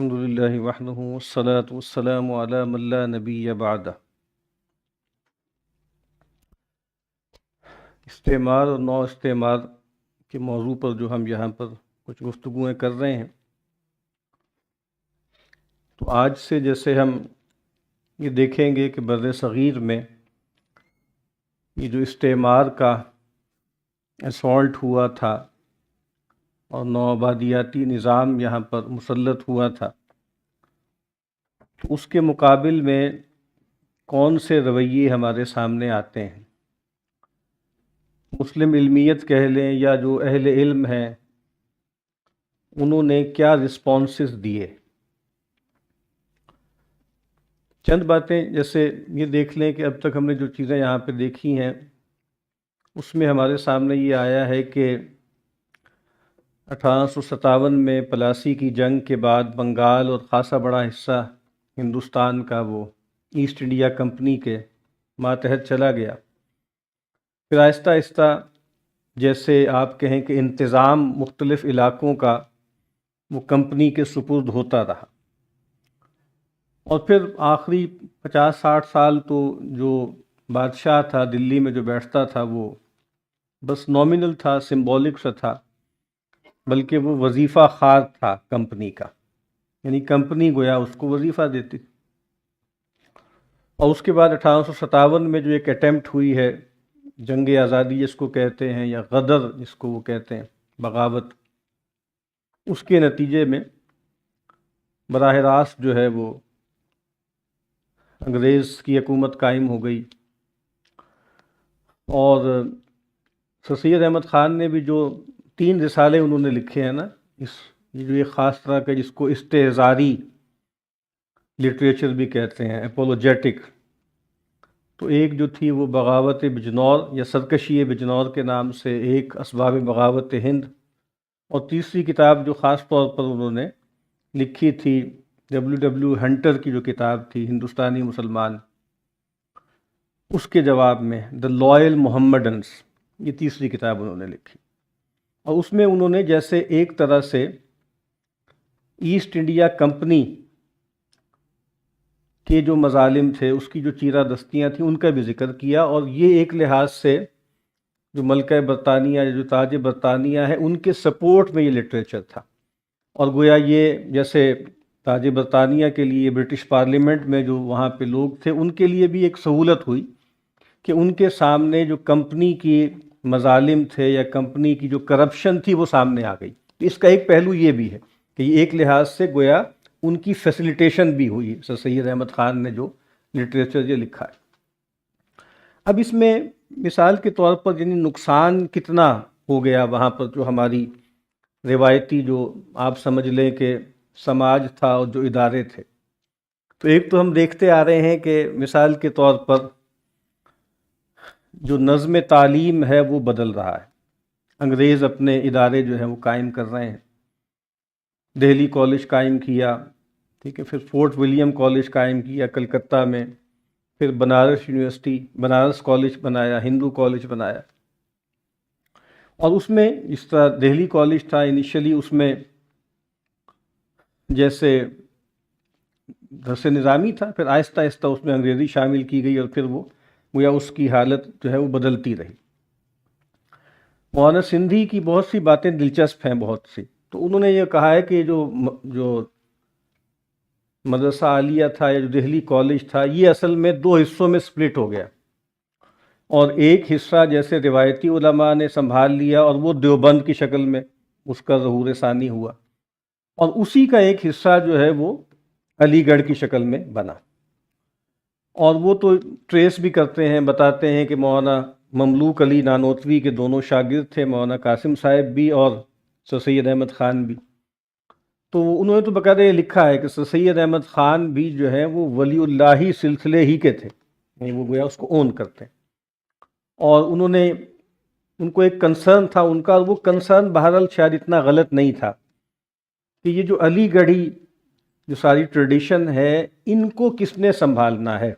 الحمد للہ وحدہ والصلاة والسلام علی من لا نبی بعدہ۔ استعمار اور نو استعمار کے موضوع پر جو ہم یہاں پر کچھ گفتگویں کر رہے ہیں، تو آج سے جیسے ہم یہ دیکھیں گے کہ بر صغیر میں یہ جو استعمار کا اسالٹ ہوا تھا اور نوآبادیاتی نظام یہاں پر مسلط ہوا تھا، تو اس کے مقابل میں کون سے رویے ہمارے سامنے آتے ہیں۔ مسلم علمیت کہہ لیں یا جو اہل علم ہیں، انہوں نے کیا رسپانسز دیے۔ چند باتیں جیسے یہ دیکھ لیں کہ اب تک ہم نے جو چیزیں یہاں پہ دیکھی ہیں، اس میں ہمارے سامنے یہ آیا ہے کہ 1857 میں پلاسی کی جنگ کے بعد بنگال اور خاصا بڑا حصہ ہندوستان کا وہ ایسٹ انڈیا کمپنی کے ماتحت چلا گیا۔ پھر آہستہ آہستہ جیسے آپ کہیں کہ انتظام مختلف علاقوں کا وہ کمپنی کے سپرد ہوتا رہا، اور پھر آخری 50-60 سال تو جو بادشاہ تھا دلی میں جو بیٹھتا تھا، وہ بس نومینل تھا، سمبولک سا تھا، بلکہ وہ وظیفہ خوار تھا کمپنی کا، یعنی کمپنی گویا اس کو وظیفہ دیتی۔ اور اس کے بعد 1857 میں جو ایک اٹیمپٹ ہوئی ہے، جنگ آزادی جس کو کہتے ہیں یا غدر جس کو وہ کہتے ہیں، بغاوت، اس کے نتیجے میں براہ راست جو ہے وہ انگریز کی حکومت قائم ہو گئی۔ اور سر سید احمد خان نے بھی جو 3 رسالے انہوں نے لکھے ہیں نا، یہ جو ایک خاص طرح کا جس کو استہزاری لٹریچر بھی کہتے ہیں، اپولوجیٹک، تو ایک جو تھی وہ بغاوت بجنور یا سرکشی بجنور کے نام سے، ایک اسباب بغاوت ہند، اور تیسری کتاب جو خاص طور پر انہوں نے لکھی تھی W ہنٹر کی جو کتاب تھی ہندوستانی مسلمان، اس کے جواب میں دا لائل محمڈنس، یہ تیسری کتاب انہوں نے لکھی۔ اور اس میں انہوں نے جیسے ایک طرح سے ایسٹ انڈیا کمپنی کے جو مظالم تھے، اس کی جو چیرہ دستیاں تھیں، ان کا بھی ذکر کیا، اور یہ ایک لحاظ سے جو ملکہ برطانیہ یا جو تاج برطانیہ ہے، ان کے سپورٹ میں یہ لٹریچر تھا۔ اور گویا یہ جیسے تاج برطانیہ کے لیے برٹش پارلیمنٹ میں جو وہاں پہ لوگ تھے، ان کے لیے بھی ایک سہولت ہوئی کہ ان کے سامنے جو کمپنی کی مظالم تھے یا کمپنی کی جو کرپشن تھی وہ سامنے آ گئی۔ تو اس کا ایک پہلو یہ بھی ہے کہ یہ ایک لحاظ سے گویا ان کی فیسیلیٹیشن بھی ہوئی، سر سید احمد خان نے جو لٹریچر یہ لکھا ہے۔ اب اس میں مثال کے طور پر یعنی نقصان کتنا ہو گیا وہاں پر، جو ہماری روایتی جو آپ سمجھ لیں کہ سماج تھا اور جو ادارے تھے۔ تو ایک تو ہم دیکھتے آ رہے ہیں کہ مثال کے طور پر جو نظم تعلیم ہے وہ بدل رہا ہے۔ انگریز اپنے ادارے جو ہیں وہ قائم کر رہے ہیں، دہلی کالج قائم کیا، ٹھیک ہے، پھر فورٹ ولیم کالج قائم کیا کلکتہ میں، پھر بنارس یونیورسٹی، بنارس کالج بنایا، ہندو کالج بنایا۔ اور اس میں اس طرح دہلی کالج تھا انیشلی، اس میں جیسے درس نظامی تھا، پھر آہستہ آہستہ اس میں انگریزی شامل کی گئی، اور پھر وہ گویا اس کی حالت جو ہے وہ بدلتی رہی۔ مولانا سندھی کی بہت سی باتیں دلچسپ ہیں، بہت سی۔ تو انہوں نے یہ کہا ہے کہ جو مدرسہ عالیہ تھا یا جو دہلی کالج تھا، یہ اصل میں 2 حصوں میں سپلٹ ہو گیا، اور ایک حصہ جیسے روایتی علماء نے سنبھال لیا اور وہ دیوبند کی شکل میں اس کا ظہور ثانی ہوا، اور اسی کا ایک حصہ جو ہے وہ علی گڑھ کی شکل میں بنا۔ اور وہ تو ٹریس بھی کرتے ہیں، بتاتے ہیں کہ مولانا مملوک علی نانوتوی کے دونوں شاگرد تھے، مولانا قاسم صاحب بھی اور سر سید احمد خان بھی۔ تو انہوں نے تو باقاعدہ یہ لکھا ہے کہ سر سید احمد خان بھی جو ہے وہ ولی اللہ سلسلے ہی کے تھے، یعنی وہ گویا اس کو اون کرتے ہیں۔ اور ان کو ایک کنسرن تھا ان کا، اور وہ کنسرن بہرحال شاید اتنا غلط نہیں تھا کہ یہ جو علی گڑھی جو ساری ٹریڈیشن ہے، ان کو کس نے سنبھالنا ہے۔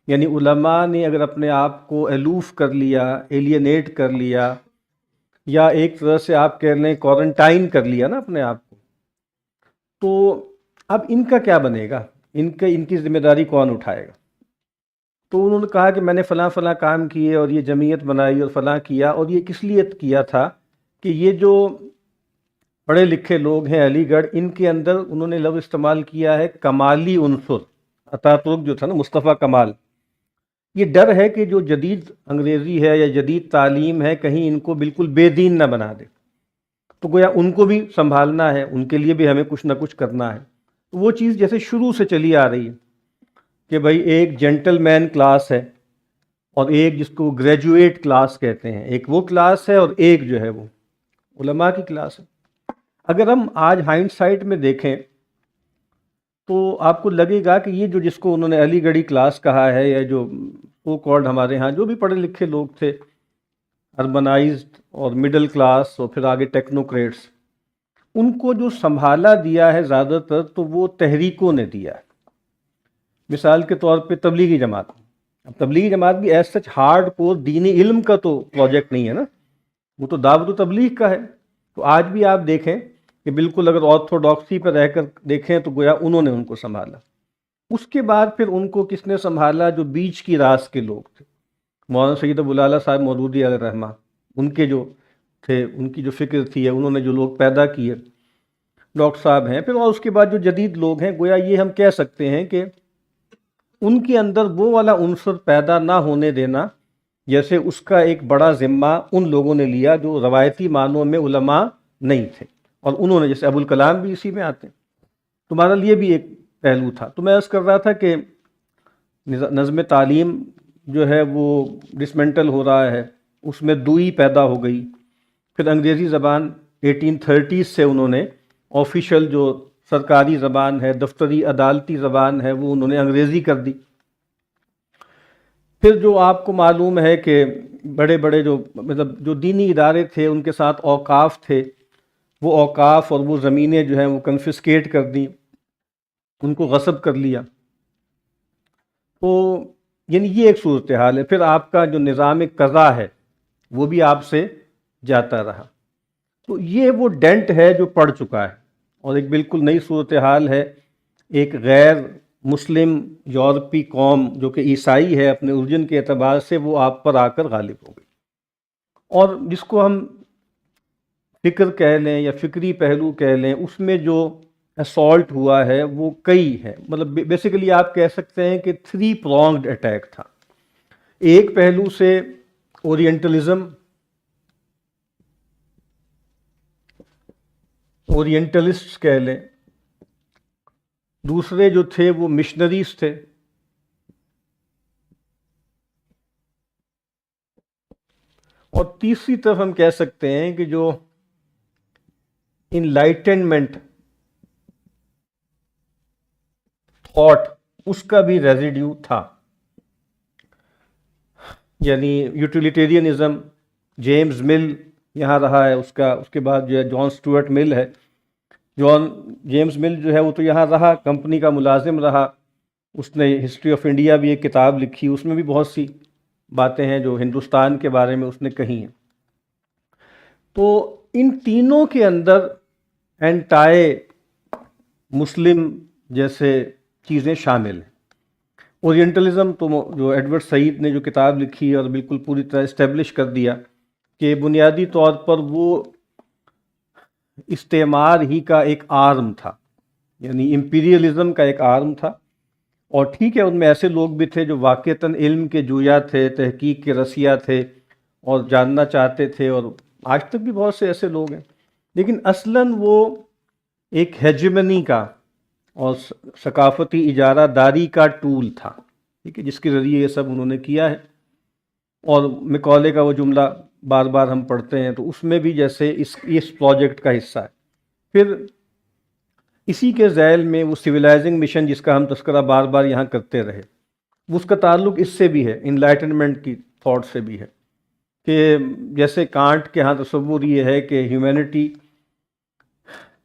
یعنی علماء نے اگر اپنے آپ کو الوف کر لیا، ایلینیٹ کر لیا، یا ایک طرح سے آپ کہہ لیں کوارنٹائن کر لیا نا اپنے آپ کو، تو اب ان کا کیا بنے گا، ان کی ذمہ داری کون اٹھائے گا؟ تو انہوں نے کہا کہ میں نے فلاں فلاں کام کیے اور یہ جمعیت بنائی اور فلاں کیا، اور یہ کس لیے کیا تھا کہ یہ جو پڑھے لکھے لوگ ہیں علی گڑھ، ان کے اندر انہوں نے لفظ استعمال کیا ہے کمالی عنصر، اتا ترک جو تھا نا مصطفیٰ کمال، یہ ڈر ہے کہ جو جدید انگریزی ہے یا جدید تعلیم ہے کہیں ان کو بالکل بے دین نہ بنا دے، تو گویا ان کو بھی سنبھالنا ہے، ان کے لیے بھی ہمیں کچھ نہ کچھ کرنا ہے۔ تو وہ چیز جیسے شروع سے چلی آ رہی ہے کہ بھائی ایک جینٹل مین کلاس ہے اور ایک جس کو گریجویٹ کلاس کہتے ہیں، ایک وہ کلاس ہے اور ایک جو ہے وہ علماء کی کلاس ہے۔ اگر ہم آج ہائنڈ سائٹ میں دیکھیں تو آپ کو لگے گا کہ یہ جو جس کو انہوں نے علی گڑھی کلاس کہا ہے، یا جو سو کالڈ ہمارے ہاں جو بھی پڑھے لکھے لوگ تھے، اربنائزڈ اور مڈل کلاس اور پھر آگے ٹیکنوکریٹس، ان کو جو سنبھالا دیا ہے زیادہ تر تو وہ تحریکوں نے دیا ہے۔ مثال کے طور پہ تبلیغی جماعت، اب تبلیغی جماعت بھی ایز سچ ہارڈ کور دینی علم کا تو پروجیکٹ نہیں ہے نا، وہ تو دعوت و تبلیغ کا ہے۔ تو آج بھی آپ دیکھیں کہ بالکل اگر آرتھوڈاکسی پر رہ کر دیکھیں تو گویا انہوں نے ان کو سنبھالا۔ اس کے بعد پھر ان کو کس نے سنبھالا؟ جو بیچ کی راس کے لوگ تھے، مولانا سید ابو الاعلیٰ صاحب مودودی علیہ الرحمہ، ان کے جو تھے، ان کی جو فکر تھی، انہوں نے جو لوگ پیدا کیے، ڈاکٹر صاحب ہیں، پھر اور اس کے بعد جو جدید لوگ ہیں، گویا یہ ہم کہہ سکتے ہیں کہ ان کے اندر وہ والا عنصر پیدا نہ ہونے دینا، جیسے اس کا ایک بڑا ذمہ ان لوگوں نے لیا جو روایتی معنوں میں علماء نہیں تھے، اور انہوں نے، جیسے ابوالکلام بھی اسی میں آتے ہیں، تمہارا لیے بھی ایک پہلو تھا۔ تو میں عرض کر رہا تھا کہ نظم تعلیم جو ہے وہ ڈسمنٹل ہو رہا ہے، اس میں دوئی پیدا ہو گئی، پھر انگریزی زبان 1830 سے انہوں نے آفیشل جو سرکاری زبان ہے، دفتری عدالتی زبان ہے، وہ انہوں نے انگریزی کر دی۔ پھر جو آپ کو معلوم ہے کہ بڑے بڑے جو مطلب جو دینی ادارے تھے، ان کے ساتھ اوقاف تھے، وہ اوقاف اور وہ زمینیں جو ہیں وہ کنفسکیٹ کر دیں، ان کو غصب کر لیا۔ تو یعنی یہ ایک صورتحال ہے۔ پھر آپ کا جو نظام قضا ہے وہ بھی آپ سے جاتا رہا۔ تو یہ وہ ڈینٹ ہے جو پڑ چکا ہے، اور ایک بالکل نئی صورتحال ہے۔ ایک غیر مسلم یورپی قوم جو کہ عیسائی ہے اپنے اوریجن کے اعتبار سے، وہ آپ پر آ کر غالب ہو گئی، اور جس کو ہم فکر کہہ لیں یا فکری پہلو کہہ لیں، اس میں جو اسالٹ ہوا ہے وہ کئی ہے۔ مطلب بیسیکلی آپ کہہ سکتے ہیں کہ 3 pronged اٹیک تھا۔ ایک پہلو سے اورینٹلزم، اورینٹلسٹ کہہ لیں، دوسرے جو تھے وہ مشنریز تھے، اور تیسری طرف ہم کہہ سکتے ہیں کہ جو انلائٹنمنٹ تھاٹ، اس کا بھی ریزیڈیو تھا، یعنی یوٹیلیٹیرینزم۔ جیمز مل یہاں رہا ہے، اس کے بعد جو ہے جان سٹورٹ مل ہے۔ جیمز مل جو ہے وہ تو یہاں رہا، کمپنی کا ملازم رہا، اس نے ہسٹری آف انڈیا بھی ایک کتاب لکھی، اس میں بھی بہت سی باتیں ہیں جو ہندوستان کے بارے میں اس نے کہی ہیں۔ تو ان تینوں کے اندر اینٹائی مسلم جیسے چیزیں شامل ہیں۔ اورینٹلزم تو جو ایڈورڈ سعید نے جو کتاب لکھی اور بالکل پوری طرح اسٹیبلش کر دیا کہ بنیادی طور پر وہ استعمار ہی کا ایک آرم تھا، یعنی امپیریلزم کا ایک آرم تھا۔ اور ٹھیک ہے، ان میں ایسے لوگ بھی تھے جو واقعتاً علم کے جویا تھے، تحقیق کے رسیا تھے اور جاننا چاہتے تھے، اور آج تک بھی بہت سے ایسے لوگ ہیں، لیکن اصلاً وہ ایک ہیجمنی کا اور ثقافتی اجارہ داری کا ٹول تھا، ٹھیک ہے، جس کے ذریعے یہ سب انہوں نے کیا ہے۔ اور مکولے کا وہ جملہ بار بار ہم پڑھتے ہیں، تو اس میں بھی جیسے اس پروجیکٹ کا حصہ ہے۔ پھر اسی کے ذیل میں وہ سویلائزنگ مشن جس کا ہم تذکرہ بار بار یہاں کرتے رہے، اس کا تعلق اس سے بھی ہے، انلائٹنمنٹ کی تھاٹ سے بھی ہے، کہ جیسے کانٹ کے ہاں تصور یہ ہے کہ ہیومینٹی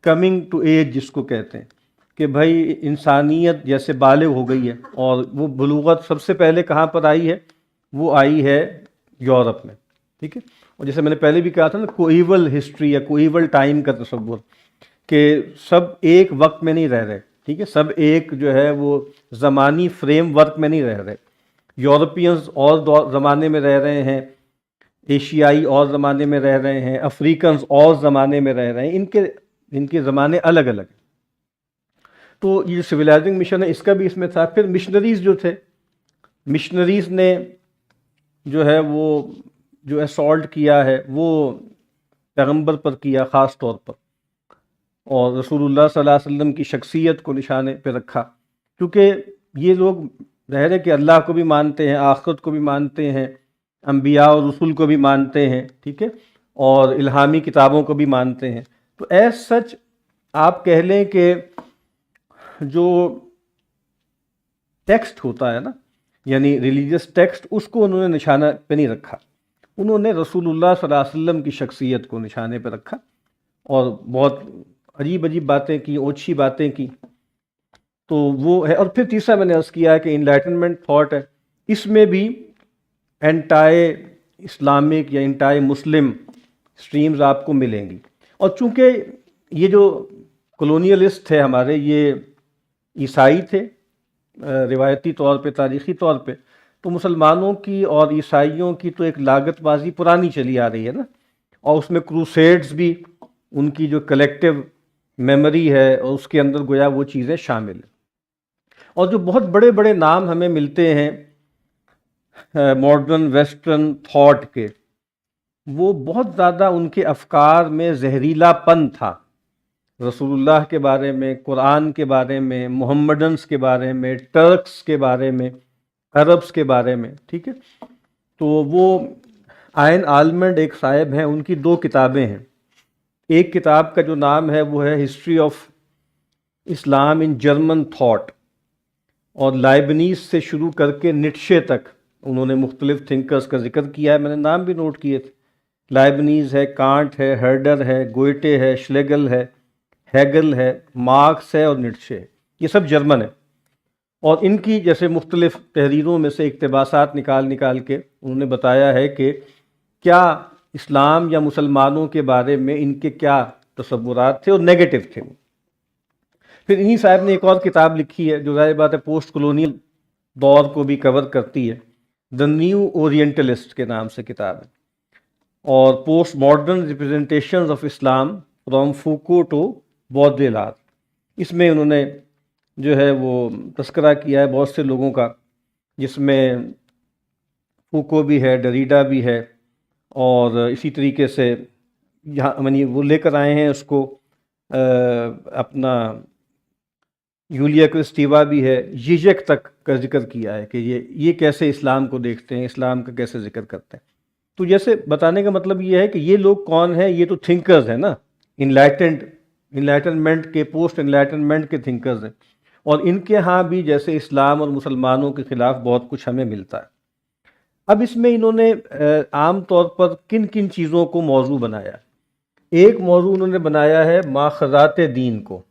کمنگ ٹو ایج جس کو کہتے ہیں، کہ بھائی انسانیت جیسے بالغ ہو گئی ہے، اور وہ بلوغت سب سے پہلے کہاں پر آئی ہے؟ وہ آئی ہے یورپ میں، ٹھیک ہے۔ اور جیسے میں نے پہلے بھی کہا تھا نا، کوئیول ہسٹری یا کوئیول ٹائم کا تصور، کہ سب ایک وقت میں نہیں رہ رہے، ٹھیک ہے، سب ایک جو ہے وہ زمانی فریم ورک میں نہیں رہ رہے. یورپینز اور زمانے میں رہ رہے ہیں، ایشیائی اور زمانے میں رہ رہے ہیں، افریقنز اور زمانے میں رہ رہے ہیں، ان کے زمانے الگ الگ ہیں. تو یہ سویلائزنگ مشن ہے، اس کا بھی اس میں تھا. پھر مشنریز جو تھے، مشنریز نے جو ہے وہ جو اسالٹ کیا ہے وہ پیغمبر پر کیا خاص طور پر، اور رسول اللہ صلی اللہ علیہ وسلم کی شخصیت کو نشانے پہ رکھا، کیونکہ یہ لوگ ظاہر ہے کہ اللہ کو بھی مانتے ہیں، آخرت کو بھی مانتے ہیں، انبیاء اور رسول کو بھی مانتے ہیں، ٹھیک ہے، اور الہامی کتابوں کو بھی مانتے ہیں. تو ایز سچ آپ کہہ لیں کہ جو ٹیکسٹ ہوتا ہے نا، یعنی ریلیجس ٹیکسٹ، اس کو انہوں نے نشانہ پہ نہیں رکھا، انہوں نے رسول اللہ صلی اللہ علیہ وسلم کی شخصیت کو نشانے پہ رکھا اور بہت عجیب عجیب باتیں کی، اوچھی باتیں کی. تو وہ ہے. اور پھر تیسرا میں نے عرض کیا ہے کہ انلائٹنمنٹ تھاٹ ہے، اس میں بھی اینٹائی اسلامک یا اینٹائی مسلم سٹریمز آپ کو ملیں گی. اور چونکہ یہ جو کولونیلسٹ تھے ہمارے، یہ عیسائی تھے روایتی طور پہ، تاریخی طور پہ، تو مسلمانوں کی اور عیسائیوں کی تو ایک لاگت بازی پرانی چلی آ رہی ہے نا، اور اس میں کروسیڈز بھی ان کی جو کلیکٹیو میموری ہے اور اس کے اندر گویا وہ چیزیں شامل ہیں. اور جو بہت بڑے بڑے نام ہمیں ملتے ہیں ماڈرن ویسٹرن تھاٹ کے، وہ بہت زیادہ ان کے افکار میں زہریلا پن تھا، رسول اللہ کے بارے میں، قرآن کے بارے میں، محمڈنس کے بارے میں، ٹرکس کے بارے میں، عربس کے بارے میں، ٹھیک ہے. تو وہ آئن آلمنڈ ایک صاحب ہیں، ان کی 2 کتابیں ہیں. ایک کتاب کا جو نام ہے وہ ہے history of Islam in German thought, اور لائبنیز سے شروع کر کے نیٹشے تک انہوں نے مختلف تھنکرز کا ذکر کیا ہے. میں نے نام بھی نوٹ کیے تھے، لائبنیز ہے، کانٹ ہے، ہرڈر ہے، گوئٹے ہے، شلیگل ہے، ہیگل ہے، مارکس ہے اور نیٹشے ہے. یہ سب جرمن ہے، اور ان کی جیسے مختلف تحریروں میں سے اقتباسات نکال کے انہوں نے بتایا ہے کہ کیا اسلام یا مسلمانوں کے بارے میں ان کے کیا تصورات تھے اور نیگیٹو تھے. پھر انہی صاحب نے ایک اور کتاب لکھی ہے جو ظاہر بات ہے پوسٹ کولونیل دور کو بھی کور کرتی ہے، دا نیو اورینٹلسٹ کے نام سے کتاب ہے، اور post modern representations of Islam from Foucault to Baudrillard. اس میں انہوں نے جو ہے وہ تذکرہ کیا ہے بہت سے لوگوں کا، جس میں فوکو بھی ہے، ڈریڈا بھی ہے، اور اسی طریقے سے یہاں یعنی وہ لے کر آئے ہیں اس کو اپنا یولیا کرسٹیوا بھی ہے، جیجک تک کا ذکر کیا ہے کہ یہ کیسے اسلام کو دیکھتے ہیں، اسلام کا کیسے ذکر کرتے ہیں. تو جیسے بتانے کا مطلب یہ ہے کہ یہ لوگ کون ہیں، یہ تو تھنکرز ہیں نا، انلائٹنمنٹ کے، پوسٹ انلائٹنمنٹ کے تھنکرز ہیں، اور ان کے ہاں بھی جیسے اسلام اور مسلمانوں کے خلاف بہت کچھ ہمیں ملتا ہے. اب اس میں انہوں نے عام طور پر کن کن چیزوں کو موضوع بنایا. ایک موضوع انہوں نے بنایا ہے ماخذات دین کو،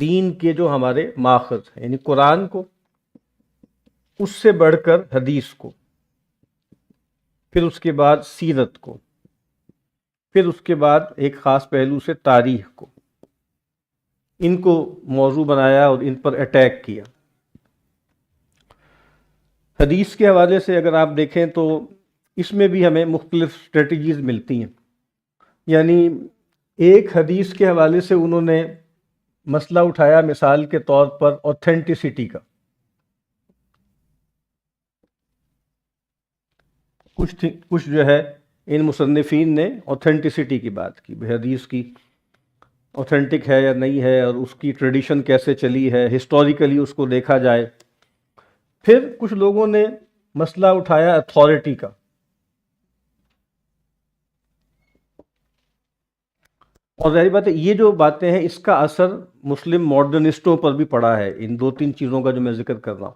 دین کے جو ہمارے ماخذ ہیں، یعنی قرآن کو، اس سے بڑھ کر حدیث کو، پھر اس کے بعد سیرت کو، پھر اس کے بعد ایک خاص پہلو سے تاریخ کو. ان کو موضوع بنایا اور ان پر اٹیک کیا. حدیث کے حوالے سے اگر آپ دیکھیں تو اس میں بھی ہمیں مختلف اسٹریٹجیز ملتی ہیں. یعنی ایک حدیث کے حوالے سے انہوں نے مسئلہ اٹھایا مثال کے طور پر اوتھینٹسٹی کا. کچھ جو ہے ان مصنفین نے اوتھینٹسٹی کی بات کی، حدیث کی اوتھینٹک ہے یا نہیں ہے، اور اس کی ٹریڈیشن کیسے چلی ہے، ہسٹوریکلی اس کو دیکھا جائے. پھر کچھ لوگوں نے مسئلہ اٹھایا اتھارٹی کا، اور ظاہر بات ہے یہ جو باتیں ہیں اس کا اثر مسلم ماڈرنسٹوں پر بھی پڑا ہے. ان 2-3 چیزوں کا جو میں ذکر کر رہا ہوں،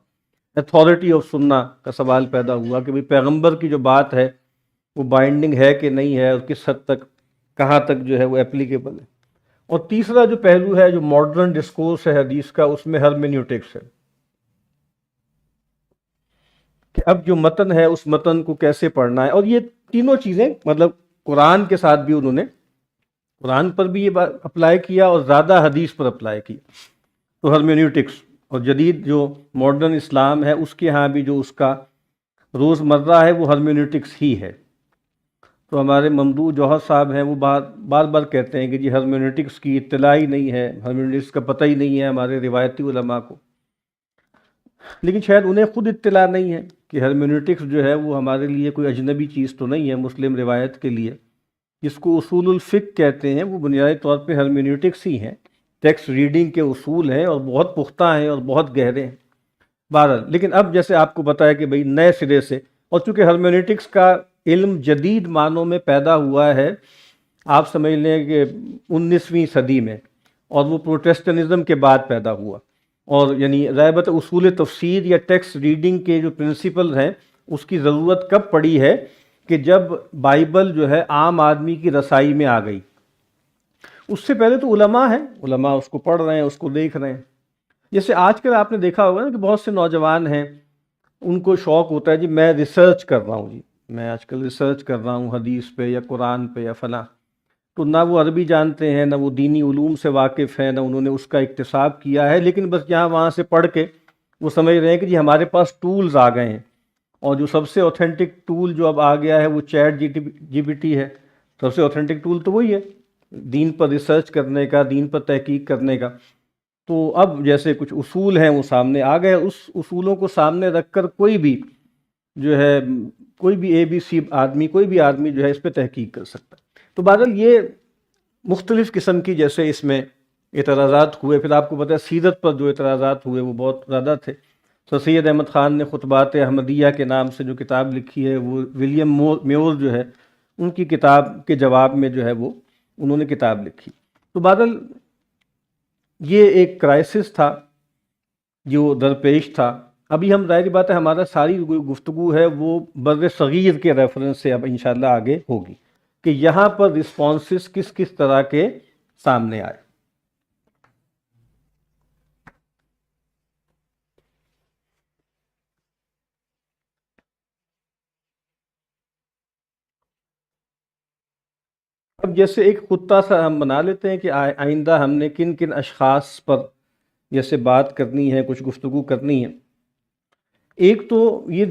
اتھارٹی آف سننا کا سوال پیدا ہوا کہ بھئی پیغمبر کی جو بات ہے وہ بائنڈنگ ہے کہ نہیں ہے، اور کس حد تک، کہاں تک جو ہے وہ اپلیکیبل ہے. اور تیسرا جو پہلو ہے جو ماڈرن ڈسکورس ہے حدیث کا، اس میں ہرمینیوٹکس ہے کہ اب جو متن ہے اس متن کو کیسے پڑھنا ہے. اور یہ تینوں چیزیں مطلب قرآن کے ساتھ بھی انہوں نے قرآن پر بھی یہ بات اپلائی کیا اور زیادہ حدیث پر اپلائی کی. تو ہرمیونیوٹکس اور جدید جو ماڈرن اسلام ہے اس کے ہاں بھی جو اس کا روز مرہ ہے وہ ہرمیونیوٹکس ہی ہے. تو ہمارے ممدوح جوہر صاحب ہیں وہ بار بار کہتے ہیں کہ جی ہرمیونیوٹکس کی اطلاع ہی نہیں ہے، ہرمیونیوٹکس کا پتہ ہی نہیں ہے ہمارے روایتی علماء کو. لیکن شاید انہیں خود اطلاع نہیں ہے کہ ہرمیونیوٹکس جو ہے وہ ہمارے لیے کوئی اجنبی چیز تو نہیں ہے مسلم روایت کے لیے. جس کو اصول الفقہ کہتے ہیں وہ بنیادی طور پہ ہرمیونیوٹکس ہی ہیں، ٹیکسٹ ریڈنگ کے اصول ہیں اور بہت پختہ ہیں اور بہت گہرے ہیں. بہرحال لیکن اب جیسے آپ کو بتایا کہ بھئی نئے سرے سے، اور چونکہ ہرمیونیوٹکس کا علم جدید معنوں میں پیدا ہوا ہے، آپ سمجھ لیں کہ 19ویں صدی میں، اور وہ پروٹیسٹنزم کے بعد پیدا ہوا. اور یعنی ضابط اصول تفسیر یا ٹیکسٹ ریڈنگ کے جو پرنسپل ہیں اس کی ضرورت کب پڑی ہے کہ جب بائبل جو ہے عام آدمی کی رسائی میں آ گئی. اس سے پہلے تو علماء ہیں، علماء اس کو پڑھ رہے ہیں، اس کو دیکھ رہے ہیں. جیسے آج کل آپ نے دیکھا ہوگا نا کہ بہت سے نوجوان ہیں، ان کو شوق ہوتا ہے جی میں ریسرچ کر رہا ہوں، جی میں آج کل ریسرچ کر رہا ہوں حدیث پہ یا قرآن پہ یا فلاں. تو نہ وہ عربی جانتے ہیں، نہ وہ دینی علوم سے واقف ہیں، نہ انہوں نے اس کا اکتساب کیا ہے، لیکن بس یہاں وہاں سے پڑھ کے وہ سمجھ رہے ہیں کہ جی ہمارے پاس ٹولز آ گئے ہیں. اور جو سب سے اوتھینٹک ٹول جو اب آ گیا ہے وہ چیٹ جی پی ٹی ہے. سب سے اوتھینٹک ٹول تو وہی ہے دین پر ریسرچ کرنے کا، دین پر تحقیق کرنے کا. تو اب جیسے کچھ اصول ہیں وہ سامنے آ گئے، اس اصولوں کو سامنے رکھ کر کوئی بھی جو ہے، کوئی بھی اے بی سی آدمی، کوئی بھی آدمی جو ہے اس پہ تحقیق کر سکتا ہے. تو بہرحال یہ مختلف قسم کی جیسے اس میں اعتراضات ہوئے. پھر آپ کو پتہ ہے سیرت پر جو اعتراضات ہوئے وہ بہت زیادہ تھے. سر سید احمد خان نے خطبات احمدیہ کے نام سے جو کتاب لکھی ہے، وہ ولیم میور جو ہے ان کی کتاب کے جواب میں جو ہے وہ انہوں نے کتاب لکھی. تو بہرحال یہ ایک کرائسس تھا جو درپیش تھا. ابھی ہم ظاہری بات ہے ہمارا ساری گفتگو ہے وہ بر صغیر کے ریفرنس سے اب انشاءاللہ آگے ہوگی کہ یہاں پر رسپانسز کس کس طرح کے سامنے آئے. اب جیسے ایک خطہ سا ہم بنا لیتے ہیں کہ آئندہ ہم نے کن کن اشخاص پر جیسے بات کرنی ہے، کچھ گفتگو کرنی ہے. ایک تو یہ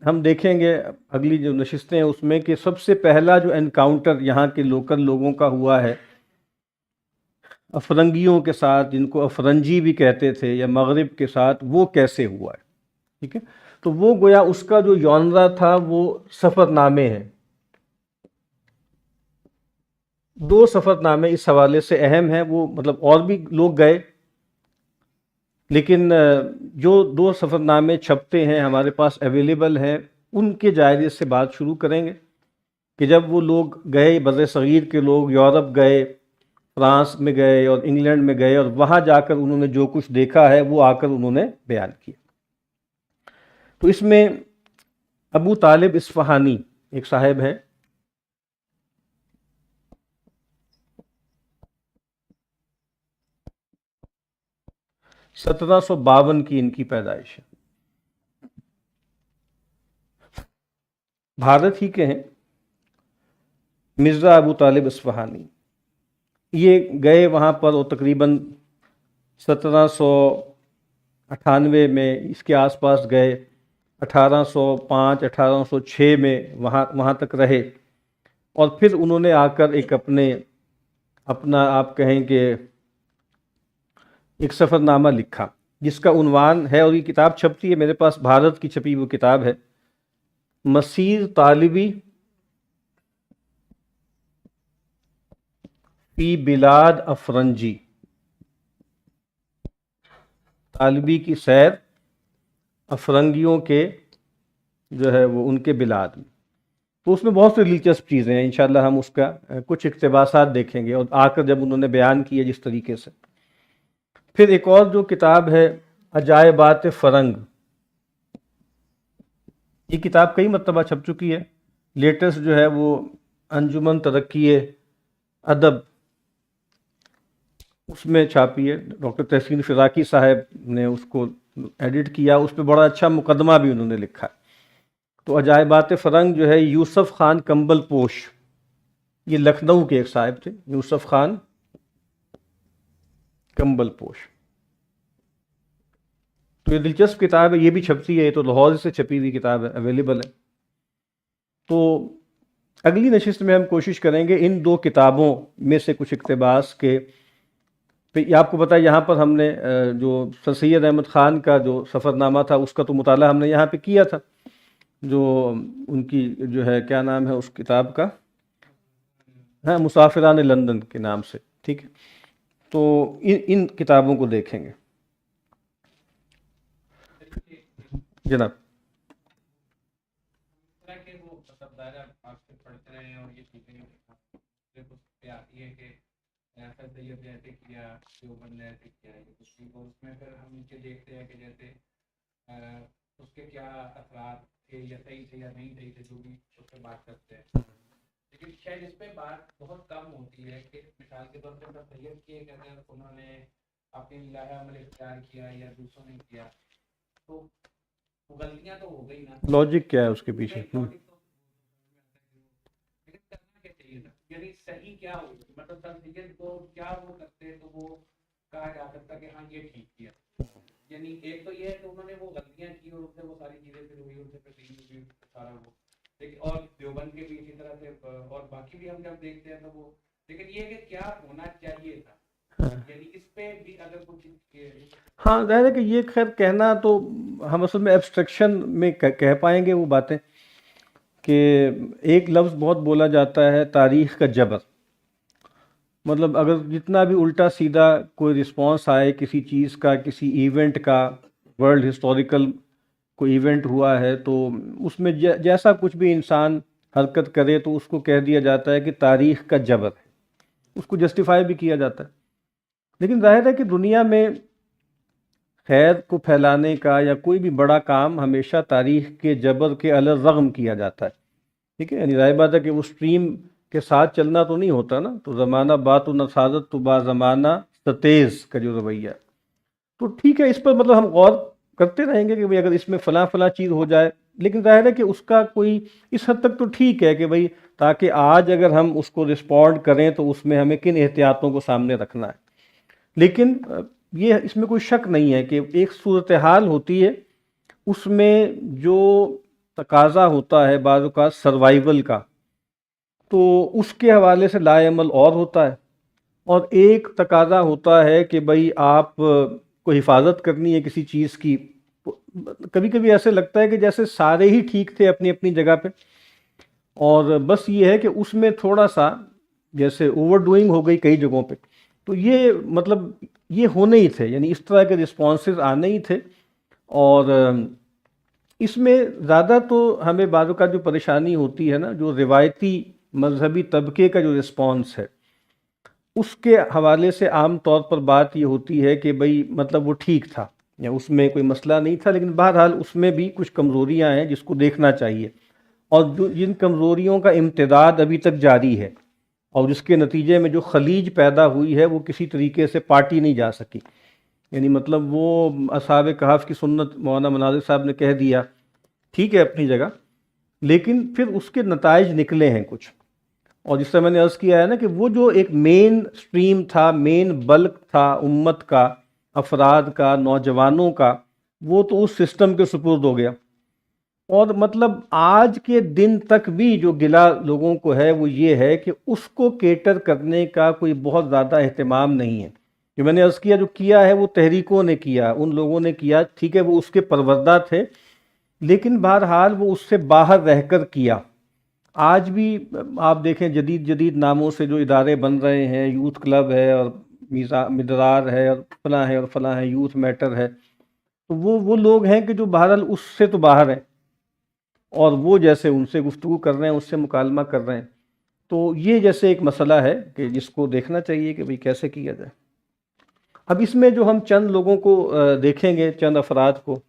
ہم دیکھیں گے اگلی جو نشستیں ہیں اس میں کہ سب سے پہلا جو انکاؤنٹر یہاں کے لوکل لوگوں کا ہوا ہے افرنگیوں کے ساتھ، جن کو افرنجی بھی کہتے تھے، یا مغرب کے ساتھ، وہ کیسے ہوا ہے. ٹھیک ہے، تو وہ گویا اس کا جو ژانرا تھا وہ سفر نامے ہیں. 2 سفر نامے اس حوالے سے اہم ہیں. وہ مطلب اور بھی لوگ گئے، لیکن جو 2 سفر نامے چھپتے ہیں ہمارے پاس اویلیبل ہیں ان کے جائزے سے بات شروع کریں گے کہ جب وہ لوگ گئے، بر صغیر کے لوگ یورپ گئے، فرانس میں گئے اور انگلینڈ میں گئے، اور وہاں جا کر انہوں نے جو کچھ دیکھا ہے وہ آ کر انہوں نے بیان کیا. تو اس میں ابو طالب اصفہانی ایک صاحب ہیں، 1752 کی ان کی پیدائش ہے، بھارت ہی کے ہیں. مرزا ابو طالب اصفہانی یہ گئے وہاں پر، اور تقریباً 1798 میں اس کے آس پاس گئے. 1805 1806 میں وہاں تک رہے، اور پھر انہوں نے آ کر ایک اپنا آپ کہیں کہ ایک سفر نامہ لکھا جس کا عنوان ہے، اور یہ کتاب چھپتی ہے میرے پاس، بھارت کی چھپی وہ کتاب ہے، مسیر طالبی فی بلاد افرنجی، طالبی کی سیر افرنگیوں کے جو ہے وہ ان کے بلاد میں. تو اس میں بہت سی دلچسپ چیزیں ہیں، انشاءاللہ ہم اس کا کچھ اقتباسات دیکھیں گے، اور آ کر جب انہوں نے بیان کیا جس طریقے سے. پھر ایک اور جو کتاب ہے عجائبات فرنگ، یہ کتاب کئی مرتبہ چھپ چکی ہے. لیٹسٹ جو ہے وہ انجمن ترقی ادب اس میں چھاپی ہے، ڈاکٹر تحسین فراقی صاحب نے اس کو ایڈٹ کیا، اس پہ بڑا اچھا مقدمہ بھی انہوں نے لکھا ہے. تو عجائبات فرنگ جو ہے یوسف خان کمبل پوش یہ لکھنؤ کے ایک صاحب تھے، یوسف خان کمبل پوش. تو یہ دلچسپ کتاب ہے، یہ بھی چھپتی ہے، یہ تو لاہور سے چھپی ہوئی کتاب ہے، اویلیبل ہے. تو اگلی نشست میں ہم کوشش کریں گے ان 2 کتابوں میں سے کچھ اقتباس کے. آپ کو پتہ ہے یہاں پر ہم نے جو سر سید احمد خان کا جو سفر نامہ تھا اس کا تو مطالعہ ہم نے یہاں پہ کیا تھا، جو ان کی جو ہے کیا نام ہے اس کتاب کا، ہاں مسافران لندن کے نام سے، ٹھیک ہے. تو ان کتابوں کو دیکھیں گے جناب. سر سید نے ایسے کیا، دیوبند نے ایسے کیا، اس میں پھر ہم نیچے دیکھتے ہیں کہ جیسے اس کے کیا اثرات تھے، یا صحیح تھے یا نہیں صحیح تھے، جو بھی اس پہ بات کرتے ہیں. لیکن شاید اس پہ بات بہت کم ہوتی ہے کہ مثال کے طور پہ سر سید کی کہ اگر انہوں نے اپنے الہہ عمل اختیار کیا یا دوسروں نے کیا تو غلطیاں تو ہو گئی نا. لاجک کیا ہے اس کے پیچھے؟ یعنی صحیح کیا ہو، مطلب سر سید کو کیا وہ کرتے تو وہ کہا جا سکتا کہ ہاں یہ ٹھیک کیا. یعنی ایک تو یہ ہے کہ انہوں نے وہ غلطیاں کی اور ان سے وہ ساری چیزیں پھر ہوئی، ان سے پھر صحیح ہوئی سارا وہ. لیکن اور دیوبند کے بھی اسی طرح سے، اور باقی بھی ہم جب دیکھتے ہیں تو وہ، لیکن یہ کہ کیا ہونا چاہیے تھا، یعنی اس پہ بھی اگر کچھ. ہاں ظاہر ہے کہ یہ خیر کہنا تو ہم اصل میں ایبسٹریکشن میں کہہ پائیں گے وہ باتیں، کہ ایک لفظ بہت بولا جاتا ہے تاریخ کا جبر. مطلب اگر جتنا بھی الٹا سیدھا کوئی رسپانس آئے کسی چیز کا، کسی ایونٹ کا، ورلڈ ہسٹوریکل کوئی ایونٹ ہوا ہے، تو اس میں جیسا کچھ بھی انسان حرکت کرے تو اس کو کہہ دیا جاتا ہے کہ تاریخ کا جبر ہے، اس کو جسٹیفائی بھی کیا جاتا ہے. لیکن ظاہر ہے کہ دنیا میں خیر کو پھیلانے کا یا کوئی بھی بڑا کام ہمیشہ تاریخ کے جبر کے علی الرغم کیا جاتا ہے، ٹھیک ہے. یعنی ظاہر بات ہے کہ وہ اسٹریم کے ساتھ چلنا تو نہیں ہوتا نا. تو زمانہ بات و نسازت تو با زمانہ ستیز کا جو رویہ، تو ٹھیک ہے اس پر مطلب ہم غور کرتے رہیں گے کہ بھئی اگر اس میں فلاں فلاں چیز ہو جائے. لیکن ظاہر ہے کہ اس کا کوئی اس حد تک تو ٹھیک ہے کہ بھئی تاکہ آج اگر ہم اس کو رسپونڈ کریں تو اس میں ہمیں کن احتیاطوں کو سامنے رکھنا ہے. لیکن یہ اس میں کوئی شک نہیں ہے کہ ایک صورتحال ہوتی ہے، اس میں جو تقاضا ہوتا ہے بعض اوقات سروائیول کا، تو اس کے حوالے سے لا عمل اور ہوتا ہے، اور ایک تقاضا ہوتا ہے کہ بھئی آپ کو حفاظت کرنی ہے کسی چیز کی. کبھی کبھی ایسے لگتا ہے کہ جیسے سارے ہی ٹھیک تھے اپنی اپنی جگہ پہ، اور بس یہ ہے کہ اس میں تھوڑا سا جیسے اوور ڈوئنگ ہو گئی کئی جگہوں پہ. تو یہ مطلب یہ ہونے ہی تھے، یعنی اس طرح کے رسپانسز آنے ہی تھے. اور اس میں زیادہ تو ہمیں بعض اوقات جو پریشانی ہوتی ہے نا، جو روایتی مذہبی طبقے کا جو رسپانس ہے اس کے حوالے سے عام طور پر بات یہ ہوتی ہے کہ بھئی مطلب وہ ٹھیک تھا یا اس میں کوئی مسئلہ نہیں تھا، لیکن بہرحال اس میں بھی کچھ کمزوریاں ہیں جس کو دیکھنا چاہیے، اور جن کمزوریوں کا امتداد ابھی تک جاری ہے، اور جس کے نتیجے میں جو خلیج پیدا ہوئی ہے وہ کسی طریقے سے پارٹی نہیں جا سکی. یعنی مطلب وہ اصحاب کہف کی سنت مولانا مناظر صاحب نے کہہ دیا، ٹھیک ہے اپنی جگہ، لیکن پھر اس کے نتائج نکلے ہیں کچھ. اور جس طرح میں نے عرض کیا ہے نا کہ وہ جو ایک مین سٹریم تھا، مین بلک تھا امت کا، افراد کا، نوجوانوں کا، وہ تو اس سسٹم کے سپرد ہو گیا. اور مطلب آج کے دن تک بھی جو گلا لوگوں کو ہے وہ یہ ہے کہ اس کو کیٹر کرنے کا کوئی بہت زیادہ اہتمام نہیں ہے. جو میں نے عرض کیا جو کیا ہے وہ تحریکوں نے کیا، ان لوگوں نے کیا، ٹھیک ہے وہ اس کے پروردہ تھے، لیکن بہرحال وہ اس سے باہر رہ کر کیا. آج بھی آپ دیکھیں جدید جدید ناموں سے جو ادارے بن رہے ہیں، یوتھ کلب ہے اور مدرار ہے اور فلاں ہے اور فلاں ہے، یوتھ میٹر ہے، تو وہ لوگ ہیں کہ جو بہرحال اس سے تو باہر ہیں، اور وہ جیسے ان سے گفتگو کر رہے ہیں، اس سے مکالمہ کر رہے ہیں. تو یہ جیسے ایک مسئلہ ہے کہ جس کو دیکھنا چاہیے کہ بھئی کیسے کیا جائے. اب اس میں جو ہم چند لوگوں کو دیکھیں گے، چند افراد کو،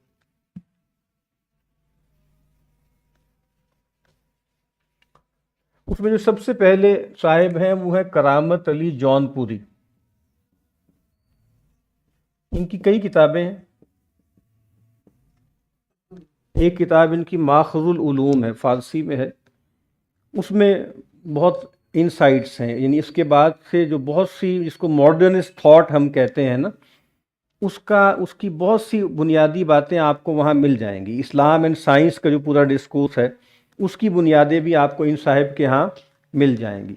اس میں جو سب سے پہلے صاحب ہیں وہ ہے کرامت علی جون پوری. ان کی کئی کتابیں ہیں. ایک کتاب ان کی ماخذ العلوم ہے، فارسی میں ہے. اس میں بہت انسائٹس ہیں، یعنی اس کے بعد سے جو بہت سی جس کو ماڈرنسٹ تھاٹ ہم کہتے ہیں نا، اس کی بہت سی بنیادی باتیں آپ کو وہاں مل جائیں گی۔ اسلام اینڈ سائنس کا جو پورا ڈسکورس ہے اس کی بنیادیں بھی آپ کو ان صاحب کے ہاں مل جائیں گی،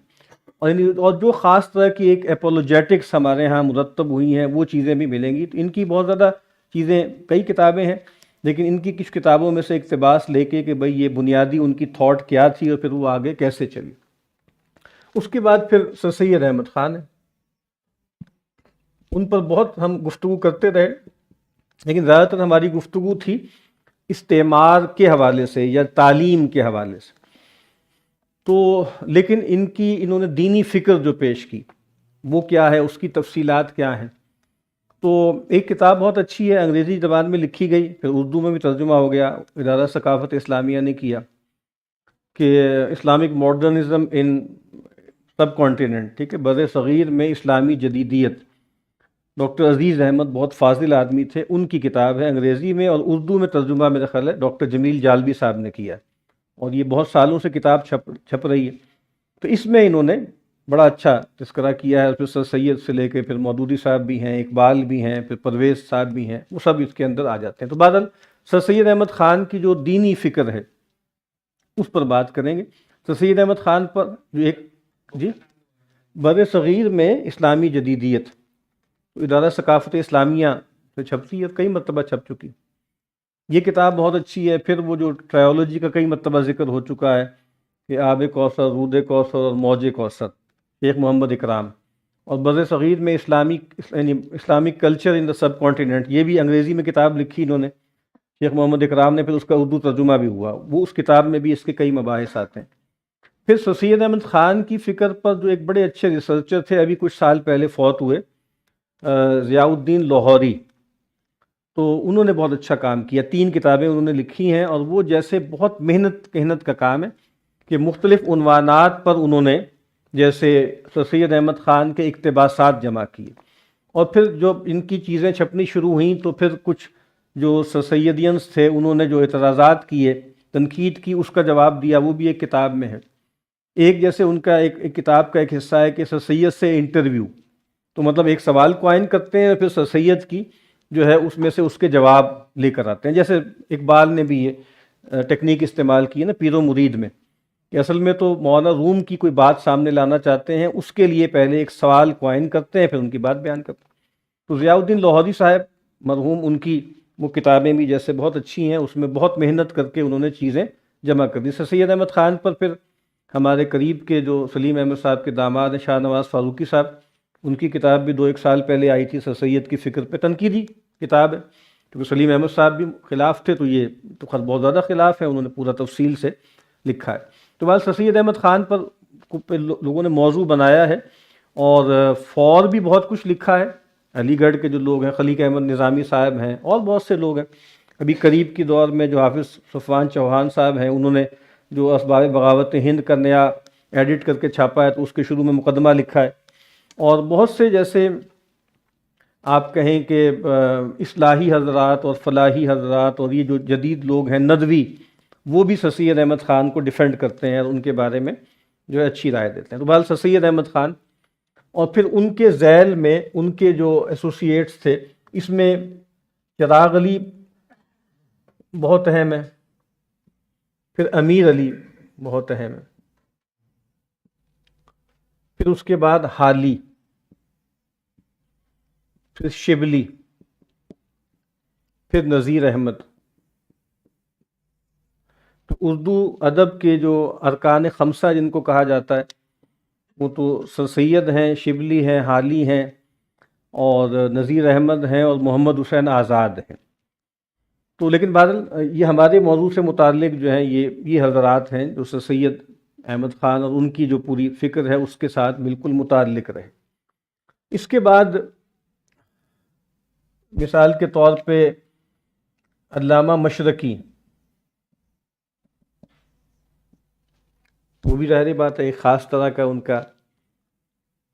اور جو خاص طرح کی ایک اپولوجیٹکس ہمارے ہاں مرتب ہوئی ہیں وہ چیزیں بھی ملیں گی۔ تو ان کی بہت زیادہ چیزیں، کئی کتابیں ہیں، لیکن ان کی کچھ کتابوں میں سے اقتباس لے کے کہ بھئی یہ بنیادی ان کی تھاٹ کیا تھی اور پھر وہ آگے کیسے چلی۔ اس کے بعد پھر سر سید احمد خان ہیں، ان پر بہت ہم گفتگو کرتے رہے، لیکن زیادہ تر ہماری گفتگو تھی استعمار کے حوالے سے یا تعلیم کے حوالے سے۔ تو لیکن انہوں نے دینی فکر جو پیش کی وہ کیا ہے، اس کی تفصیلات کیا ہیں۔ تو ایک کتاب بہت اچھی ہے، انگریزی زبان میں لکھی گئی، پھر اردو میں بھی ترجمہ ہو گیا، ادارہ ثقافت اسلامیہ نے کیا، کہ اسلامک ماڈرنزم ان سب کانٹیننٹ، ٹھیک ہے، بر صغیر میں اسلامی جدیدیت۔ ڈاکٹر عزیز احمد بہت فاضل آدمی تھے، ان کی کتاب ہے، انگریزی میں، اور اردو میں ترجمہ میرا خیال ہے ڈاکٹر جمیل جالبی صاحب نے کیا ہے، اور یہ بہت سالوں سے کتاب چھپ رہی ہے۔ تو اس میں انہوں نے بڑا اچھا تذکرہ کیا ہے، پھر سر سید سے لے کے پھر مودودی صاحب بھی ہیں، اقبال بھی ہیں، پھر پرویز صاحب بھی ہیں، وہ سب اس کے اندر آ جاتے ہیں۔ تو بہرحال سر سید احمد خان کی جو دینی فکر ہے اس پر بات کریں گے۔ سر سید احمد خان پر جو ایک جی بر صغیر میں اسلامی جدیدیت، ادارہ ثقافت اسلامیہ سے چھپتی ہے، کئی مرتبہ چھپ چکی، یہ کتاب بہت اچھی ہے۔ پھر وہ جو ٹرائیولوجی کا کئی مرتبہ ذکر ہو چکا ہے کہ آب کوثر، رود کوثر اور موج کوثر، شیخ محمد اکرام، اور بر صغیر میں اسلامک کلچر ان دا سب کانٹیننٹ، یہ بھی انگریزی میں کتاب لکھی انہوں نے، شیخ محمد اکرام نے، پھر اس کا اردو ترجمہ بھی ہوا، وہ اس کتاب میں بھی اس کے کئی مباحث آتے ہیں۔ پھر سر سید احمد خان کی فکر پر جو ایک بڑے اچھے ریسرچر تھے، ابھی کچھ سال پہلے فوت ہوئے، ضیاء الدین لاہوری، تو انہوں نے بہت اچھا کام کیا، 3 کتابیں انہوں نے لکھی ہیں، اور وہ جیسے بہت محنت کا کام ہے کہ مختلف عنوانات پر انہوں نے جیسے سر سید احمد خان کے اقتباسات جمع کیے، اور پھر جب ان کی چیزیں چھپنی شروع ہوئیں تو پھر کچھ جو سر سیدینز تھے انہوں نے جو اعتراضات کیے، تنقید کی، اس کا جواب دیا، وہ بھی ایک کتاب میں ہے۔ ایک جیسے ان کا ایک کتاب کا ایک حصہ ہے کہ سر سید سے انٹرویو، تو مطلب ایک سوال کو عائن کرتے ہیں، پھر سر سید کی جو ہے اس میں سے اس کے جواب لے کر آتے ہیں۔ جیسے اقبال نے بھی یہ ٹیکنیک استعمال کی ہے نا پیر و مرید میں، کہ اصل میں تو مولانا روم کی کوئی بات سامنے لانا چاہتے ہیں، اس کے لیے پہلے ایک سوال کو عائن کرتے ہیں، پھر ان کی بات بیان کرتے ہیں۔ تو ضیاء الدین لاہوری صاحب مرحوم، ان کی وہ کتابیں بھی جیسے بہت اچھی ہیں، اس میں بہت محنت کر کے انہوں نے چیزیں جمع کر دی۔ سر سید احمد خان پر پھر ہمارے قریب کے جو سلیم احمد صاحب کے داماد ہیں شاہ نواز فاروقی صاحب، ان کی کتاب بھی 2-1 سال پہلے آئی تھی، سر سید کی فکر پہ، تنقیدی کتاب ہے، کیونکہ سلیم احمد صاحب بھی خلاف تھے، تو یہ تو خیر بہت زیادہ خلاف ہے، انہوں نے پورا تفصیل سے لکھا ہے۔ تو بعد سر سید احمد خان پر لوگوں نے موضوع بنایا ہے، اور فور بھی بہت کچھ لکھا ہے، علی گڑھ کے جو لوگ ہیں، خلیق احمد نظامی صاحب ہیں، اور بہت سے لوگ ہیں۔ ابھی قریب کی دور میں جو حافظ صفوان چوہان صاحب ہیں، انہوں نے جو اسباب بغاوت ہند کا نیا ایڈٹ کر کے چھاپا ہے، تو اس کے شروع میں مقدمہ لکھا ہے، اور بہت سے جیسے آپ کہیں کہ اصلاحی حضرات اور فلاحی حضرات اور یہ جو جدید لوگ ہیں ندوی، وہ بھی سر سید احمد خان کو ڈیفینڈ کرتے ہیں اور ان کے بارے میں جو ہے اچھی رائے دیتے ہیں۔ تو بہرحال سر سید احمد خان، اور پھر ان کے ذیل میں ان کے جو ایسوسیٹس تھے، اس میں چراغ علی بہت اہم ہے، پھر امیر علی بہت اہم ہے، پھر اس کے بعد حالی، پھر شبلی، پھر نذیر احمد۔ تو اردو ادب کے جو ارکان خمسہ جن کو کہا جاتا ہے، وہ تو سر سید ہیں، شبلی ہیں، حالی ہیں، اور نذیر احمد ہیں، اور محمد حسین آزاد ہیں۔ تو لیکن بہرحال یہ ہمارے موضوع سے متعلق جو ہیں یہ حضرات ہیں جو سر سید احمد خان اور ان کی جو پوری فکر ہے اس کے ساتھ بالکل متعلق رہے۔ اس کے بعد مثال کے طور پہ علامہ مشرقی، وہ بھی ظاہر بات ہے ایک خاص طرح کا ان کا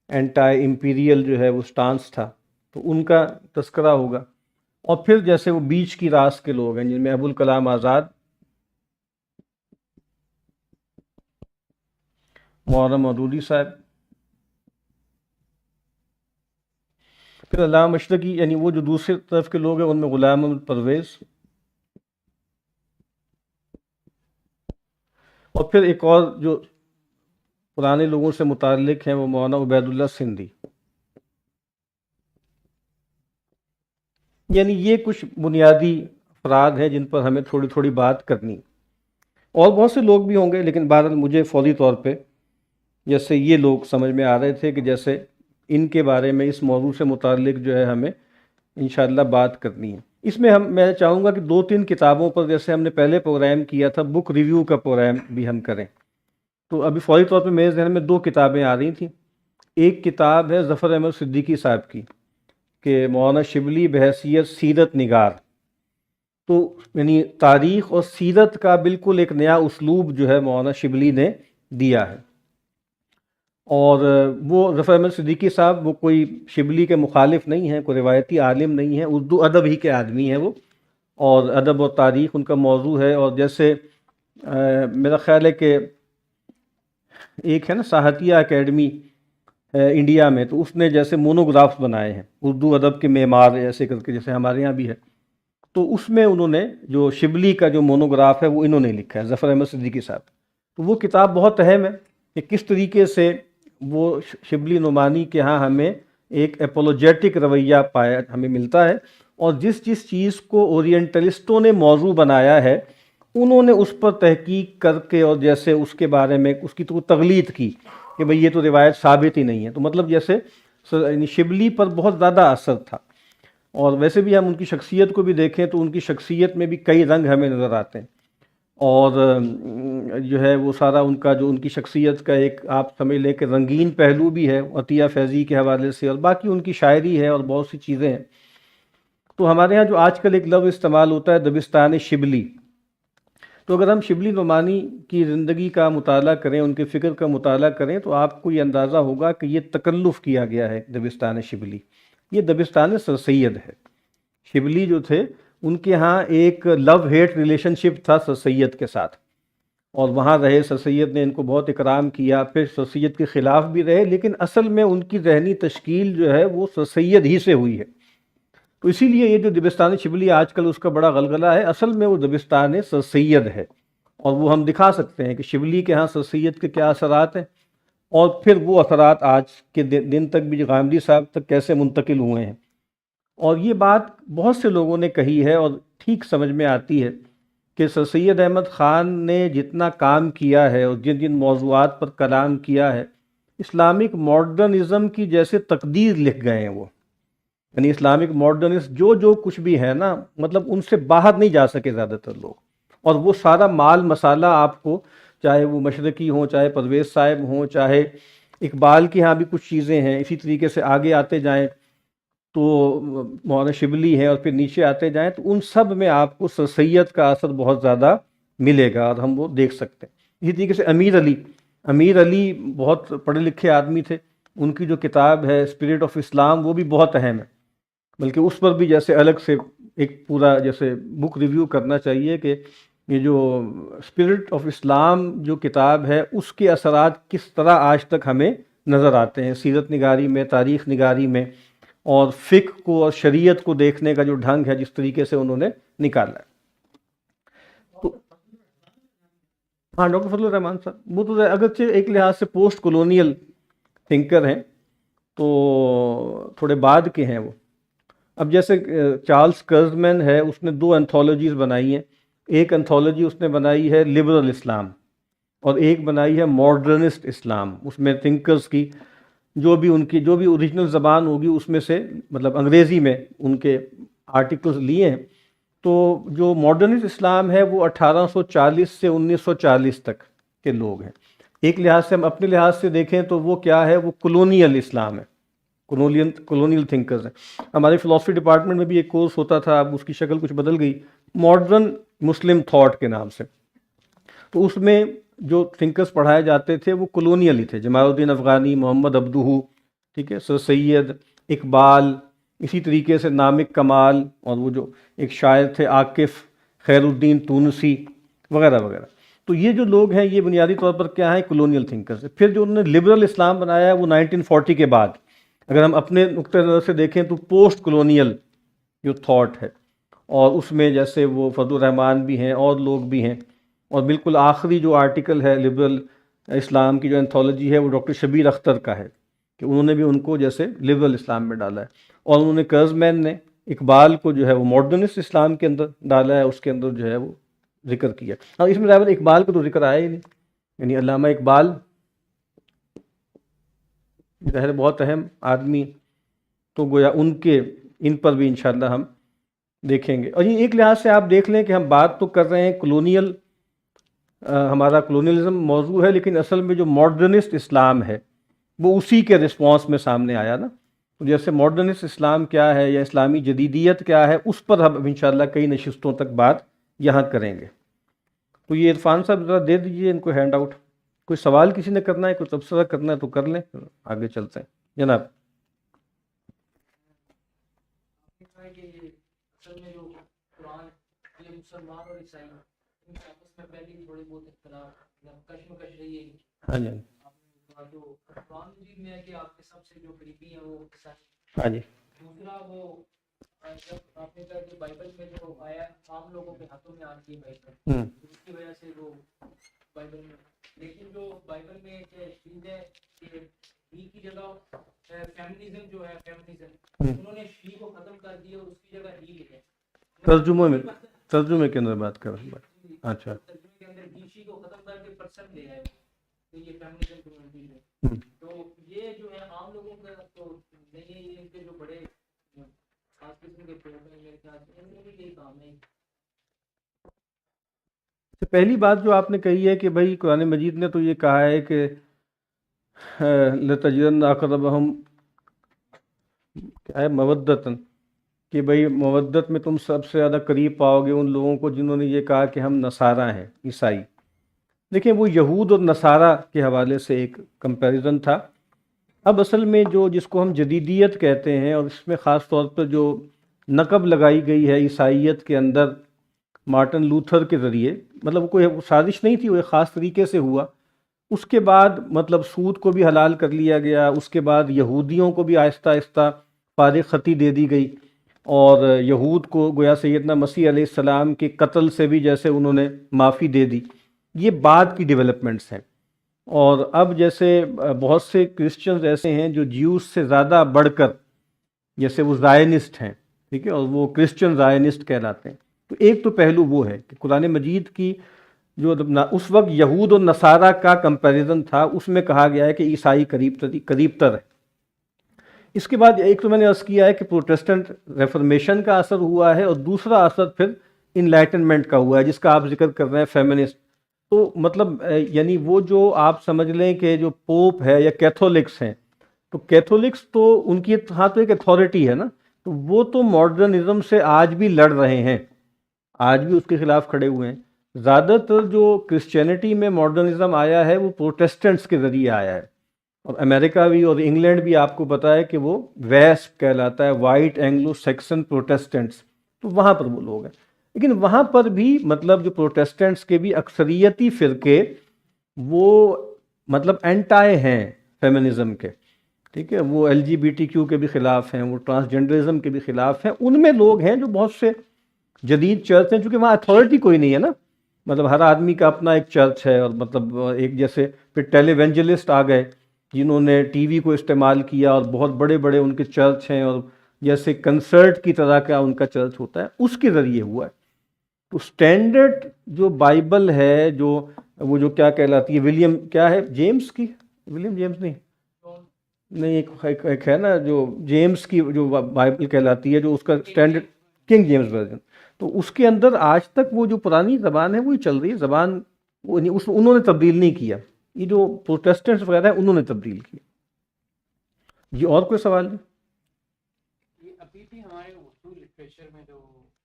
اینٹائی امپیریل جو ہے وہ سٹانس تھا، تو ان کا تذکرہ ہوگا۔ اور پھر جیسے وہ بیچ کی راس کے لوگ ہیں جن میں ابوالکلام آزاد، مولانا مودودی صاحب، پھر علامہ مشرقی، یعنی وہ جو دوسری طرف کے لوگ ہیں ان میں غلام احمد پرویز، اور پھر ایک اور جو پرانے لوگوں سے متعلق ہیں وہ مولانا عبید اللہ سندھی۔ یعنی یہ کچھ بنیادی افراد ہیں جن پر ہمیں تھوڑی تھوڑی بات کرنی، اور بہت سے لوگ بھی ہوں گے، لیکن بہرحال مجھے فوری طور پہ جیسے یہ لوگ سمجھ میں آ رہے تھے کہ جیسے ان کے بارے میں اس موضوع سے متعلق جو ہے ہمیں انشاءاللہ بات کرنی ہے۔ اس میں میں چاہوں گا کہ 2-3 کتابوں پر، جیسے ہم نے پہلے پروگرام کیا تھا بک ریویو کا پروگرام بھی ہم کریں، تو ابھی فوری طور پہ میرے ذہن میں 2 کتابیں آ رہی تھیں۔ ایک کتاب ہے ظفر احمد صدیقی صاحب کی کہ مولانا شبلی بحیثیت سیرت نگار، تو یعنی تاریخ اور سیرت کا بالکل ایک نیا اسلوب جو ہے مولانا شبلی نے دیا ہے۔ اور وہ ظفر احمد صدیقی صاحب وہ کوئی شبلی کے مخالف نہیں ہیں، کوئی روایتی عالم نہیں ہیں، اردو ادب ہی کے آدمی ہیں وہ، اور ادب و تاریخ ان کا موضوع ہے۔ اور جیسے میرا خیال ہے کہ ایک ہے نا ساہتیہ اکیڈمی انڈیا میں، تو اس نے جیسے مونوگرافس بنائے ہیں اردو ادب کے معمار ایسے کر کے، جیسے ہمارے یہاں بھی ہے، تو اس میں انہوں نے جو شبلی کا جو مونوگراف ہے وہ انہوں نے لکھا ہے، ظفر احمد صدیقی صاحب۔ تو وہ کتاب بہت اہم ہے کہ کس طریقے سے وہ شبلی نعمانی کے ہاں ہمیں ایک اپولوجیٹک رویہ پایا ہمیں ملتا ہے، اور جس چیز کو اورینٹلسٹوں نے موضوع بنایا ہے انہوں نے اس پر تحقیق کر کے اور جیسے اس کے بارے میں اس کی تو تغلید کی کہ بھئی یہ تو روایت ثابت ہی نہیں ہے، تو مطلب جیسے شبلی پر بہت زیادہ اثر تھا۔ اور ویسے بھی ہم ان کی شخصیت کو بھی دیکھیں تو ان کی شخصیت میں بھی کئی رنگ ہمیں نظر آتے ہیں، اور جو ہے وہ سارا ان کا جو ان کی شخصیت کا ایک آپ سمجھ لیں کہ رنگین پہلو بھی ہے عطیہ فیضی کے حوالے سے، اور باقی ان کی شاعری ہے اور بہت سی چیزیں ہیں۔ تو ہمارے ہاں جو آج کل ایک لفظ استعمال ہوتا ہے دبستان شبلی، تو اگر ہم شبلی نعمانی کی زندگی کا مطالعہ کریں، ان کے فکر کا مطالعہ کریں، تو آپ کو یہ اندازہ ہوگا کہ یہ تکلف کیا گیا ہے دبستان شبلی، یہ دبستان سر سید ہے۔ شبلی جو تھے ان کے ہاں ایک لو ہیٹ ریلیشن شپ تھا سر سید کے ساتھ، اور وہاں رہے، سر سید نے ان کو بہت اکرام کیا، پھر سر سید کے خلاف بھی رہے، لیکن اصل میں ان کی ذہنی تشکیل جو ہے وہ سر سید ہی سے ہوئی ہے۔ تو اسی لیے یہ جو دبستان شبلی آج کل اس کا بڑا غلغلہ ہے، اصل میں وہ دبستان سر سید ہے، اور وہ ہم دکھا سکتے ہیں کہ شبلی کے ہاں سر سید کے کیا اثرات ہیں، اور پھر وہ اثرات آج کے دن تک بھی غامدی صاحب تک کیسے منتقل ہوئے ہیں۔ اور یہ بات بہت سے لوگوں نے کہی ہے اور ٹھیک سمجھ میں آتی ہے کہ سر سید احمد خان نے جتنا کام کیا ہے اور جن جن موضوعات پر کلام کیا ہے، اسلامک ماڈرنزم کی جیسے تقدیر لکھ گئے ہیں وہ، یعنی اسلامک ماڈرنسٹ جو کچھ بھی ہے نا، مطلب ان سے باہر نہیں جا سکے زیادہ تر لوگ، اور وہ سارا مال مسالہ آپ کو، چاہے وہ مشرقی ہوں، چاہے پرویز صاحب ہوں، چاہے اقبال کی ہاں بھی کچھ چیزیں ہیں، اسی طریقے سے آگے آتے جائیں تو مولانا شبلی ہیں، اور پھر نیچے آتے جائیں تو ان سب میں آپ کو سر سید کا اثر بہت زیادہ ملے گا، اور ہم وہ دیکھ سکتے ہیں۔ اسی طریقے سے امیر علی بہت پڑھے لکھے آدمی تھے، ان کی جو کتاب ہے اسپرٹ آف اسلام وہ بھی بہت اہم ہے، بلکہ اس پر بھی جیسے الگ سے ایک پورا جیسے بک ریویو کرنا چاہیے کہ یہ جو اسپرٹ آف اسلام جو کتاب ہے اس کے اثرات کس طرح آج تک ہمیں نظر آتے ہیں سیرت نگاری میں، تاریخ نگاری میں، اور فقہ کو اور شریعت کو دیکھنے کا جو ڈھنگ ہے جس طریقے سے انہوں نے نکالا ہے۔ تو ہاں ڈاکٹر فضل الرحمان صاحب وہ تو اگرچہ ایک لحاظ سے پوسٹ کولونیل تھنکر ہیں، تو تھوڑے بعد کے ہیں وہ۔ اب جیسے چارلس کرزمین ہے، اس نے 2 انتھولوجیز بنائی ہیں، ایک انتھولوجی اس نے بنائی ہے لبرل اسلام، اور ایک بنائی ہے ماڈرنسٹ اسلام۔ اس میں تھنکرز کی جو بھی اوریجنل زبان ہوگی اس میں سے، مطلب انگریزی میں ان کے آرٹیکلز لیے ہیں۔ تو جو ماڈرنسٹ اسلام ہے وہ 1840 سے 1940 تک کے لوگ ہیں۔ ایک لحاظ سے ہم اپنے لحاظ سے دیکھیں تو وہ کیا ہے، وہ کولونیل اسلام ہے، کولونیل تھنکرز ہیں۔ ہمارے فلاسفی ڈپارٹمنٹ میں بھی ایک کورس ہوتا تھا، اب اس کی شکل کچھ بدل گئی، ماڈرن مسلم تھاٹ کے نام سے۔ تو اس میں جو تھنکرز پڑھائے جاتے تھے وہ کولونیل ہی تھے، جمال الدین افغانی، محمد عبدہو، ٹھیک ہے، سر سید، اقبال، اسی طریقے سے نامک کمال، اور وہ جو ایک شاعر تھے عاکف، خیر الدین تونسی، وغیرہ وغیرہ۔ تو یہ جو لوگ ہیں یہ بنیادی طور پر کیا ہیں، کلونیل تھنکرز ہیں. پھر جو انہوں نے لبرل اسلام بنایا ہے وہ 1940 کے بعد، اگر ہم اپنے نقطۂ نظر سے دیکھیں تو پوسٹ کلونیل جو تھاٹ ہے، اور اس میں جیسے وہ فضل الرحمان بھی ہیں اور لوگ بھی ہیں. اور بالکل آخری جو آرٹیکل ہے لبرل اسلام کی جو انتھولوجی ہے وہ ڈاکٹر شبیر اختر کا ہے، کہ انہوں نے بھی ان کو جیسے لبرل اسلام میں ڈالا ہے. اور انہوں نے کرزمین نے اقبال کو جو ہے وہ ماڈرنسٹ اسلام کے اندر ڈالا ہے، اس کے اندر جو ہے وہ ذکر کیا. اور اس میں ظاہر اقبال کا تو ذکر آیا ہی نہیں، یعنی علامہ اقبال ظاہر بہت اہم آدمی، تو گویا ان پر بھی انشاءاللہ ہم دیکھیں گے. اور یہ ایک لحاظ سے آپ دیکھ لیں کہ ہم بات تو کر رہے ہیں کلونیل، ہمارا کلونیلزم موضوع ہے، لیکن اصل میں جو ماڈرنسٹ اسلام ہے وہ اسی کے رسپانس میں سامنے آیا نا. تو جیسے ماڈرنسٹ اسلام کیا ہے یا اسلامی جدیدیت کیا ہے، اس پر ہم انشاءاللہ کئی نشستوں تک بات یہاں کریں گے. تو یہ عرفان صاحب ذرا دے دیجئے ان کو ہینڈ آؤٹ. کوئی سوال کسی نے کرنا ہے، کوئی تبصرہ کرنا ہے تو کر لیں، پھر آگے چلتے ہیں جناب. کہ اصل میں جو قرآن یہ مسلمان اور عیسائی ان کے آپس میں پہلے تھوڑی بہت اختلاف یا کشمکش رہی ہے. ہاں جی جو قرآن مجید میں ہے کہ آپ کے سب سے جو قریبی ہیں وہ عیسائی. ہاں جی. دوسرا وہ جب آپ نے کہا کہ بائبل میں جو آیا عام لوگوں کے ہاتھوں میں آتی ہے بائبل، اس کی وجہ سے وہ بائبل میں، لیکن جو بائبل میں ایک چیز ہے کہ ہی کی جگہ فیمنزم جو ہے، فیمنزم انہوں نے شی کو ختم کر دیا اور اس کی جگہ ہی لے. ترجمے کے اندر بات کر رہے ہیں. اچھا. ترجمے کے اندر ہی شی کو ختم کر کے پرسن لے آئے، تو یہ فیمنزم کمیونٹی ہے. تو یہ جو ہے عام لوگوں کا تو نہیں ہے، یہ ان کے جو بڑے خاص قسم کے پیڑ ہیں میرے خیال سے ان میں بھی یہی کام ہے. پہلی بات جو آپ نے کہی ہے کہ بھائی قرآن مجید نے تو یہ کہا ہے کہ لَتَجِدَنَّ أَقْرَبَهُمْ کیا ہے مودتاً، کہ بھائی مودت میں تم سب سے زیادہ قریب پاؤ گے ان لوگوں کو جنہوں نے یہ کہا کہ ہم نصارہ ہیں، عیسائی. دیکھیں وہ یہود اور نصارہ کے حوالے سے ایک کمپیریزن تھا. اب اصل میں جس کو ہم جدیدیت کہتے ہیں، اور اس میں خاص طور پر جو نقب لگائی گئی ہے عیسائیت کے اندر مارٹن لوتھر کے ذریعے، مطلب وہ کوئی سازش نہیں تھی، وہ ایک خاص طریقے سے ہوا. اس کے بعد مطلب سود کو بھی حلال کر لیا گیا، اس کے بعد یہودیوں کو بھی آہستہ آہستہ فارغ خطی دے دی گئی، اور یہود کو گویا سیدنا مسیح علیہ السلام کے قتل سے بھی جیسے انہوں نے معافی دے دی. یہ بعد کی ڈیولپمنٹس ہیں. اور اب جیسے بہت سے کرسچنز ایسے ہیں جو جیوز سے زیادہ بڑھ کر، جیسے وہ زائنسٹ ہیں، ٹھیک ہے، اور وہ کرسچن زائنسٹ کہلاتے ہیں. تو ایک تو پہلو وہ ہے کہ قرآن مجید کی جو اس وقت یہود اور نصارہ کا کمپیریزن تھا، اس میں کہا گیا ہے کہ عیسائی قریب تر ہے. اس کے بعد ایک تو میں نے عرض کیا ہے کہ پروٹیسٹنٹ ریفرمیشن کا اثر ہوا ہے، اور دوسرا اثر پھر انلائٹنمنٹ کا ہوا ہے، جس کا آپ ذکر کر رہے ہیں، فیمنسٹ. تو مطلب یعنی وہ جو آپ سمجھ لیں کہ جو پوپ ہے یا کیتھولکس ہیں، تو کیتھولکس تو ان کی ہاں تو ایک اتھارٹی ہے نا، تو وہ تو ماڈرنزم سے آج بھی لڑ رہے ہیں، آج بھی اس کے خلاف کھڑے ہوئے ہیں. زیادہ تر جو کرسچینٹی میں ماڈرنزم آیا ہے وہ پروٹیسٹنٹس کے ذریعے آیا ہے، اور امریکہ بھی اور انگلینڈ بھی آپ کو پتہ ہے کہ وہ ویسپ کہلاتا ہے، وائٹ اینگلو سیکسن پروٹیسٹنٹس. تو وہاں پر وہ لوگ ہیں، لیکن وہاں پر بھی مطلب جو پروٹیسٹنٹس کے بھی اکثریتی فرقے وہ مطلب اینٹائی ہیں فیمنزم کے، ٹھیک ہے، وہ LGBTQ کے بھی خلاف ہیں، وہ ٹرانسجنڈرزم کے بھی خلاف ہیں. ان میں لوگ ہیں جو بہت سے جدید چرچ ہیں، چونکہ وہاں اتھارٹی کوئی نہیں ہے نا، مطلب ہر آدمی کا اپنا ایک چرچ ہے، اور مطلب ایک جیسے پھر ٹیلی ایونجلسٹ آ گئے جنہوں نے ٹی وی کو استعمال کیا، اور بہت بڑے بڑے ان کے چرچ ہیں، اور جیسے کنسرٹ کی طرح کا ان کا چرچ ہوتا ہے، اس کے ذریعے ہوا ہے. تو سٹینڈرڈ جو بائبل ہے، وہ جو کیا کہلاتی ہے، ولیم کیا ہے جیمس کی، ولیم جیمس نہیں ایک ہے نا جو جیمس کی جو بائبل کہلاتی ہے، جو اس کا سٹینڈرڈ کنگ جیمس ورژن، تو اس کے اندر آج تک وہ جو پرانی زبان ہے وہی چل رہی ہے. زبان انہوں نے تبدیل نہیں کیا، یہ جو پروٹیسٹنٹس وغیرہ ہیں انہوں نے تبدیل کیا. جی اور کوئی سوال نہیں؟ یہ ابھی بھی ہمارے اردو لٹریچر میں جو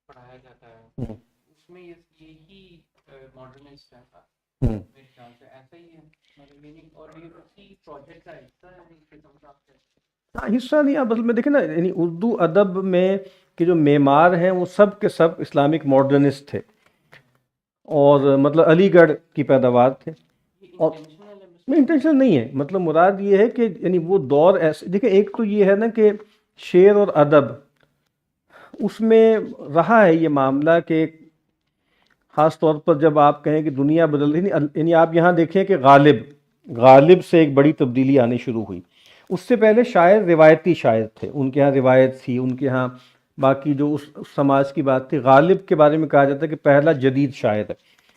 پڑھایا جاتا ہے اس میں یہی ماڈرنسٹ ہے میرے خیال سے، ایسا ہی ہے میننگ، اور یہ اسی پروجیکٹ کا حصہ ہے. ہاں حصہ نہیں، اب اصل میں دیکھیں نا، یعنی اردو ادب میں کہ جو معمار ہیں وہ سب کے سب اسلامک ماڈرنسٹ تھے. اور مطلب علی گڑھ کی پیداوار تھے. یہ اور انٹینشنل ہے مس- نہیں انٹینشنل نہیں ہے، مطلب مراد یہ ہے کہ یعنی وہ دور ایسے دیکھیں، ایک تو یہ ہے نا کہ شعر اور ادب اس میں رہا ہے یہ معاملہ کہ خاص طور پر جب آپ کہیں کہ دنیا بدل رہی، یعنی آپ یہاں دیکھیں کہ غالب سے ایک بڑی تبدیلی آنی شروع ہوئی. اس سے پہلے شاعر روایتی شاعر تھے، ان کے ہاں روایت تھی، ان کے ہاں باقی جو اس سماج کی بات تھی. غالب کے بارے میں کہا جاتا ہے کہ پہلا جدید شاعر ہے،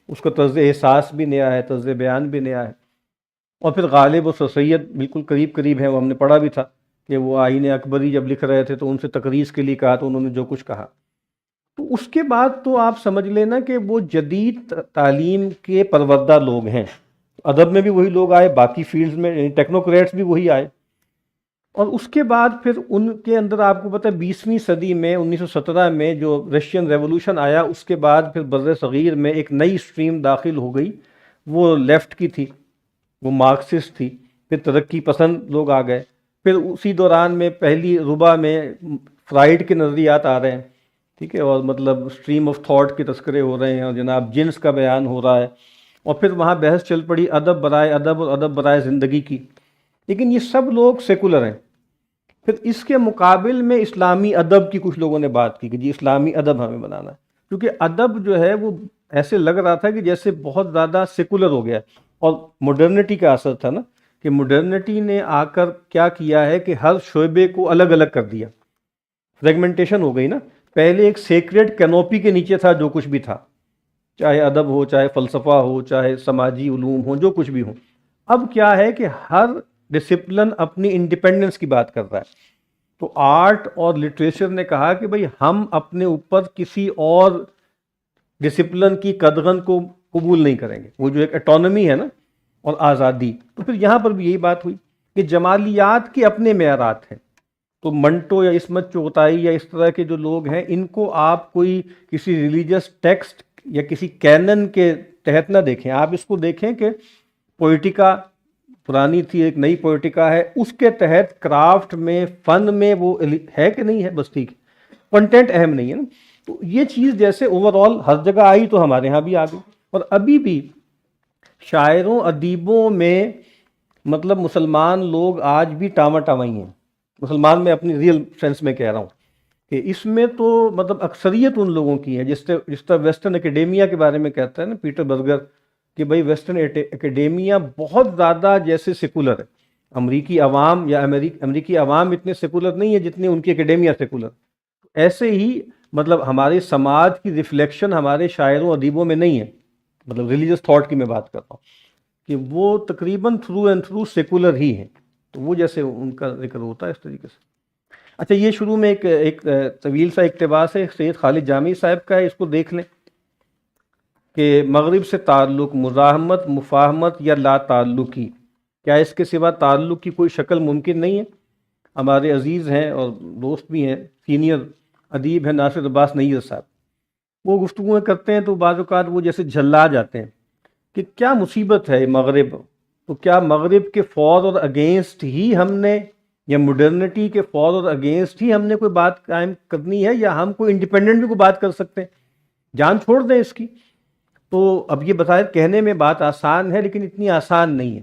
اس کا طرز احساس بھی نیا ہے، طرز بیان بھی نیا ہے. اور پھر غالب اور سر سید بالکل قریب قریب ہیں، وہ ہم نے پڑھا بھی تھا کہ وہ آئین اکبری جب لکھ رہے تھے تو ان سے تقریض کے لیے کہا تو انہوں نے جو کچھ کہا. تو اس کے بعد تو آپ سمجھ لینا کہ وہ جدید تعلیم کے پروردہ لوگ ہیں. ادب میں بھی وہی لوگ آئے، باقی فیلڈز میں ٹیکنوکریٹس بھی وہی آئے. اور اس کے بعد پھر ان کے اندر آپ کو پتہ ہے 20ویں صدی میں 1917 میں جو رشین ریولوشن آیا، اس کے بعد پھر بر صغیر میں ایک نئی سٹریم داخل ہو گئی، وہ لیفٹ کی تھی، وہ مارکسسٹ تھی. پھر ترقی پسند لوگ آ گئے. پھر اسی دوران میں پہلی ربع میں فرائڈ کے نظریات آ رہے ہیں، ٹھیک ہے، اور مطلب سٹریم آف تھاٹ کے تذکرے ہو رہے ہیں، اور جناب جنس کا بیان ہو رہا ہے. اور پھر وہاں بحث چل پڑی ادب برائے ادب اور ادب برائے زندگی کی. لیکن یہ سب لوگ سیکولر ہیں. پھر اس کے مقابل میں اسلامی ادب کی کچھ لوگوں نے بات کی کہ جی اسلامی ادب ہمیں بنانا ہے، کیونکہ ادب جو ہے وہ ایسے لگ رہا تھا کہ جیسے بہت زیادہ سیکولر ہو گیا ہے. اور مڈرنٹی کا اثر تھا نا، کہ مڈرنٹی نے آ کر کیا کیا ہے کہ ہر شعبے کو الگ الگ کر دیا، فریگمنٹیشن ہو گئی نا. پہلے ایک سیکریٹ کینوپی کے نیچے تھا جو کچھ بھی تھا، چاہے ادب ہو، چاہے فلسفہ ہو، چاہے سماجی علوم ہو، جو کچھ بھی ہو. اب کیا ہے کہ ہر ڈسپلن اپنی انڈیپینڈنس کی بات کر رہا ہے. تو آرٹ اور لٹریچر نے کہا کہ بھئی ہم اپنے اوپر کسی اور ڈسپلن کی قدغن کو قبول نہیں کریں گے. وہ جو ایک اٹانومی ہے نا اور آزادی، تو پھر یہاں پر بھی یہی بات ہوئی کہ جمالیات کے اپنے معیارات ہیں. تو منٹو یا عصمت چغتائی یا اس طرح کے جو لوگ ہیں، ان کو آپ کوئی کسی ریلیجس ٹیکسٹ یا کسی کینن کے تحت نہ دیکھیں. آپ اس کو دیکھیں کہ پوئٹیکا پرانی تھی، ایک نئی پوئٹیکا ہے، اس کے تحت کرافٹ میں، فن میں وہ ہے کہ نہیں ہے، بس ٹھیک ہے، کنٹینٹ اہم نہیں ہے نا. تو یہ چیز جیسے اوور آل ہر جگہ آئی تو ہمارے ہاں بھی آ گئی. اور ابھی بھی شاعروں ادیبوں میں مطلب مسلمان لوگ آج بھی ٹاما ٹامائی ہیں. مسلمان میں اپنی ریئل سینس میں کہہ رہا ہوں کہ اس میں تو مطلب اکثریت ان لوگوں کی ہے، جس طرح ویسٹرن اکیڈیمیا کے بارے میں کہتا ہے نا پیٹر برگر کہ بھائی ویسٹرن اکیڈیمیا بہت زیادہ جیسے سیکولر ہے. امریکی عوام یا امریکی عوام اتنے سیکولر نہیں ہے جتنے ان کی اکیڈیمیا سیکولر. ایسے ہی مطلب ہمارے سماج کی ریفلیکشن ہمارے شاعروں ادیبوں میں نہیں ہے، مطلب ریلیجس تھاٹ کی میں بات کرتا ہوں کہ وہ تقریباً تھرو اینڈ تھرو سیکولر ہی ہیں. تو وہ جیسے ان کا ذکر ہوتا ہے اس طریقے سے. اچھا، یہ شروع میں ایک طویل سا اقتباس ہے سید خالد جامی صاحب کا ہے، اس کو دیکھ لیں کہ مغرب سے تعلق مزاحمت، مفاہمت یا لا تعلقی، کیا اس کے سوا تعلق کی کوئی شکل ممکن نہیں ہے؟ ہمارے عزیز ہیں اور دوست بھی ہیں، سینئر ادیب ہیں ناصر عباس نیر صاحب، وہ گفتگویں کرتے ہیں تو بعض اوقات وہ جیسے جھلا جاتے ہیں کہ کیا مصیبت ہے مغرب. تو کیا مغرب کے فور اور اگینسٹ ہی ہم نے، یا مڈرنٹی کے فور اور اگینسٹ ہی ہم نے کوئی بات قائم کرنی ہے، یا ہم کوئی انڈیپینڈنٹ بھی کوئی بات کر سکتے ہیں، جان چھوڑ دیں اس کی؟ تو اب یہ بظاہر کہنے میں بات آسان ہے لیکن اتنی آسان نہیں ہے.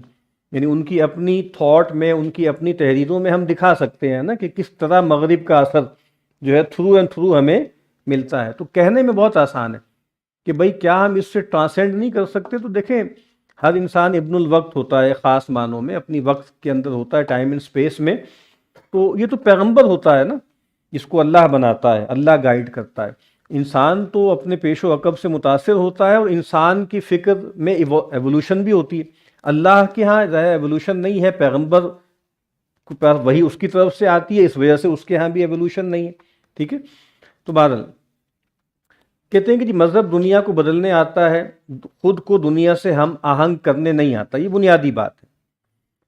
یعنی ان کی اپنی تھاٹ میں، ان کی اپنی تحریروں میں ہم دکھا سکتے ہیں نا کہ کس طرح مغرب کا اثر جو ہے تھرو اینڈ تھرو ہمیں ملتا ہے. تو کہنے میں بہت آسان ہے کہ بھئی کیا ہم اس سے ٹرانسینڈ نہیں کر سکتے؟ تو دیکھیں ہر انسان ابن الوقت ہوتا ہے، خاص معنوں میں اپنی وقت کے اندر ہوتا ہے، ٹائم اینڈ سپیس میں. تو یہ تو پیغمبر ہوتا ہے نا جس کو اللہ بناتا ہے، اللہ گائیڈ کرتا ہے. انسان تو اپنے پیش و عقب سے متاثر ہوتا ہے، اور انسان کی فکر میں ایوولوشن بھی ہوتی ہے. اللہ کے ہاں ظاہر ایوولوشن نہیں ہے، پیغمبر پر وہی اس کی طرف سے آتی ہے، اس وجہ سے اس کے ہاں بھی ایوولوشن نہیں ہے. ٹھیک ہے. تو بہرحال کہتے ہیں کہ جی مذہب دنیا کو بدلنے آتا ہے، خود کو دنیا سے ہم آہنگ کرنے نہیں آتا. یہ بنیادی بات ہے.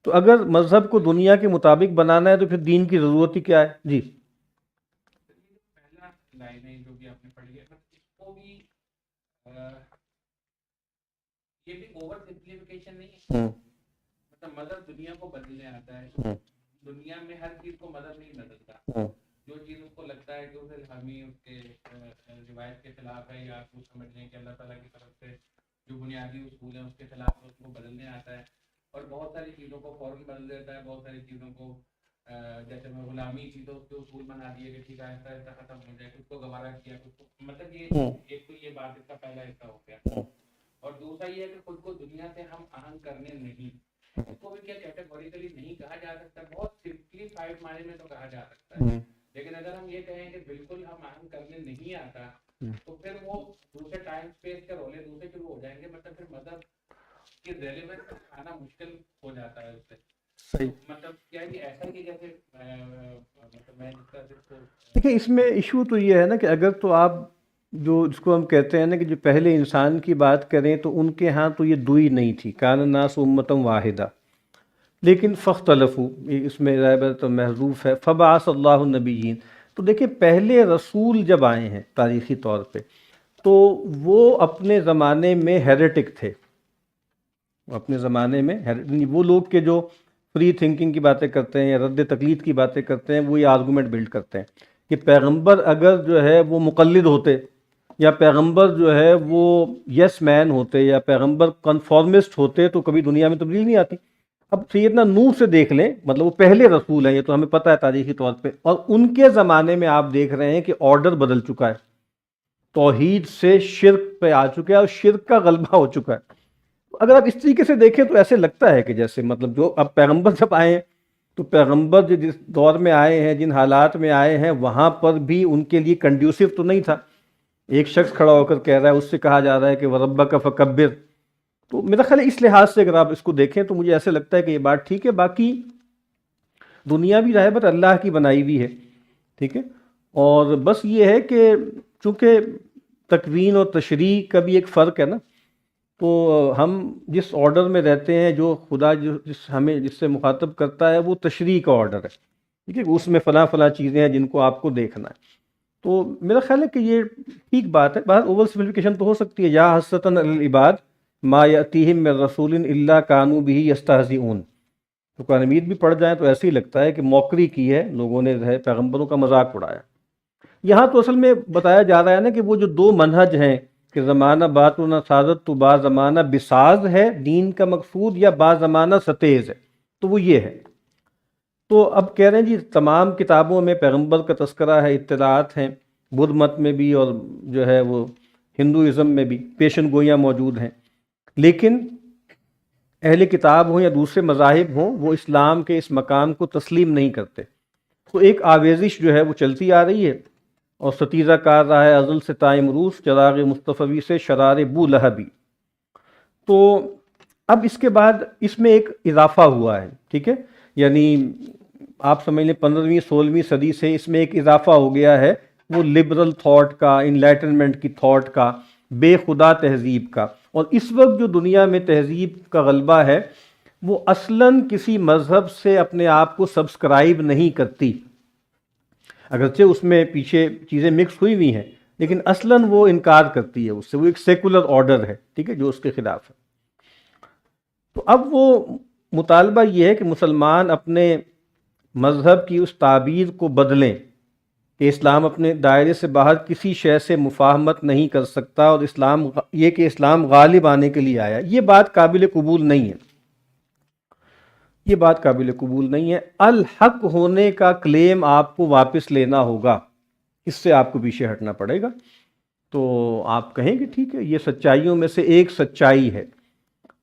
تو اگر مذہب کو دنیا کے مطابق بنانا ہے تو پھر دین کی ضرورت ہی کیا ہے؟ جی پہلا لائن ہے جو بھی آپ نے پڑھی ہے، بس اس کو بھی یہ بھی اوور سمپلیفیکیشن نہیں ہے. مطلب مذہب دنیا کو بدلنے آتا ہے، دنیا میں ہر چیز کو مذہب نہیں بدلتا. جو چیز اس کو لگتا ہے کہ اسے ہمیں اس کے روایت کے خلاف ہے یا کچھ سمجھنے کہ اللہ تعالیٰ کی طرف سے جو بنیادی اصول ہیں اس کے خلاف ہے، اس کو بدلنے آتا ہے اور بہت ساری چیزوں کو فوراً بدل دیتا ہے، بہت ساری چیزوں کو جیسے میں غلامی تھی تو اس کے اصول بنا دیے کہ ٹھیک ہے ایسا ایسا ختم ہو جائے، کچھ کو گوارا کیا، کچھ کو مطلب یہ ایک تو یہ بات اس کا پہلا حصہ ہو گیا، اور دوسرا یہ ہے کہ خود کو دنیا سے ہم آہنگ کرنے نہیں، اس کو بھی کیا کیٹیگوریکلی نہیں کہا جا سکتا، بہت سمپلیفائڈ معنی میں تو کہا جا سکتا ہے، لیکن اگر ہم یہ کہیں کہ بالکل ہم آہنگ کرنے نہیں آتا تو پھر وہ دوسرے ٹائم اسپیس کے رولے دوسرے شروع ہو جائیں گے، مطلب پھر مذہب کی ریلیونس آنا مشکل ہو جاتا ہے اس سے. صحیح. مطلب کیا ہے کہ ایسا کہ جیسے مطلب میں جس طرح سے دیکھیں اس میں ایشو تو یہ ہے نا کہ اگر تو آپ جو جس کو ہم کہتے ہیں نا کہ جو پہلے انسان کی بات کریں تو ان کے ہاں تو یہ دوئی نہیں تھی، کان الناس امتم واحدہ، لیکن فاختلفوا، اس میں رائبت محذوف ہے، فبعث اللہ النبیین. تو دیکھیں پہلے رسول جب آئے ہیں تاریخی طور پہ تو وہ اپنے زمانے میں ہیریٹک تھے، اپنے زمانے میں وہ لوگ کہ جو فری تھنکنگ کی باتیں کرتے ہیں یا رد تقلید کی باتیں کرتے ہیں، وہ یہ آرگومنٹ بلڈ کرتے ہیں کہ پیغمبر اگر جو ہے وہ مقلد ہوتے یا پیغمبر جو ہے وہ یس مین ہوتے یا پیغمبر کنفارمسٹ ہوتے تو کبھی دنیا میں تبدیلی نہیں آتی. اب سیدنا نوح سے دیکھ لیں، مطلب وہ پہلے رسول ہیں، یہ تو ہمیں پتہ ہے تاریخی طور پہ، اور ان کے زمانے میں آپ دیکھ رہے ہیں کہ آرڈر بدل چکا ہے، توحید سے شرک پہ آ چکا ہے اور شرک کا غلبہ ہو چکا ہے. اگر آپ اس طریقے سے دیکھیں تو ایسے لگتا ہے کہ جیسے مطلب جو اب پیغمبر جب آئے ہیں تو پیغمبر جو جس دور میں آئے ہیں، جن حالات میں آئے ہیں، وہاں پر بھی ان کے لیے کنڈیوسو تو نہیں تھا. ایک شخص کھڑا ہو کر کہہ رہا ہے، اس سے کہا جا رہا ہے کہ وَرَبَّكَ فَكَبِّرْ. تو میرا خیال ہے اس لحاظ سے اگر آپ اس کو دیکھیں تو مجھے ایسے لگتا ہے کہ یہ بات ٹھیک ہے. باقی دنیا بھی رہبت اللہ کی بنائی ہوئی ہے، ٹھیک ہے، اور بس یہ ہے کہ چونکہ تکوین اور تشریح کا بھی ایک فرق ہے نا، تو ہم جس آرڈر میں رہتے ہیں، جو خدا جس سے مخاطب کرتا ہے وہ تشریح کا آرڈر ہے، ٹھیک ہے، اس میں فلاں فلاں چیزیں ہیں جن کو آپ کو دیکھنا ہے. تو میرا خیال ہے کہ یہ ٹھیک بات ہے. بات اوور سمپلیفیکیشن تو ہو سکتی ہے، یا حسرتاً علی العباد ما یأتیہم من رسول الا کانوا بہ یستہزئون. تو قرآن مجید بھی پڑھ جائیں تو ایسے ہی لگتا ہے کہ موکری کی ہے، لوگوں نے جو ہے پیغمبروں کا مذاق اڑایا. یہاں تو اصل میں بتایا جا رہا ہے نا کہ وہ جو دو منہج ہیں کہ زمانہ باتنا سازت تو بعض زمانہ بساز ہے دین کا مقصود، یا بعض زمانہ ستیز ہے، تو وہ یہ ہے. تو اب کہہ رہے ہیں جی تمام کتابوں میں پیغمبر کا تذکرہ ہے، اطلاعات ہیں، بدھ مت میں بھی اور جو ہے وہ ہندوازم میں بھی پیشن گوئیاں موجود ہیں، لیکن اہل کتاب ہوں یا دوسرے مذاہب ہوں وہ اسلام کے اس مقام کو تسلیم نہیں کرتے. تو ایک آویزش جو ہے وہ چلتی آ رہی ہے، اور ستیزہ کار رہا ہے ازل سے تا امروز، چراغ مصطفی سے شرار بو لہبی. تو اب اس کے بعد اس میں ایک اضافہ ہوا ہے، ٹھیک ہے، یعنی آپ سمجھ لیں 15ویں 16ویں صدی سے اس میں ایک اضافہ ہو گیا ہے وہ لبرل تھاٹ کا، انلائٹنمنٹ کی تھاٹ کا، بے خدا تہذیب کا. اور اس وقت جو دنیا میں تہذیب کا غلبہ ہے وہ اصلاً کسی مذہب سے اپنے آپ کو سبسکرائب نہیں کرتی، اگرچہ اس میں پیچھے چیزیں مکس ہوئی ہوئی ہیں، لیکن اصلاً وہ انکار کرتی ہے اس سے. وہ ایک سیکولر آرڈر ہے، ٹھیک ہے، جو اس کے خلاف ہے. تو اب وہ مطالبہ یہ ہے کہ مسلمان اپنے مذہب کی اس تعبیر کو بدلیں کہ اسلام اپنے دائرے سے باہر کسی شے سے مفاہمت نہیں کر سکتا، اور یہ کہ اسلام غالب آنے کے لیے آیا. یہ بات قابل قبول نہیں ہے، یہ بات قابل قبول نہیں ہے. الحق ہونے کا کلیم آپ کو واپس لینا ہوگا، اس سے آپ کو پیچھے ہٹنا پڑے گا. تو آپ کہیں گے ٹھیک ہے یہ سچائیوں میں سے ایک سچائی ہے،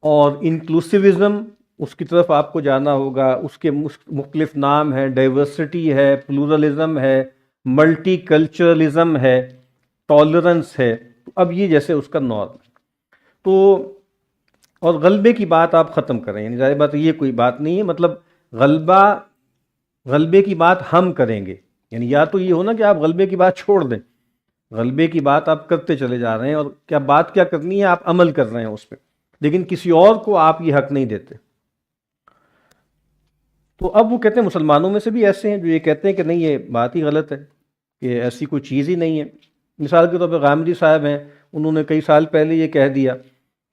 اور انکلوسیوزم اس کی طرف آپ کو جانا ہوگا. اس کے مختلف نام ہیں، ڈائیورسٹی ہے، پلورلزم ہے، ملٹی کلچرلزم ہے، ٹالرنس ہے. اب یہ جیسے اس کا نارم ہے. تو اور غلبے کی بات آپ ختم کریں، یعنی ظاہر بات یہ کوئی بات نہیں ہے، مطلب غلبے کی بات ہم کریں گے، یعنی یا تو یہ ہونا کہ آپ غلبے کی بات چھوڑ دیں، غلبے کی بات آپ کرتے چلے جا رہے ہیں، اور بات کیا کرنی ہے آپ عمل کر رہے ہیں اس پہ، لیکن کسی اور کو آپ یہ حق نہیں دیتے. تو اب وہ کہتے ہیں مسلمانوں میں سے بھی ایسے ہیں جو یہ کہتے ہیں کہ نہیں یہ بات ہی غلط ہے، کہ ایسی کوئی چیز ہی نہیں ہے. مثال کے طور پہ غامدی صاحب ہیں، انہوں نے کئی سال پہلے یہ کہہ دیا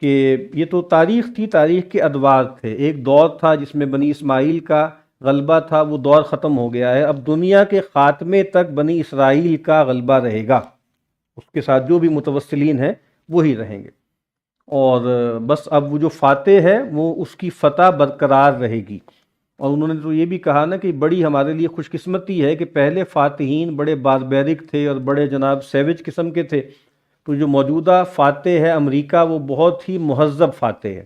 کہ یہ تو تاریخ تھی، تاریخ کے ادوار تھے. ایک دور تھا جس میں بنی اسماعیل کا غلبہ تھا وہ دور ختم ہو گیا ہے، اب دنیا کے خاتمے تک بنی اسرائیل کا غلبہ رہے گا، اس کے ساتھ جو بھی متوسلین ہیں وہی رہیں گے، اور بس اب وہ جو فاتح ہے وہ اس کی فتح برقرار رہے گی۔ اور انہوں نے تو یہ بھی کہا نا کہ بڑی ہمارے لیے خوش قسمتی ہے کہ پہلے فاتحین بڑے باربیرک تھے اور بڑے جناب سیوج قسم کے تھے، تو جو موجودہ فاتح ہے امریکہ وہ بہت ہی مہذب فاتح ہے،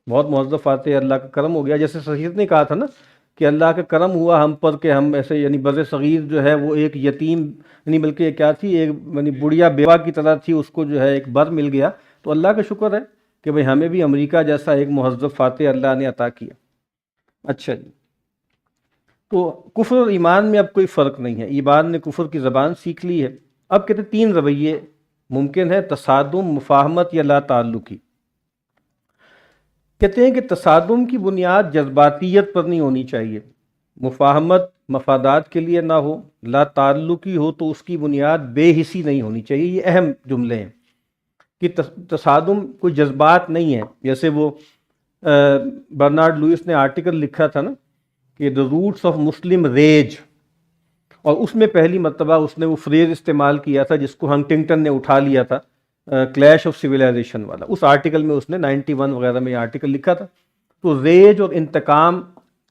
بہت مہذب فاتح ہے، اللہ کا کرم ہو گیا، جیسے سید نے کہا تھا نا کہ اللہ کا کرم ہوا ہم پر کہ ہم ایسے یعنی بر صغیر جو ہے وہ ایک یتیم نہیں بلکہ کیا تھی، ایک یعنی بڑھیا بیوہ کی طرح تھی، اس کو جو ہے ایک بر مل گیا، تو اللہ کا شکر ہے کہ بھئی ہمیں بھی امریکہ جیسا ایک مہذب فاتح اللہ نے عطا کیا۔ اچھا جی، تو کفر اور ایمان میں اب کوئی فرق نہیں ہے، ایمان نے کفر کی زبان سیکھ لی ہے۔ اب کہتے ہیں 3 رویے ممکن ہے، تصادم، مفاہمت یا لا تعلقی۔ کہتے ہیں کہ تصادم کی بنیاد جذباتیت پر نہیں ہونی چاہیے، مفاہمت مفادات کے لیے نہ ہو، لا تعلقی ہو تو اس کی بنیاد بے حسی نہیں ہونی چاہیے۔ یہ اہم جملے ہیں کہ تصادم کوئی جذبات نہیں ہے، جیسے وہ برنارڈ لوئس نے آرٹیکل لکھا تھا نا کہ دا روٹس آف مسلم ریج، اور اس میں پہلی مرتبہ اس نے وہ فریز استعمال کیا تھا جس کو ہنٹنگٹن نے اٹھا لیا تھا، کلیش آف سویلائزیشن والا، اس آرٹیکل میں اس نے 91 وغیرہ میں یہ آرٹیکل لکھا تھا۔ تو ریج اور انتقام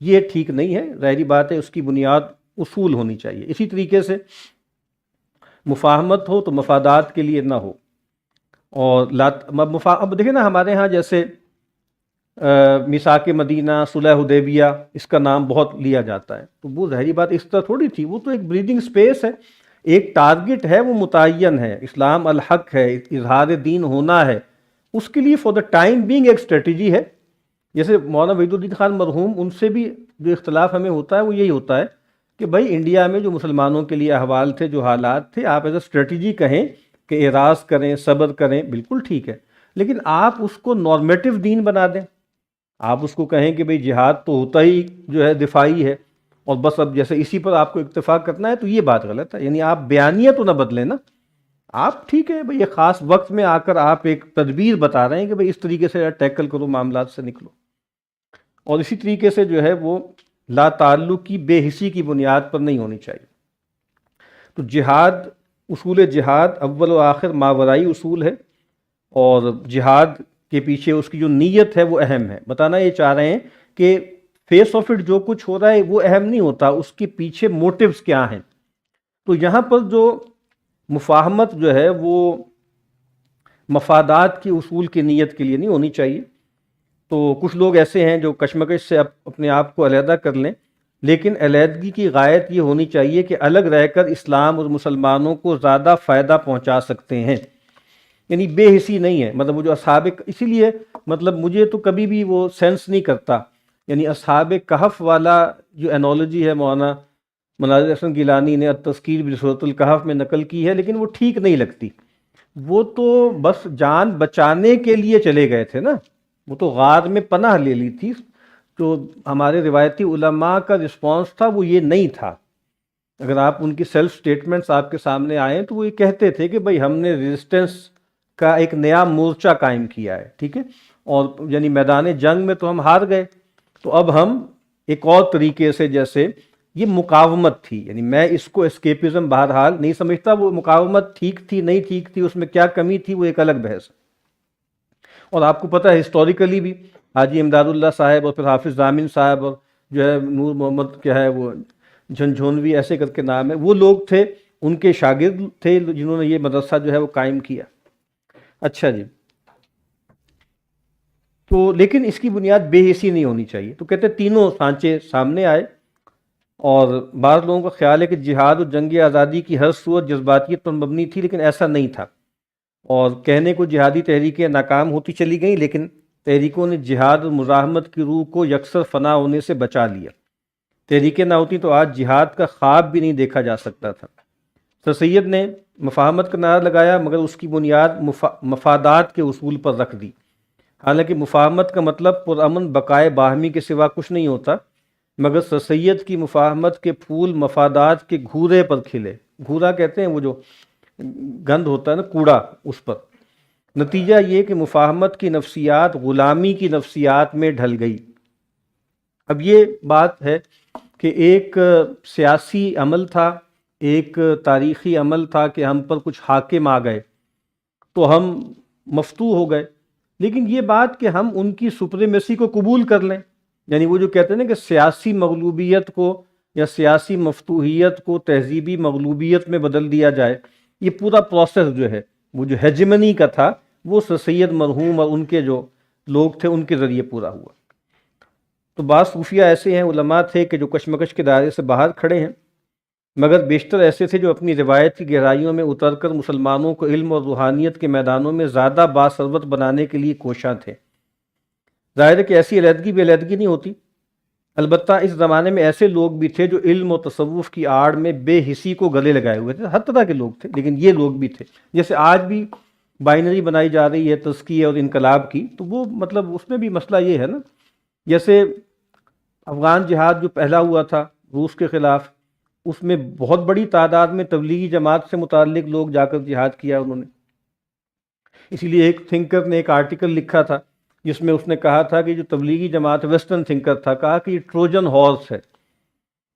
یہ ٹھیک نہیں ہے، ظاہری بات ہے اس کی بنیاد اصول ہونی چاہیے۔ اسی طریقے سے مفاہمت ہو تو مفادات کے لیے نہ ہو، اور اب دیکھیں نا ہمارے ہاں جیسے میثاق مدینہ، صلح حدیبیہ، اس کا نام بہت لیا جاتا ہے، تو وہ ظاہری بات اس طرح تھوڑی تھی، وہ تو ایک بریدنگ سپیس ہے، ایک ٹارگٹ ہے، وہ متعین ہے، اسلام الحق ہے، اظہار دین ہونا ہے، اس کے لیے فار دا ٹائم بینگ ایک اسٹریٹجی ہے۔ جیسے مولانا وحید الدین خان مرحوم، ان سے بھی جو اختلاف ہمیں ہوتا ہے وہ یہی ہوتا ہے کہ بھائی انڈیا میں جو مسلمانوں کے لیے احوال تھے، جو حالات تھے، آپ ایز اے اسٹریٹجی کہیں کہ اعراض کریں، صبر کریں، بالکل ٹھیک ہے، لیکن آپ اس کو نارمیٹو دین بنا دیں، آپ اس کو کہیں کہ بھئی جہاد تو ہوتا ہی جو ہے دفاعی ہے، اور بس اب جیسے اسی پر آپ کو اکتفا کرنا ہے، تو یہ بات غلط ہے۔ یعنی آپ بیانیہ تو نہ بدلیں نا، آپ ٹھیک ہے بھئی ایک خاص وقت میں آ کر آپ ایک تدبیر بتا رہے ہیں کہ بھئی اس طریقے سے ٹیکل کرو، معاملات سے نکلو، اور اسی طریقے سے جو ہے وہ لا تعلق کی بے حسی کی بنیاد پر نہیں ہونی چاہیے۔ تو جہاد، اصول جہاد اول و آخر ماورائی اصول ہے، اور جہاد کے پیچھے اس کی جو نیت ہے وہ اہم ہے۔ بتانا یہ چاہ رہے ہیں کہ فیس آف اٹ جو کچھ ہو رہا ہے وہ اہم نہیں ہوتا، اس کے پیچھے موٹیوز کیا ہیں۔ تو یہاں پر جو مفاہمت جو ہے وہ مفادات کی اصول کی نیت کے لیے نہیں ہونی چاہیے۔ تو کچھ لوگ ایسے ہیں جو کشمکش سے اپنے آپ کو علیحدہ کر لیں، لیکن علیحدگی کی غایت یہ ہونی چاہیے کہ الگ رہ کر اسلام اور مسلمانوں کو زیادہ فائدہ پہنچا سکتے ہیں، یعنی بے حسی نہیں ہے۔ مطلب وہ جو اصحاب، اسی لیے مطلب مجھے تو کبھی بھی وہ سینس نہیں کرتا، یعنی اصحاب کہف والا جو انالوجی ہے مولانا مناظر احسن گیلانی نے التذکیر بصورت الکہف میں نقل کی ہے، لیکن وہ ٹھیک نہیں لگتی۔ وہ تو بس جان بچانے کے لیے چلے گئے تھے نا، وہ تو غار میں پناہ لے لی تھی۔ جو ہمارے روایتی علماء کا رسپانس تھا وہ یہ نہیں تھا۔ اگر آپ ان کی سیلف سٹیٹمنٹس آپ کے سامنے آئیں تو وہ یہ کہتے تھے کہ بھئی ہم نے ریزسٹنس کا ایک نیا مورچہ قائم کیا ہے، ٹھیک ہے، اور یعنی میدان جنگ میں تو ہم ہار گئے، تو اب ہم ایک اور طریقے سے، جیسے یہ مقاومت تھی، یعنی میں اس کو اسکیپزم بہرحال نہیں سمجھتا، وہ مقاومت ٹھیک تھی نہیں ٹھیک تھی، اس میں کیا کمی تھی وہ ایک الگ بحث ہے۔ اور آپ کو پتہ ہے ہسٹوریکلی بھی حاجی امداد اللہ صاحب اور پھر حافظ ضامن صاحب اور جو ہے نور محمد کیا ہے وہ جھنجھونوی ایسے کر کے نام ہے، وہ لوگ تھے، ان کے شاگرد تھے جنہوں نے یہ مدرسہ جو ہے وہ قائم کیا۔ اچھا جی، تو لیکن اس کی بنیاد بے حسی نہیں ہونی چاہیے۔ تو کہتے ہیں تینوں سانچے سامنے آئے، اور بعض لوگوں کا خیال ہے کہ جہاد اور جنگ آزادی کی ہر صورت جذباتیت پر مبنی تھی، لیکن ایسا نہیں تھا، اور کہنے کو جہادی تحریکیں ناکام ہوتی چلی گئیں، لیکن تحریکوں نے جہاد اور مزاحمت کی روح کو یکسر فنا ہونے سے بچا لیا۔ تحریکیں نہ ہوتی تو آج جہاد کا خواب بھی نہیں دیکھا جا سکتا تھا۔ سر سید نے مفاہمت کا نعرہ لگایا، مگر اس کی بنیاد مفادات کے اصول پر رکھ دی۔ حالانکہ مفاہمت کا مطلب پرامن بقائے باہمی کے سوا کچھ نہیں ہوتا، مگر سر سید کی مفاہمت کے پھول مفادات کے گھورے پر کھلے۔ گھورا کہتے ہیں وہ جو گند ہوتا ہے نا، کوڑا، اس پر۔ نتیجہ یہ کہ مفاہمت کی نفسیات غلامی کی نفسیات میں ڈھل گئی۔ اب یہ بات ہے کہ ایک سیاسی عمل تھا، ایک تاریخی عمل تھا کہ ہم پر کچھ حاکم آ گئے تو ہم مفتوح ہو گئے، لیکن یہ بات کہ ہم ان کی سپریمیسی کو قبول کر لیں، یعنی وہ جو کہتے ہیں نا کہ سیاسی مغلوبیت کو یا سیاسی مفتوحیت کو تہذیبی مغلوبیت میں بدل دیا جائے، یہ پورا پروسیس جو ہے وہ جو ہیجمنی کا تھا وہ سر سید مرحوم اور ان کے جو لوگ تھے ان کے ذریعے پورا ہوا۔ تو بعض صوفیہ ایسے ہیں، علماء تھے کہ جو کشمکش کے دائرے سے باہر کھڑے ہیں، مگر بیشتر ایسے تھے جو اپنی روایت کی گہرائیوں میں اتر کر مسلمانوں کو علم اور روحانیت کے میدانوں میں زیادہ باثروت بنانے کے لیے کوشاں تھے۔ ظاہر ہے کہ ایسی علیحدگی بے علیحدگی نہیں ہوتی، البتہ اس زمانے میں ایسے لوگ بھی تھے جو علم و تصوف کی آڑ میں بے حسی کو گلے لگائے ہوئے تھے، ہر طرح کے لوگ تھے، لیکن یہ لوگ بھی تھے۔ جیسے آج بھی بائنری بنائی جا رہی ہے تزکیہ اور انقلاب کی، تو وہ مطلب اس میں بھی مسئلہ یہ ہے نا، جیسے افغان جہاد جو پہلا ہوا تھا روس کے خلاف، اس میں بہت بڑی تعداد میں تبلیغی جماعت سے متعلق لوگ جا کر جہاد کیا انہوں نے۔ اسی لیے ایک تھنکر نے ایک آرٹیکل لکھا تھا جس میں اس نے کہا تھا کہ جو تبلیغی جماعت ویسٹرن تھنکر تھا، کہا کہ یہ ٹروجن ہارس ہے۔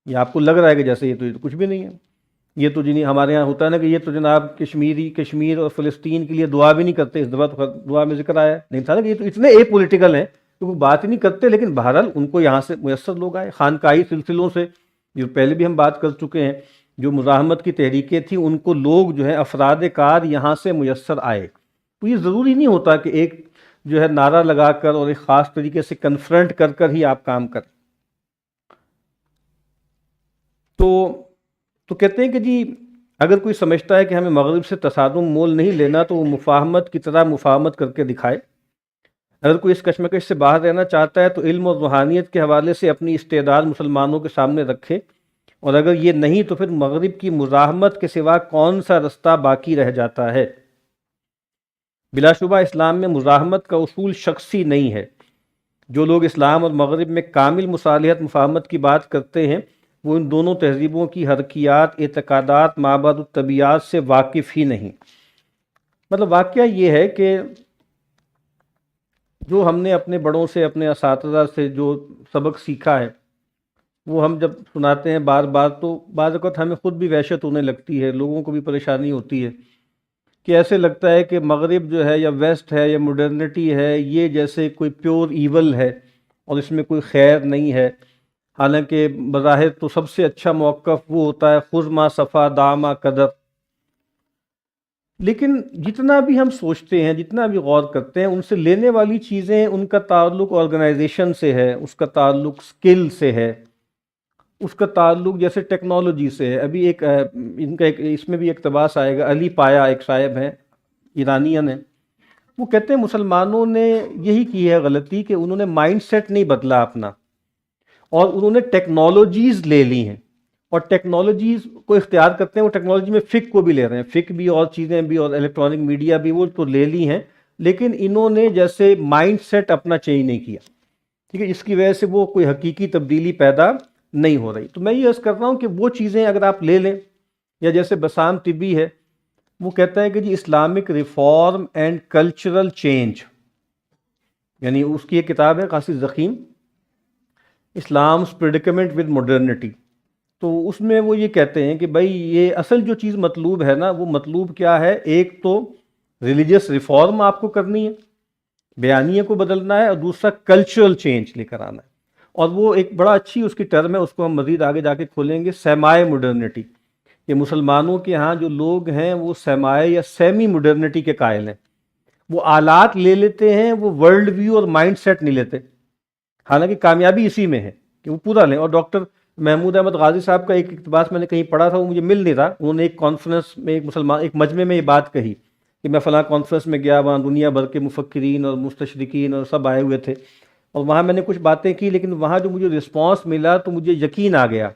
یہ آپ کو لگ رہا ہے کہ جیسے یہ تو کچھ بھی نہیں ہے، یہ تو جنہیں ہمارے ہاں ہوتا ہے نا کہ یہ تو جناب کشمیر اور فلسطین کے لیے دعا بھی نہیں کرتے، اس دعا میں ذکر آیا نہیں تھا نا کہ یہ تو اتنے اے پولیٹیکل ہیں کہ وہ بات ہی نہیں کرتے، لیکن بہرحال ان کو یہاں سے میسر لوگ آئے، خانقاہی سلسلوں سے جو پہلے بھی ہم بات کر چکے ہیں، جو مزاحمت کی تحریکیں تھیں ان کو لوگ جو ہے افراد کار یہاں سے میسر آئے۔ تو یہ ضروری نہیں ہوتا کہ ایک جو ہے نعرہ لگا کر اور ایک خاص طریقے سے کنفرنٹ کر کر ہی آپ کام کریں۔ تو کہتے ہیں کہ جی اگر کوئی سمجھتا ہے کہ ہمیں مغرب سے تصادم مول نہیں لینا تو وہ مفاہمت کی طرح مفاہمت کر کے دکھائے۔ اگر کوئی اس کشمکش سے باہر رہنا چاہتا ہے تو علم اور روحانیت کے حوالے سے اپنی استعداد مسلمانوں کے سامنے رکھے، اور اگر یہ نہیں تو پھر مغرب کی مزاحمت کے سوا کون سا رستہ باقی رہ جاتا ہے۔ بلا شبہ اسلام میں مزاحمت کا اصول شخصی نہیں ہے۔ جو لوگ اسلام اور مغرب میں کامل مصالحت مفاہمت کی بات کرتے ہیں وہ ان دونوں تہذیبوں کی حرکیات، اعتقادات، مابعد الطبیعات سے واقف ہی نہیں۔ مطلب واقعہ یہ ہے کہ جو ہم نے اپنے بڑوں سے، اپنے اساتذہ سے جو سبق سیکھا ہے وہ ہم جب سناتے ہیں بار بار تو بعض اوقات ہمیں خود بھی وحشت ہونے لگتی ہے، لوگوں کو بھی پریشانی ہوتی ہے کہ ایسے لگتا ہے کہ مغرب جو ہے یا ویسٹ ہے یا مڈرنٹی ہے یہ جیسے کوئی پیور ایول ہے اور اس میں کوئی خیر نہیں ہے، حالانکہ بظاہر تو سب سے اچھا موقف وہ ہوتا ہے خذ ما صفا دع ما قدر۔ لیکن جتنا بھی ہم سوچتے ہیں، جتنا بھی غور کرتے ہیں، ان سے لینے والی چیزیں، ان کا تعلق آرگنائزیشن سے ہے، اس کا تعلق سکل سے ہے، اس کا تعلق جیسے ٹیکنالوجی سے ہے۔ ابھی ان کا اس میں بھی اقتباس آئے گا، علی پایا ایک صاحب ہیں، ایرانین ہیں، وہ کہتے ہیں مسلمانوں نے یہی کی ہے غلطی کہ انہوں نے مائنڈ سیٹ نہیں بدلا اپنا، اور انہوں نے ٹیکنالوجیز لے لی ہیں، اور ٹیکنالوجیز کو اختیار کرتے ہیں، وہ ٹیکنالوجی میں فک کو بھی لے رہے ہیں، فک بھی اور چیزیں بھی اور الیکٹرانک میڈیا بھی، وہ تو لے لی ہیں، لیکن انہوں نے جیسے مائنڈ سیٹ اپنا چینج نہیں کیا، ٹھیک ہے، اس کی وجہ سے وہ کوئی حقیقی تبدیلی پیدا نہیں ہو رہی۔ تو میں یہ عرض کر رہا ہوں کہ وہ چیزیں اگر آپ لے لیں، یا جیسے بسام طبی ہے، وہ کہتا ہے کہ جی Islamic reform and cultural change, یعنی اس کی ایک کتاب ہے قاصد زخیم، اسلام's predicament with modernity، تو اس میں وہ یہ کہتے ہیں کہ بھائی یہ اصل جو چیز مطلوب ہے نا، وہ مطلوب کیا ہے؟ ایک تو ریلیجیس ریفارم آپ کو کرنی ہے، بیانیے کو بدلنا ہے، اور دوسرا کلچرل چینج لے کر آنا ہے، اور وہ ایک بڑا اچھی اس کی ٹرم ہے، اس کو ہم مزید آگے جا کے کھولیں گے، سیمائے مڈرنٹی، کہ مسلمانوں کے ہاں جو لوگ ہیں وہ سیمائے یا سیمی مڈرنٹی کے قائل ہیں، وہ آلات لے لیتے ہیں، وہ ورلڈ ویو اور مائنڈ سیٹ نہیں لیتے، حالانکہ کامیابی اسی میں ہے کہ وہ پورا لیں۔ اور ڈاکٹر محمود احمد غازی صاحب کا ایک اقتباس میں نے کہیں پڑھا تھا، وہ مجھے مل نہیں رہا، انہوں نے ایک کانفرنس میں ایک مجمع میں یہ بات کہی کہ میں فلاں کانفرنس میں گیا، وہاں دنیا بھر کے مفکرین اور مستشرقین اور سب آئے ہوئے تھے، اور وہاں میں نے کچھ باتیں کی، لیکن وہاں جو مجھے رسپانس ملا تو مجھے یقین آ گیا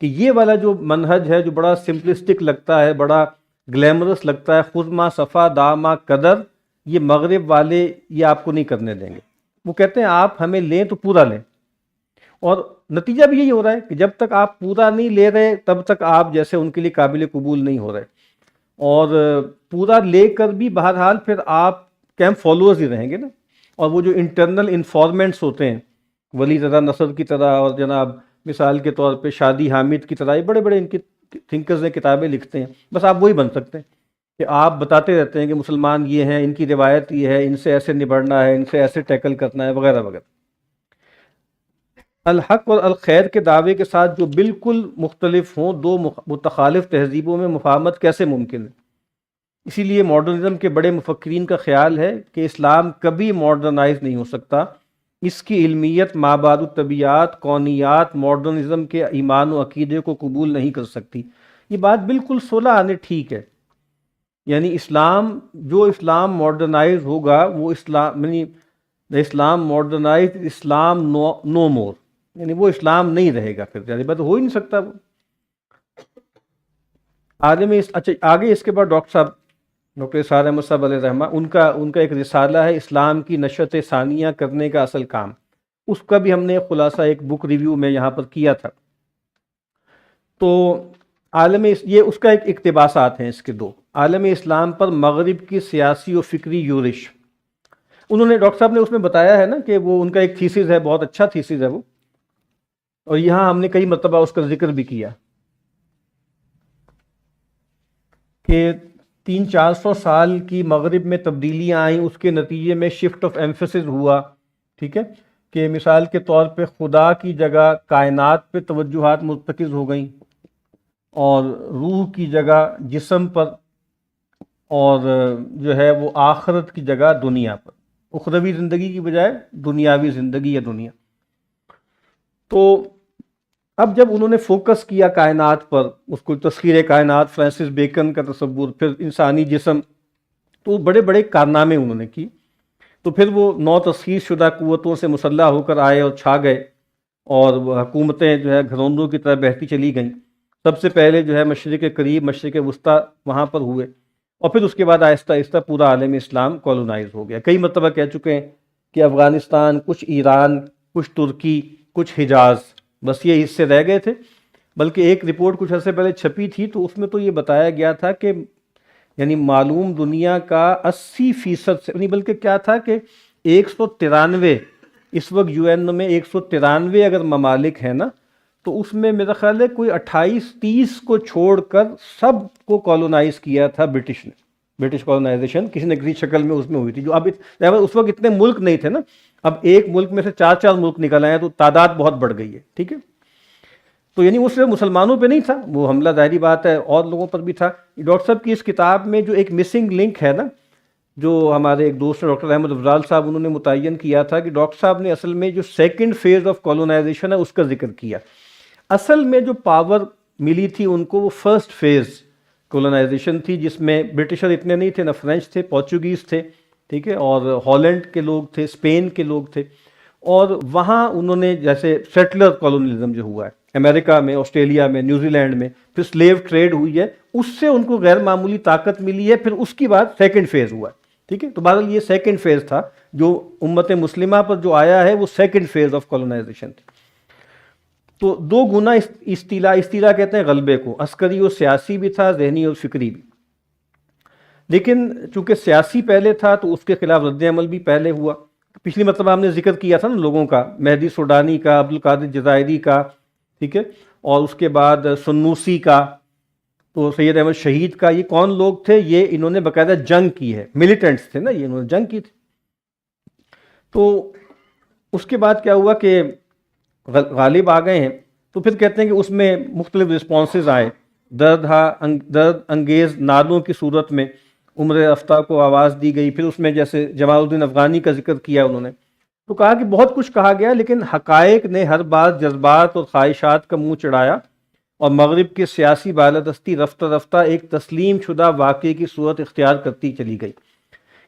کہ یہ والا جو منہج ہے جو بڑا سمپلسٹک لگتا ہے، بڑا گلیمرس لگتا ہے، خذ ما صفا دع ما قدر، یہ مغرب والے یہ آپ کو نہیں کرنے دیں گے۔ وہ کہتے ہیں آپ ہمیں لیں تو پورا لیں، اور نتیجہ بھی یہی ہو رہا ہے کہ جب تک آپ پورا نہیں لے رہے تب تک آپ جیسے ان کے لیے قابل قبول نہیں ہو رہے، اور پورا لے کر بھی بہرحال پھر آپ کیمپ فالوورز ہی رہیں گے نا، اور وہ جو انٹرنل انفارمنٹس ہوتے ہیں ولی رضا نصر کی طرح اور جناب مثال کے طور پہ شادی حامد کی طرح بڑے بڑے ان کی تھنکرز نے کتابیں لکھتے ہیں، بس آپ وہی بن سکتے ہیں کہ آپ بتاتے رہتے ہیں کہ مسلمان یہ ہیں، ان کی روایت یہ ہے، ان سے ایسے نبڑنا ہے، ان سے ایسے ٹیکل کرنا ہے، وغیرہ وغیرہ۔ الحق اور الخیر کے دعوے کے ساتھ جو بالکل مختلف ہوں، دو متخالف تہذیبوں میں مفاہمت کیسے ممکن ہے؟ اسی لیے ماڈرنزم کے بڑے مفکرین کا خیال ہے کہ اسلام کبھی ماڈرنائز نہیں ہو سکتا، اس کی علمیت مابعد الطبیعات، کونیات، ماڈرنزم کے ایمان و عقیدے کو قبول نہیں کر سکتی۔ یہ بات بالکل صلح آنے ٹھیک ہے، یعنی اسلام ماڈرنائز ہوگا وہ اسلام، یعنی اسلام ماڈرنائز اسلام نو مور، یعنی وہ اسلام نہیں رہے گا، پھر یعنی بات ہو ہی نہیں سکتا وہ اچھا آگے اس کے بعد ڈاکٹر اسحاق احمد صاحب علیہ رحمہ ان کا ایک رسالہ ہے اسلام کی نشأت ثانیہ کرنے کا اصل کام، اس کا بھی ہم نے خلاصہ ایک بک ریویو میں یہاں پر کیا تھا۔ تو یہ اس کا ایک اقتباسات ہیں اس کے دو، عالم اسلام پر مغرب کی سیاسی و فکری یورش۔ انہوں نے ڈاکٹر صاحب نے اس میں بتایا ہے نا کہ وہ ان کا ایک تھیسس ہے، بہت اچھا تھیسس ہے وہ، اور یہاں ہم نے کئی مرتبہ اس کا ذکر بھی کیا کہ 300-400 سال کی مغرب میں تبدیلیاں آئیں، اس کے نتیجے میں شفٹ آف ایمفیسس ہوا، ٹھیک ہے، کہ مثال کے طور پہ خدا کی جگہ کائنات پہ توجہات مرتکز ہو گئیں، اور روح کی جگہ جسم پر، اور جو ہے وہ آخرت کی جگہ دنیا پر، اخروی زندگی کی بجائے دنیاوی زندگی یا دنیا۔ تو اب جب انہوں نے فوکس کیا کائنات پر، اس کو تسخیر کائنات، فرانسس بیکن کا تصور، پھر انسانی جسم، تو بڑے بڑے کارنامے انہوں نے کی، تو پھر وہ نو تسخیر شدہ قوتوں سے مسلح ہو کر آئے اور چھا گئے، اور وہ حکومتیں جو ہے گھروندوں کی طرح بہتی چلی گئیں۔ سب سے پہلے جو ہے مشرق قریب، مشرق وسطیٰ وہاں پر ہوئے، اور پھر اس کے بعد آہستہ آہستہ پورا عالم اسلام کولونائز ہو گیا۔ کئی مرتبہ کہہ چکے ہیں کہ افغانستان، کچھ ایران، کچھ ترکی، کچھ حجاز، بس یہ حصے رہ گئے تھے۔ بلکہ ایک رپورٹ کچھ عرصے پہلے چھپی تھی، تو اس میں تو یہ بتایا گیا تھا کہ یعنی معلوم دنیا کا 80% سے نہیں، بلکہ کیا تھا کہ 193 اس وقت یو این میں 193 اگر ممالک ہیں نا، تو اس میں میرا خیال ہے کوئی 28-30 کو چھوڑ کر سب کو کالونائز کیا تھا برٹش نے۔ برٹش کالونائزیشن کسی نہ کسی شکل میں اس میں ہوئی تھی، جو اب اس وقت اتنے ملک نہیں تھے نا، اب ایک ملک میں سے 4 ملک نکل آئے ہیں، تو تعداد بہت بڑھ گئی ہے، ٹھیک ہے۔ تو یعنی وہ صرف مسلمانوں پہ نہیں تھا وہ حملہ، ظاہری بات ہے اور لوگوں پر بھی تھا۔ ڈاکٹر صاحب کی اس کتاب میں جو ایک مسنگ لنک ہے نا، جو ہمارے ایک دوست ڈاکٹر احمد افضال صاحب انہوں نے متعین کیا تھا کہ ڈاکٹر صاحب نے اصل میں جو سیکنڈ فیز آف کالونائزیشن ہے اس کا ذکر کیا۔ اصل میں جو پاور ملی تھی ان کو وہ فرسٹ فیز کولونائزیشن تھی، جس میں برٹشر اتنے نہیں تھے، نہ فرینچ تھے، پورچوگیز تھے، ٹھیک ہے، اور ہالینڈ کے لوگ تھے، اسپین کے لوگ تھے، اور وہاں انہوں نے جیسے سیٹلر کالونیلزم جو ہوا ہے امریکہ میں، آسٹریلیا میں، نیوزی لینڈ میں، پھر سلیو ٹریڈ ہوئی ہے، اس سے ان کو غیر معمولی طاقت ملی ہے، پھر اس کی بعد سیکنڈ فیز ہوا ہے، ٹھیک ہے۔ تو بہرحال یہ سیکنڈ فیز تھا، جو امت مسلمہ پر جو آیا ہے وہ سیکنڈ فیز آف کالونائزیشن تھی۔ تو دو گنا استیلا کہتے ہیں غلبے کو، عسکری اور سیاسی بھی تھا، ذہنی اور فکری بھی۔ لیکن چونکہ سیاسی پہلے تھا تو اس کے خلاف رد عمل بھی پہلے ہوا۔ پچھلی مرتبہ ہم نے ذکر کیا تھا نا لوگوں کا، مہدی سوڈانی کا، عبدالقادر جزائری کا، ٹھیک ہے، اور اس کے بعد سنوسی کا، تو سید احمد شہید کا۔ یہ کون لوگ تھے؟ یہ انہوں نے باقاعدہ جنگ کی ہے، ملیٹنٹس تھے نا یہ، انہوں نے جنگ کی تھی۔ تو اس کے بعد کیا ہوا کہ غالب آ گئے ہیں، تو پھر کہتے ہیں کہ اس میں مختلف رسپانسز آئے، درد انگیز نادوں کی صورت میں عمر رفتہ کو آواز دی گئی۔ پھر اس میں جیسے جمال الدین افغانی کا ذکر کیا انہوں نے، تو کہا کہ بہت کچھ کہا گیا، لیکن حقائق نے ہر بات جذبات اور خواہشات کا منہ چڑھایا، اور مغرب کی سیاسی بالادستی رفتہ رفتہ ایک تسلیم شدہ واقعے کی صورت اختیار کرتی چلی گئی۔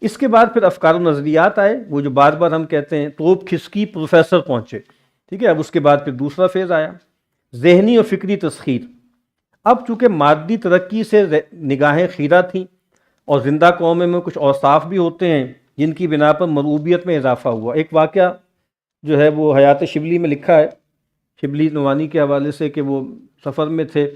اس کے بعد پھر افکار و نظریات آئے، وہ جو بار بار ہم کہتے ہیں توپ کھسکی پروفیسر پہنچے، ٹھیک ہے۔ اب اس کے بعد پھر دوسرا فیز آیا، ذہنی اور فکری تسخیر۔ اب چونکہ مادی ترقی سے نگاہیں خیرہ تھیں، اور زندہ قوم میں کچھ اوصاف بھی ہوتے ہیں جن کی بنا پر مرعوبیت میں اضافہ ہوا۔ ایک واقعہ جو ہے وہ حیات شبلی میں لکھا ہے، شبلی نوانی کے حوالے سے، کہ وہ سفر میں تھے،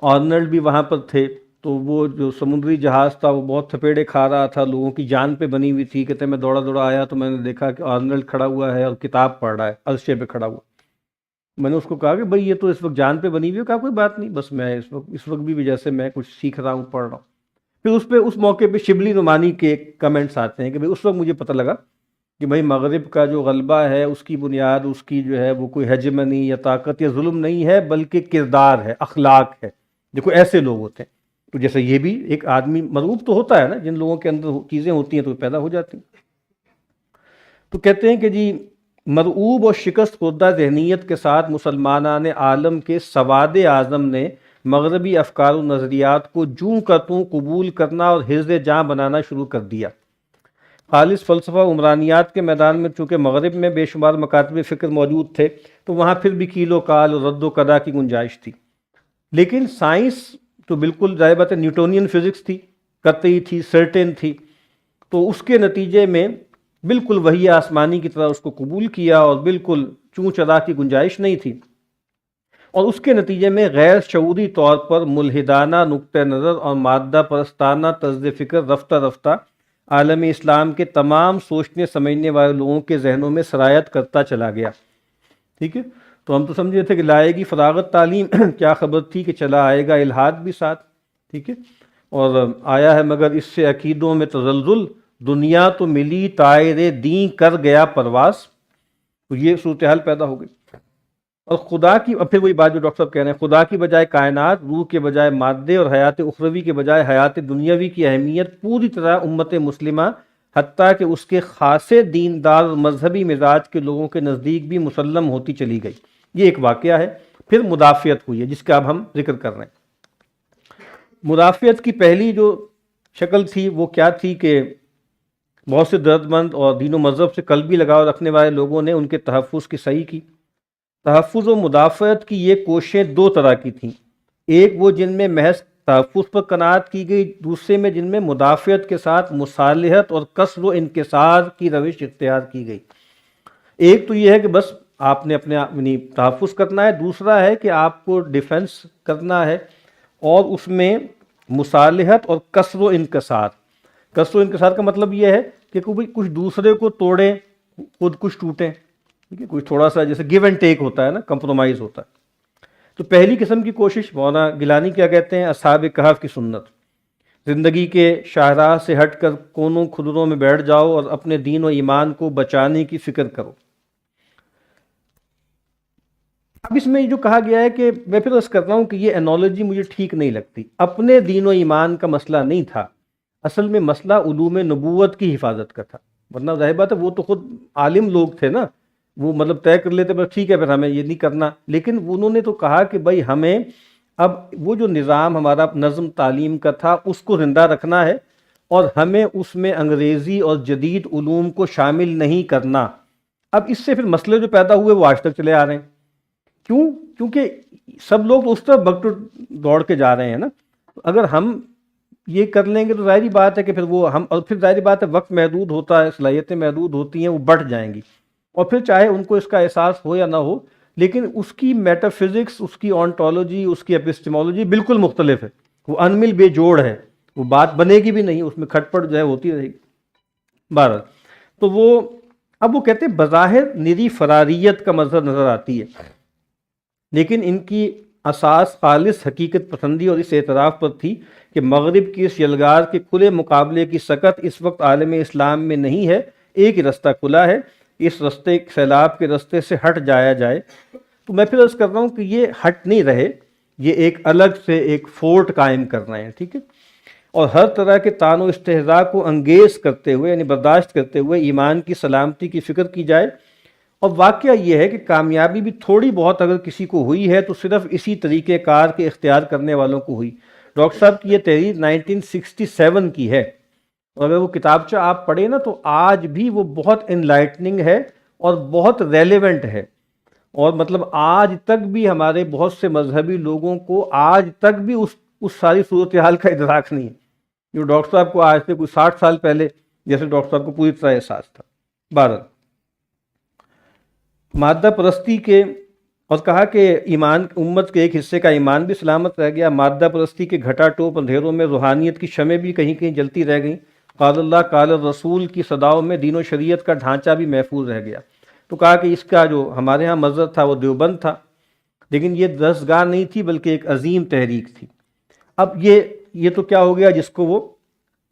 آرنلڈ بھی وہاں پر تھے، تو وہ جو سمندری جہاز تھا وہ بہت تھپیڑے کھا رہا تھا، لوگوں کی جان پہ بنی ہوئی تھی۔ کہتے ہیں میں دوڑا دوڑا آیا تو میں نے دیکھا کہ آرنلڈ کھڑا ہوا ہے اور کتاب پڑھ رہا ہے، عرشے پہ کھڑا ہوا۔ میں نے اس کو کہا کہ بھائی یہ تو اس وقت جان پہ بنی ہوئی ہے. کہا کوئی بات نہیں, بس میں اس وقت بھی جیسے میں کچھ سیکھ رہا ہوں, پڑھ رہا ہوں. پھر اس موقع پہ شبلی نعمانی کے کمنٹس آتے ہیں کہ بھائی اس وقت مجھے پتہ لگا کہ بھائی مغرب کا جو غلبہ ہے اس کی بنیاد اس کی جو ہے وہ کوئی ہیجمنی یا طاقت یا ظلم نہیں ہے, بلکہ کردار ہے, اخلاق ہے. دیکھو ایسے لوگ ہوتے ہیں. تو جیسے یہ بھی ایک آدمی مرعوب تو ہوتا ہے نا, جن لوگوں کے اندر چیزیں ہوتی ہیں تو پیدا ہو جاتی ہیں. تو کہتے ہیں کہ جی مرعوب اور شکست خوردہ ذہنیت کے ساتھ مسلمانان عالم کے سواد اعظم نے مغربی افکار و نظریات کو جوں کا توں قبول کرنا اور حرز جاں بنانا شروع کر دیا. خالص فلسفہ عمرانیات کے میدان میں چونکہ مغرب میں بے شمار مکاتب فکر موجود تھے تو وہاں پھر بھی کیل و کال اور رد و قدا کی گنجائش تھی. لیکن سائنس تو بالکل ظاہر بات ہے نیوٹونین فزکس تھی, قطعی تھی, سرٹن تھی. تو اس کے نتیجے میں بالکل وحی آسمانی کی طرح اس کو قبول کیا اور بالکل چوں چرا کی گنجائش نہیں تھی. اور اس کے نتیجے میں غیر شعوری طور پر ملحدانہ نقطہ نظر اور مادہ پرستانہ طرز فکر رفتہ رفتہ عالم اسلام کے تمام سوچنے سمجھنے والے لوگوں کے ذہنوں میں سرایت کرتا چلا گیا. ٹھیک ہے, تو ہم تو سمجھے تھے کہ لائے گی فراغت تعلیم, کیا خبر تھی کہ چلا آئے گا الحاد بھی ساتھ. ٹھیک ہے, اور آیا ہے مگر اس سے عقیدوں میں تزلزل, دنیا تو ملی طائر دین کر گیا پرواز. تو یہ صورتحال پیدا ہو گئی. اور خدا کی, اب پھر وہی بات جو ڈاکٹر صاحب کہہ رہے ہیں, خدا کی بجائے کائنات, روح کے بجائے مادے اور حیات اخروی کے بجائے حیات دنیاوی کی اہمیت پوری طرح امت مسلمہ حتیٰ کہ اس کے خاصے دیندار اور مذہبی مزاج کے لوگوں کے نزدیک بھی مسلم ہوتی چلی گئی. یہ ایک واقعہ ہے. پھر مدافعت ہوئی ہے جس کا اب ہم ذکر کر رہے ہیں. مدافعت کی پہلی جو شکل تھی وہ کیا تھی کہ بہت سے درد مند اور دین و مذہب سے قلبی لگاؤ رکھنے والے لوگوں نے ان کے تحفظ کی صحیح کی. تحفظ و مدافعت کی یہ کوششیں دو طرح کی تھیں. ایک وہ جن میں محض تحفظ پر قناعت کی گئی, دوسرے میں جن میں مدافعت کے ساتھ مصالحت اور کسر و انکسار کی روش اختیار کی گئی. ایک تو یہ ہے کہ بس آپ نے اپنے یعنی تحفظ کرنا ہے, دوسرا ہے کہ آپ کو ڈیفنس کرنا ہے اور اس میں مصالحت اور کسر و انکسار. کسر و انکسار کا مطلب یہ ہے کہ کوئی کچھ دوسرے کو توڑیں, خود کچھ ٹوٹیں. ٹھیک ہے, کچھ تھوڑا سا جیسے گیو اینڈ ٹیک ہوتا ہے نا, کمپرومائز ہوتا ہے. تو پہلی قسم کی کوشش مولانا گیلانی کیا کہتے ہیں, اصحاب کہف کی سنت. زندگی کے شاہراہ سے ہٹ کر کونوں خدروں میں بیٹھ جاؤ اور اپنے دین و ایمان کو بچانے کی فکر کرو. اب اس میں جو کہا گیا ہے کہ میں پھر عرض کرتا ہوں کہ یہ انالوجی مجھے ٹھیک نہیں لگتی. اپنے دین و ایمان کا مسئلہ نہیں تھا, اصل میں مسئلہ علوم نبوت کی حفاظت کا تھا. ورنہ ظاہر بات ہے وہ تو خود عالم لوگ تھے نا, وہ مطلب طے کر لیتے بس ٹھیک ہے پھر ہمیں یہ نہیں کرنا. لیکن انہوں نے تو کہا کہ بھائی ہمیں اب وہ جو نظام ہمارا نظم تعلیم کا تھا اس کو زندہ رکھنا ہے اور ہمیں اس میں انگریزی اور جدید علوم کو شامل نہیں کرنا. اب اس سے پھر مسئلے جو پیدا ہوئے وہ آج تک چلے آ رہے ہیں. کیوں؟ کیونکہ سب لوگ اس طرف وقت دوڑ کے جا رہے ہیں نا. اگر ہم یہ کر لیں گے تو ظاہری بات ہے کہ پھر وہ ہم, اور پھر ظاہری بات ہے وقت محدود ہوتا ہے, صلاحیتیں محدود ہوتی ہیں, وہ بڑھ جائیں گی. اور پھر چاہے ان کو اس کا احساس ہو یا نہ ہو, لیکن اس کی میٹا فزکس, اس کی آنٹولوجی, اس کی اپسٹمولوجی بالکل مختلف ہے. وہ انمل بے جوڑ ہے, وہ بات بنے گی بھی نہیں, اس میں کھٹ پٹ جو ہے ہوتی رہے گی. بہرحال تو وہ اب وہ کہتے ہیں بظاہر نری فراریت کا مظہر نظر آتی ہے, لیکن ان کی اساس خالص حقیقت پسندی اور اس اعتراف پر تھی کہ مغرب کی اس یلغار کے کھلے مقابلے کی سکت اس وقت عالم اسلام میں نہیں ہے. ایک ہی رستہ کھلا ہے, اس رستے سیلاب کے رستے سے ہٹ جایا جائے. تو میں پھر عرض کر رہا ہوں کہ یہ ہٹ نہیں رہے, یہ ایک الگ سے ایک فورٹ قائم کر رہے ہیں. ٹھیک ہے, اور ہر طرح کے طعن و استہزاء کو انگیز کرتے ہوئے یعنی برداشت کرتے ہوئے ایمان کی سلامتی کی فکر کی جائے. اور واقعہ یہ ہے کہ کامیابی بھی تھوڑی بہت اگر کسی کو ہوئی ہے تو صرف اسی طریقہ کار کے اختیار کرنے والوں کو ہوئی. ڈاکٹر صاحب کی یہ تحریر 1967 کی ہے, اور اگر وہ کتابچہ آپ پڑھیں نا تو آج بھی وہ بہت انلائٹننگ ہے اور بہت ریلیونٹ ہے. اور مطلب آج تک بھی ہمارے بہت سے مذہبی لوگوں کو آج تک بھی اس ساری صورتحال کا ادراک نہیں ہے جو ڈاکٹر صاحب کو آج سے کوئی 60 سال پہلے جیسے ڈاکٹر صاحب کو پوری طرح احساس تھا. بہرحال مادہ پرستی کے, اور کہا کہ ایمان امت کے ایک حصے کا ایمان بھی سلامت رہ گیا. مادہ پرستی کے گھٹا ٹوپ اندھیروں میں روحانیت کی شمع بھی کہیں کہیں جلتی رہ گئیں. قال اللہ قال الرسول کی صداؤں میں دین و شریعت کا ڈھانچہ بھی محفوظ رہ گیا. تو کہا کہ اس کا جو ہمارے ہاں مذہب تھا وہ دیوبند تھا, لیکن یہ دستگاہ نہیں تھی بلکہ ایک عظیم تحریک تھی. اب یہ تو کیا ہو گیا جس کو وہ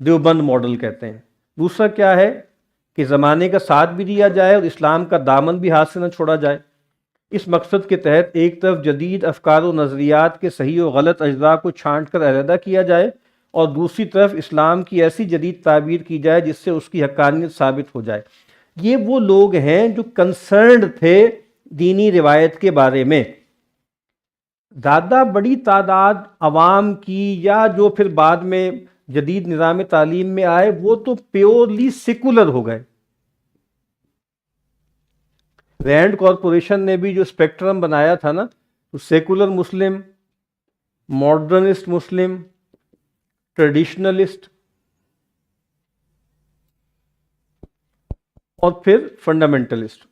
دیوبند ماڈل کہتے ہیں. دوسرا کیا ہے کہ زمانے کا ساتھ بھی دیا جائے اور اسلام کا دامن بھی ہاتھ سے نہ چھوڑا جائے. اس مقصد کے تحت ایک طرف جدید افکار و نظریات کے صحیح و غلط اجزاء کو چھانٹ کر علیحدہ کیا جائے اور دوسری طرف اسلام کی ایسی جدید تعبیر کی جائے جس سے اس کی حقانیت ثابت ہو جائے. یہ وہ لوگ ہیں جو کنسرنڈ تھے دینی روایت کے بارے میں. زیادہ بڑی تعداد عوام کی یا جو پھر بعد میں جدید نظام تعلیم میں آئے وہ تو پیورلی سیکولر ہو گئے. رینڈ کارپوریشن نے بھی جو اسپیکٹرم بنایا تھا نا، تو سیکولر مسلم، ماڈرنسٹ مسلم، ٹریڈیشنلسٹ اور پھر فنڈامنٹلسٹ.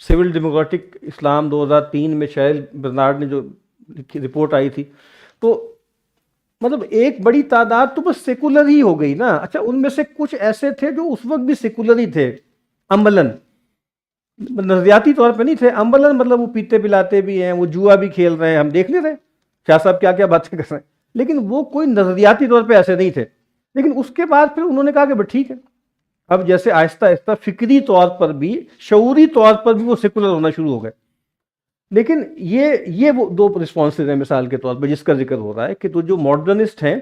سول ڈیموکریٹک اسلام 2003 میں شائل برنارڈ نے جو رپورٹ آئی تھی، تو مطلب ایک بڑی تعداد تو بس سیکولر ہی ہو گئی نا. اچھا ان میں سے کچھ ایسے تھے جو اس وقت بھی سیکولر ہی تھے عملاً، نظریاتی طور پہ نہیں تھے، عملاً مطلب وہ پیتے پلاتے بھی ہیں، وہ جوا بھی کھیل رہے ہیں، ہم دیکھ نہیں رہے شاہ صاحب کیا کیا باتیں کر رہے ہیں، لیکن وہ کوئی نظریاتی طور پہ ایسے نہیں تھے. لیکن اس کے بعد پھر انہوں نے کہا کہ بس ٹھیک ہے، اب جیسے آہستہ آہستہ فکری طور پر بھی، شعوری طور پر بھی وہ سیکولر ہونا شروع ہو گئے. لیکن یہ وہ دو رسپانسز ہیں مثال کے طور پہ جس کا ذکر ہو رہا ہے کہ تو جو ماڈرنسٹ ہیں،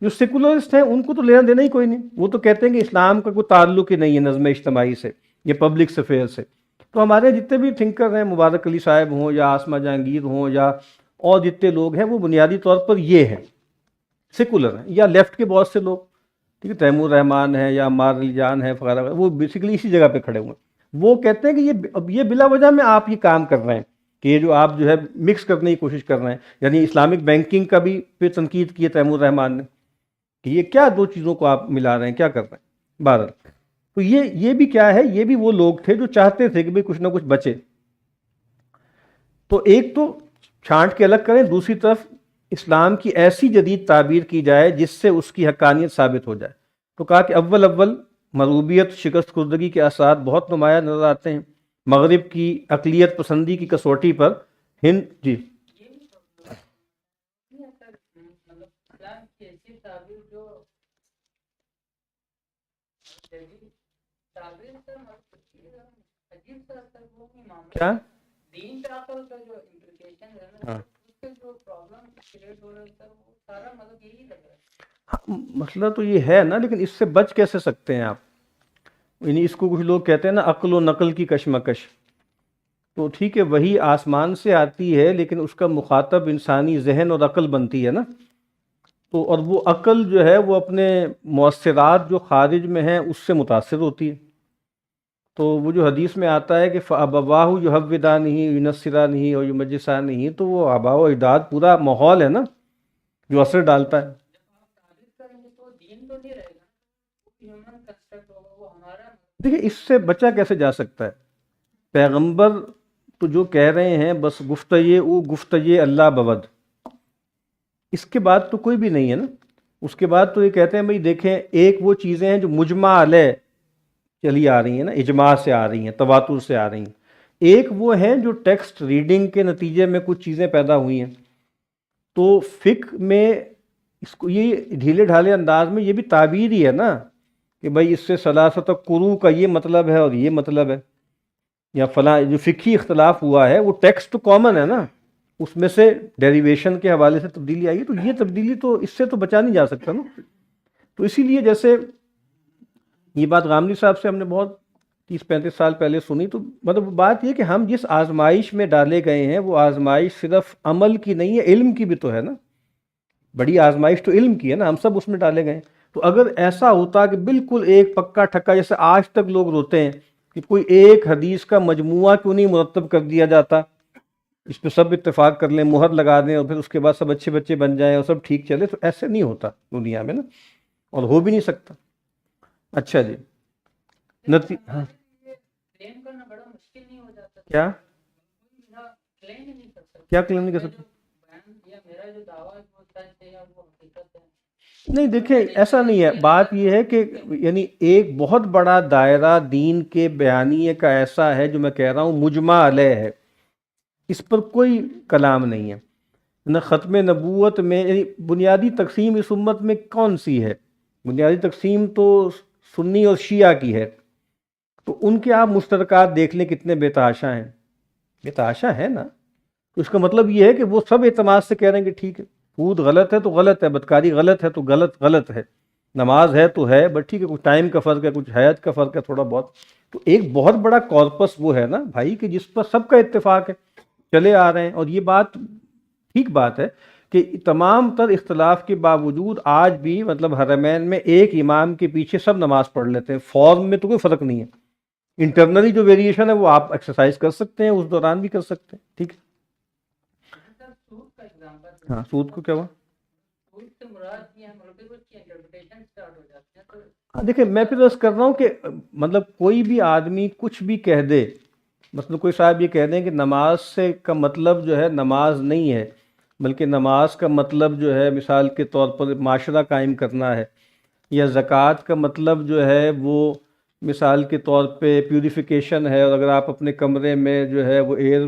جو سیکولرسٹ ہیں، ان کو تو لینا دینا ہی کوئی نہیں. وہ تو کہتے ہیں کہ اسلام کا کوئی تعلق ہی نہیں ہے نظم اجتماعی سے، یہ پبلک افیئر سے. تو ہمارے جتنے بھی تھنکر ہیں، مبارک علی صاحب ہوں یا آسما جہانگیر ہوں یا اور جتنے لوگ ہیں، وہ بنیادی طور پر یہ ہیں، سیکولر ہیں. یا لیفٹ کے بہت سے لوگ، ٹھیک ہے، تیمور رحمان ہے یا عمار علی جان ہے وغیرہ، وہ بیسیکلی اسی جگہ پہ کھڑے ہوئے ہیں. وہ کہتے ہیں کہ یہ بلا وجہ میں آپ یہ کام کر رہے ہیں کہ یہ جو آپ جو ہے مکس کرنے کی کوشش کر رہے ہیں. یعنی اسلامک بینکنگ کا بھی پھر تنقید کی ہے تیمور رحمان نے کہ یہ کیا دو چیزوں کو آپ ملا رہے ہیں، کیا کر رہے ہیں. بہرحال تو یہ بھی کیا ہے، یہ بھی وہ لوگ تھے جو چاہتے تھے کہ بھئی کچھ نہ کچھ بچے. تو ایک تو چھانٹ کے الگ کریں، دوسری طرف اسلام کی ایسی جدید تعبیر کی جائے جس سے اس کی حقانیت ثابت ہو جائے. تو کہا کہ اول مغلوبیت، شکست خوردگی کے اثرات بہت نمایاں نظر آتے ہیں. مغرب کی اقلیت پسندی کی کسوٹی پر ہند جی یہ بھی نہیں ہے سر، مطلب اسلام کی ایسی تعبیر جو جدید تعبیر سر، عجیب سا سر وہ بھی معاملہ کیا دین پہ عقل کا جو امپلیکیشن ہے نا، اس سے جو پرابلم کریٹ ہو رہا ہے سر، وہ سارا مطلب یہی لگ رہا ہے. مسئلہ تو یہ ہے نا، لیکن اس سے بچ کیسے سکتے ہیں آپ؟ یعنی اس کو کچھ لوگ کہتے ہیں نا عقل و نقل کی کشمکش. تو ٹھیک ہے وہی آسمان سے آتی ہے لیکن اس کا مخاطب انسانی ذہن اور عقل بنتی ہے نا. تو اور وہ عقل جو ہے وہ اپنے مؤثرات جو خارج میں ہیں اس سے متاثر ہوتی ہے. تو وہ جو حدیث میں آتا ہے کہ فَأَبَوَاهُ يُحَوِّدَانِهِ يُنَصِّرَانِهِ اور يُمَجِّسَانِهِ، تو وہ آباء و اجداد پورا ماحول ہے نا جو اثر ڈالتا ہے. جب آپ تعبیر کریں گے تو دین تو نہیں رہے گا، وہ ہیومن کنسٹرکٹ ہوگا، وہ ہمارا. دیکھیں اس سے بچا کیسے جا سکتا ہے؟ پیغمبر تو جو کہہ رہے ہیں بس گفتگی اللہ بود، اس کے بعد تو کوئی بھی نہیں ہے نا. اس کے بعد تو یہ کہتے ہیں بھئی دیکھیں ایک وہ چیزیں ہیں جو مجمع علیہ چلی آ رہی ہیں نا، اجماع سے آ رہی ہیں، تواتر سے آ رہی ہیں. ایک وہ ہیں جو ٹیکسٹ ریڈنگ کے نتیجے میں کچھ چیزیں پیدا ہوئی ہیں. تو فقہ میں اس کو یہ ڈھیلے ڈھالے انداز میں یہ بھی تعبیر ہی ہے نا کہ بھئی اس سے ثلاثت قروء کا یہ مطلب ہے اور یہ مطلب ہے، یا فلاں جو فقہی اختلاف ہوا ہے وہ ٹیکسٹ تو کامن ہے نا، اس میں سے ڈیریویشن کے حوالے سے تبدیلی آئی ہے. تو یہ تبدیلی تو اس سے تو بچا نہیں جا سکتا نا. تو اسی لیے جیسے یہ بات غامدی صاحب سے ہم نے بہت 30-35 سال پہلے سنی، تو مطلب بات یہ کہ ہم جس آزمائش میں ڈالے گئے ہیں وہ آزمائش صرف عمل کی نہیں ہے، علم کی بھی تو ہے نا. بڑی آزمائش تو علم کی ہے نا، ہم سب اس میں ڈالے گئے ہیں. تو اگر ایسا ہوتا کہ بالکل ایک پکا ٹھکا، جیسے آج تک لوگ روتے ہیں کہ کوئی ایک حدیث کا مجموعہ کیوں نہیں مرتب کر دیا جاتا، اس پہ سب اتفاق کر لیں، مہر لگا دیں اور پھر اس کے بعد سب اچھے بچے بن جائیں اور سب ٹھیک چلے. تو ایسے نہیں ہوتا دنیا میں نا، اور ہو بھی نہیں سکتا. اچھا جی ہاں کلیم کرنا بڑا مشکل نہیں ہو جاتا؟ کیا کلیم ہی نہیں کر سکتا. کیا کلیم نہیں کر سکتے؟ یا میرا جو دعویٰ ہے وہ سچ ہے یا وہ حقیقت ہے. نہیں دیکھیں ایسا نہیں ہے، بات یہ ہے کہ یعنی ایک بہت بڑا دائرہ دین کے بیانیے کا ایسا ہے جو میں کہہ رہا ہوں مجمع علیہ ہے، اس پر کوئی کلام نہیں ہے نہ ختم نبوت میں، یعنی بنیادی تقسیم اس امت میں کون سی ہے؟ بنیادی تقسیم تو سنی اور شیعہ کی ہے، تو ان کے آپ مشترکات دیکھ لیں کتنے بے تحاشا ہیں، بے تحاشا ہے نا، تو اس کا مطلب یہ ہے کہ وہ سب اعتماد سے کہہ رہے ہیں کہ ٹھیک ہے سود غلط ہے تو غلط ہے، بدکاری غلط ہے تو غلط ہے، نماز ہے تو ہے، بٹ ٹھیک ہے کچھ ٹائم کا فرق ہے، کچھ حیات کا فرق ہے تھوڑا بہت، تو ایک بہت بڑا کارپس وہ ہے نا بھائی کہ جس پر سب کا اتفاق ہے، چلے آ رہے ہیں، اور یہ بات ٹھیک بات ہے کہ تمام تر اختلاف کے باوجود آج بھی مطلب حرمین میں ایک امام کے پیچھے سب نماز پڑھ لیتے ہیں، فارم میں تو کوئی فرق نہیں ہے، انٹرنلی جو ویریشن ہے وہ آپ ایکسرسائز کر سکتے ہیں، اس دوران بھی کر سکتے ہیں، ٹھیک ہے۔ سر سود کا ایگزامپل، ہاں سود کو کیا ہوا؟ سود سے مراد یہ ہے مطلب اس کی انٹرپریٹیشن سٹارٹ ہو جاتی ہے تو ہاں دیکھیں میں پھر عرض کر رہا ہوں کہ مطلب کوئی بھی آدمی کچھ بھی کہہ دے، مثلا کوئی صاحب یہ کہہ دیں کہ نماز سے کا مطلب جو ہے نماز نہیں ہے، بلکہ نماز کا مطلب جو ہے مثال کے طور پر معاشرہ قائم کرنا ہے، یا زکوٰۃ کا مطلب جو ہے وہ مثال کے طور پہ پیوریفیکیشن ہے، اور اگر آپ اپنے کمرے میں جو ہے وہ ایئر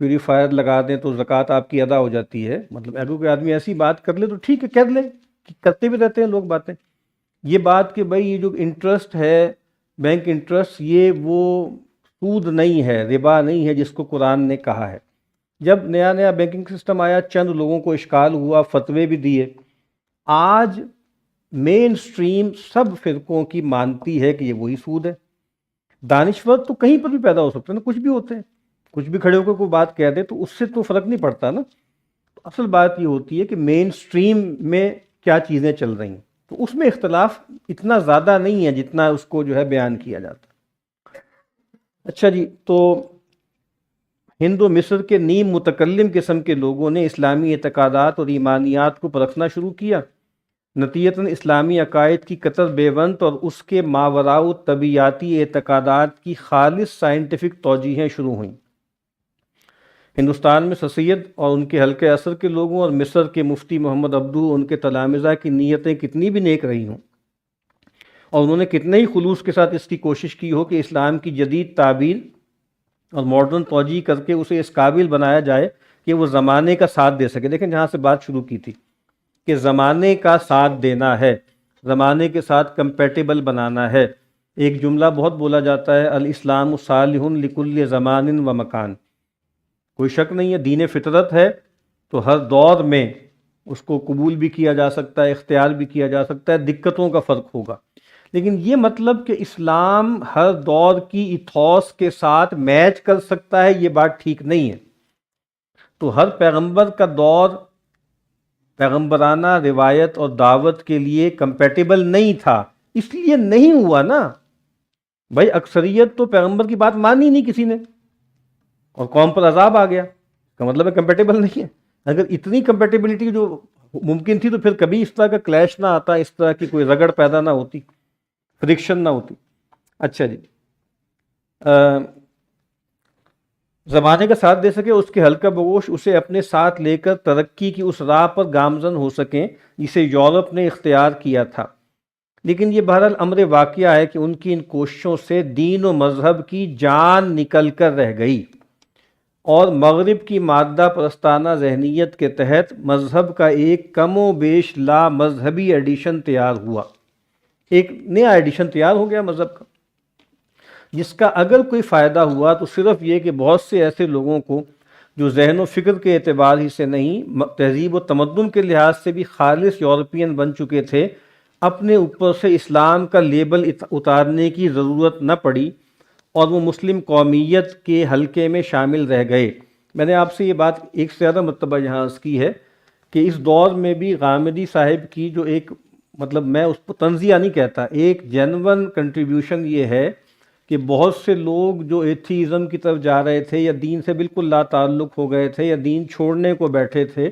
پیوریفائر لگا دیں تو زکوٰۃ آپ کی ادا ہو جاتی ہے، مطلب اگر کوئی آدمی ایسی بات کر لے تو ٹھیک ہے کر لے، کرتے بھی رہتے ہیں لوگ باتیں، یہ بات کہ بھائی یہ جو انٹرسٹ ہے بینک انٹرسٹ یہ وہ سود نہیں ہے، ربا نہیں ہے جس کو قرآن نے کہا ہے۔ جب نیا نیا بینکنگ سسٹم آیا چند لوگوں کو اشکال ہوا، فتوے بھی دیے، آج مین سٹریم سب فرقوں کی مانتی ہے کہ یہ وہی سود ہے۔ دانشور تو کہیں پر بھی پیدا ہو سکتے ہیں نا، کچھ بھی ہوتے ہیں، کچھ بھی کھڑے ہو کر کوئی بات کہہ دے تو اس سے تو فرق نہیں پڑتا نا، اصل بات یہ ہوتی ہے کہ مین سٹریم میں کیا چیزیں چل رہی ہیں، تو اس میں اختلاف اتنا زیادہ نہیں ہے جتنا اس کو جو ہے بیان کیا جاتا ہے۔ اچھا جی، تو ہند و مصر کے نیم متکلم قسم کے لوگوں نے اسلامی اعتقادات اور ایمانیات کو پرکھنا شروع کیا، نتیجتاً اسلامی عقائد کی قطر بیونت اور اس کے ماوراء طبیعیاتی اعتقادات کی خالص سائنٹیفک توجیہیں شروع ہوئیں۔ ہندوستان میں سر سید اور ان کے حلقہ اثر کے لوگوں اور مصر کے مفتی محمد عبدو ان کے تلامذہ کی نیتیں کتنی بھی نیک رہی ہوں، اور انہوں نے کتنے ہی خلوص کے ساتھ اس کی کوشش کی ہو کہ اسلام کی جدید تعبیر اور ماڈرن توجیہ کر کے اسے اس قابل بنایا جائے کہ وہ زمانے کا ساتھ دے سکے۔ دیکھیں جہاں سے بات شروع کی تھی کہ زمانے کا ساتھ دینا ہے، زمانے کے ساتھ کمپیٹیبل بنانا ہے۔ ایک جملہ بہت بولا جاتا ہے، الاسلام صالح لکل زمان و مکان، کوئی شک نہیں ہے دین فطرت ہے تو ہر دور میں اس کو قبول بھی کیا جا سکتا ہے، اختیار بھی کیا جا سکتا ہے، دقتوں کا فرق ہوگا، لیکن یہ مطلب کہ اسلام ہر دور کی ایتھوس کے ساتھ میچ کر سکتا ہے یہ بات ٹھیک نہیں ہے۔ تو ہر پیغمبر کا دور پیغمبرانہ روایت اور دعوت کے لیے کمپیٹیبل نہیں تھا، اس لیے نہیں ہوا نا بھائی، اکثریت تو پیغمبر کی بات مانی نہیں کسی نے اور قوم پر عذاب آ گیا، اس کا مطلب ہے کمپیٹیبل نہیں ہے۔ اگر اتنی کمپیٹیبلٹی جو ممکن تھی تو پھر کبھی اس طرح کا کلیش نہ آتا، اس طرح کی کوئی رگڑ پیدا نہ ہوتی، فرکشن نہ ہوتی۔ اچھا جی، زمانے کا ساتھ دے سکے، اس کے حلقہ بگوش اسے اپنے ساتھ لے کر ترقی کی اس راہ پر گامزن ہو سکیں جسے یورپ نے اختیار کیا تھا، لیکن یہ بہرحال امر واقعہ ہے کہ ان کی ان کوششوں سے دین و مذہب کی جان نکل کر رہ گئی، اور مغرب کی مادہ پرستانہ ذہنیت کے تحت مذہب کا ایک کم و بیش لا مذہبی ایڈیشن تیار ہوا، ایک نیا ایڈیشن تیار ہو گیا مذہب کا، جس کا اگر کوئی فائدہ ہوا تو صرف یہ کہ بہت سے ایسے لوگوں کو جو ذہن و فکر کے اعتبار ہی سے نہیں تہذیب و تمدن کے لحاظ سے بھی خالص یورپین بن چکے تھے، اپنے اوپر سے اسلام کا لیبل اتارنے کی ضرورت نہ پڑی اور وہ مسلم قومیت کے حلقے میں شامل رہ گئے۔ میں نے آپ سے یہ بات ایک سے زیادہ مرتبہ یہاں عرض کی ہے کہ اس دور میں بھی غامدی صاحب کی جو ایک مطلب میں اس کو تنزیہ نہیں کہتا، ایک جینون کنٹریبیوشن یہ ہے کہ بہت سے لوگ جو ایتھیزم کی طرف جا رہے تھے یا دین سے بالکل لا تعلق ہو گئے تھے یا دین چھوڑنے کو بیٹھے تھے،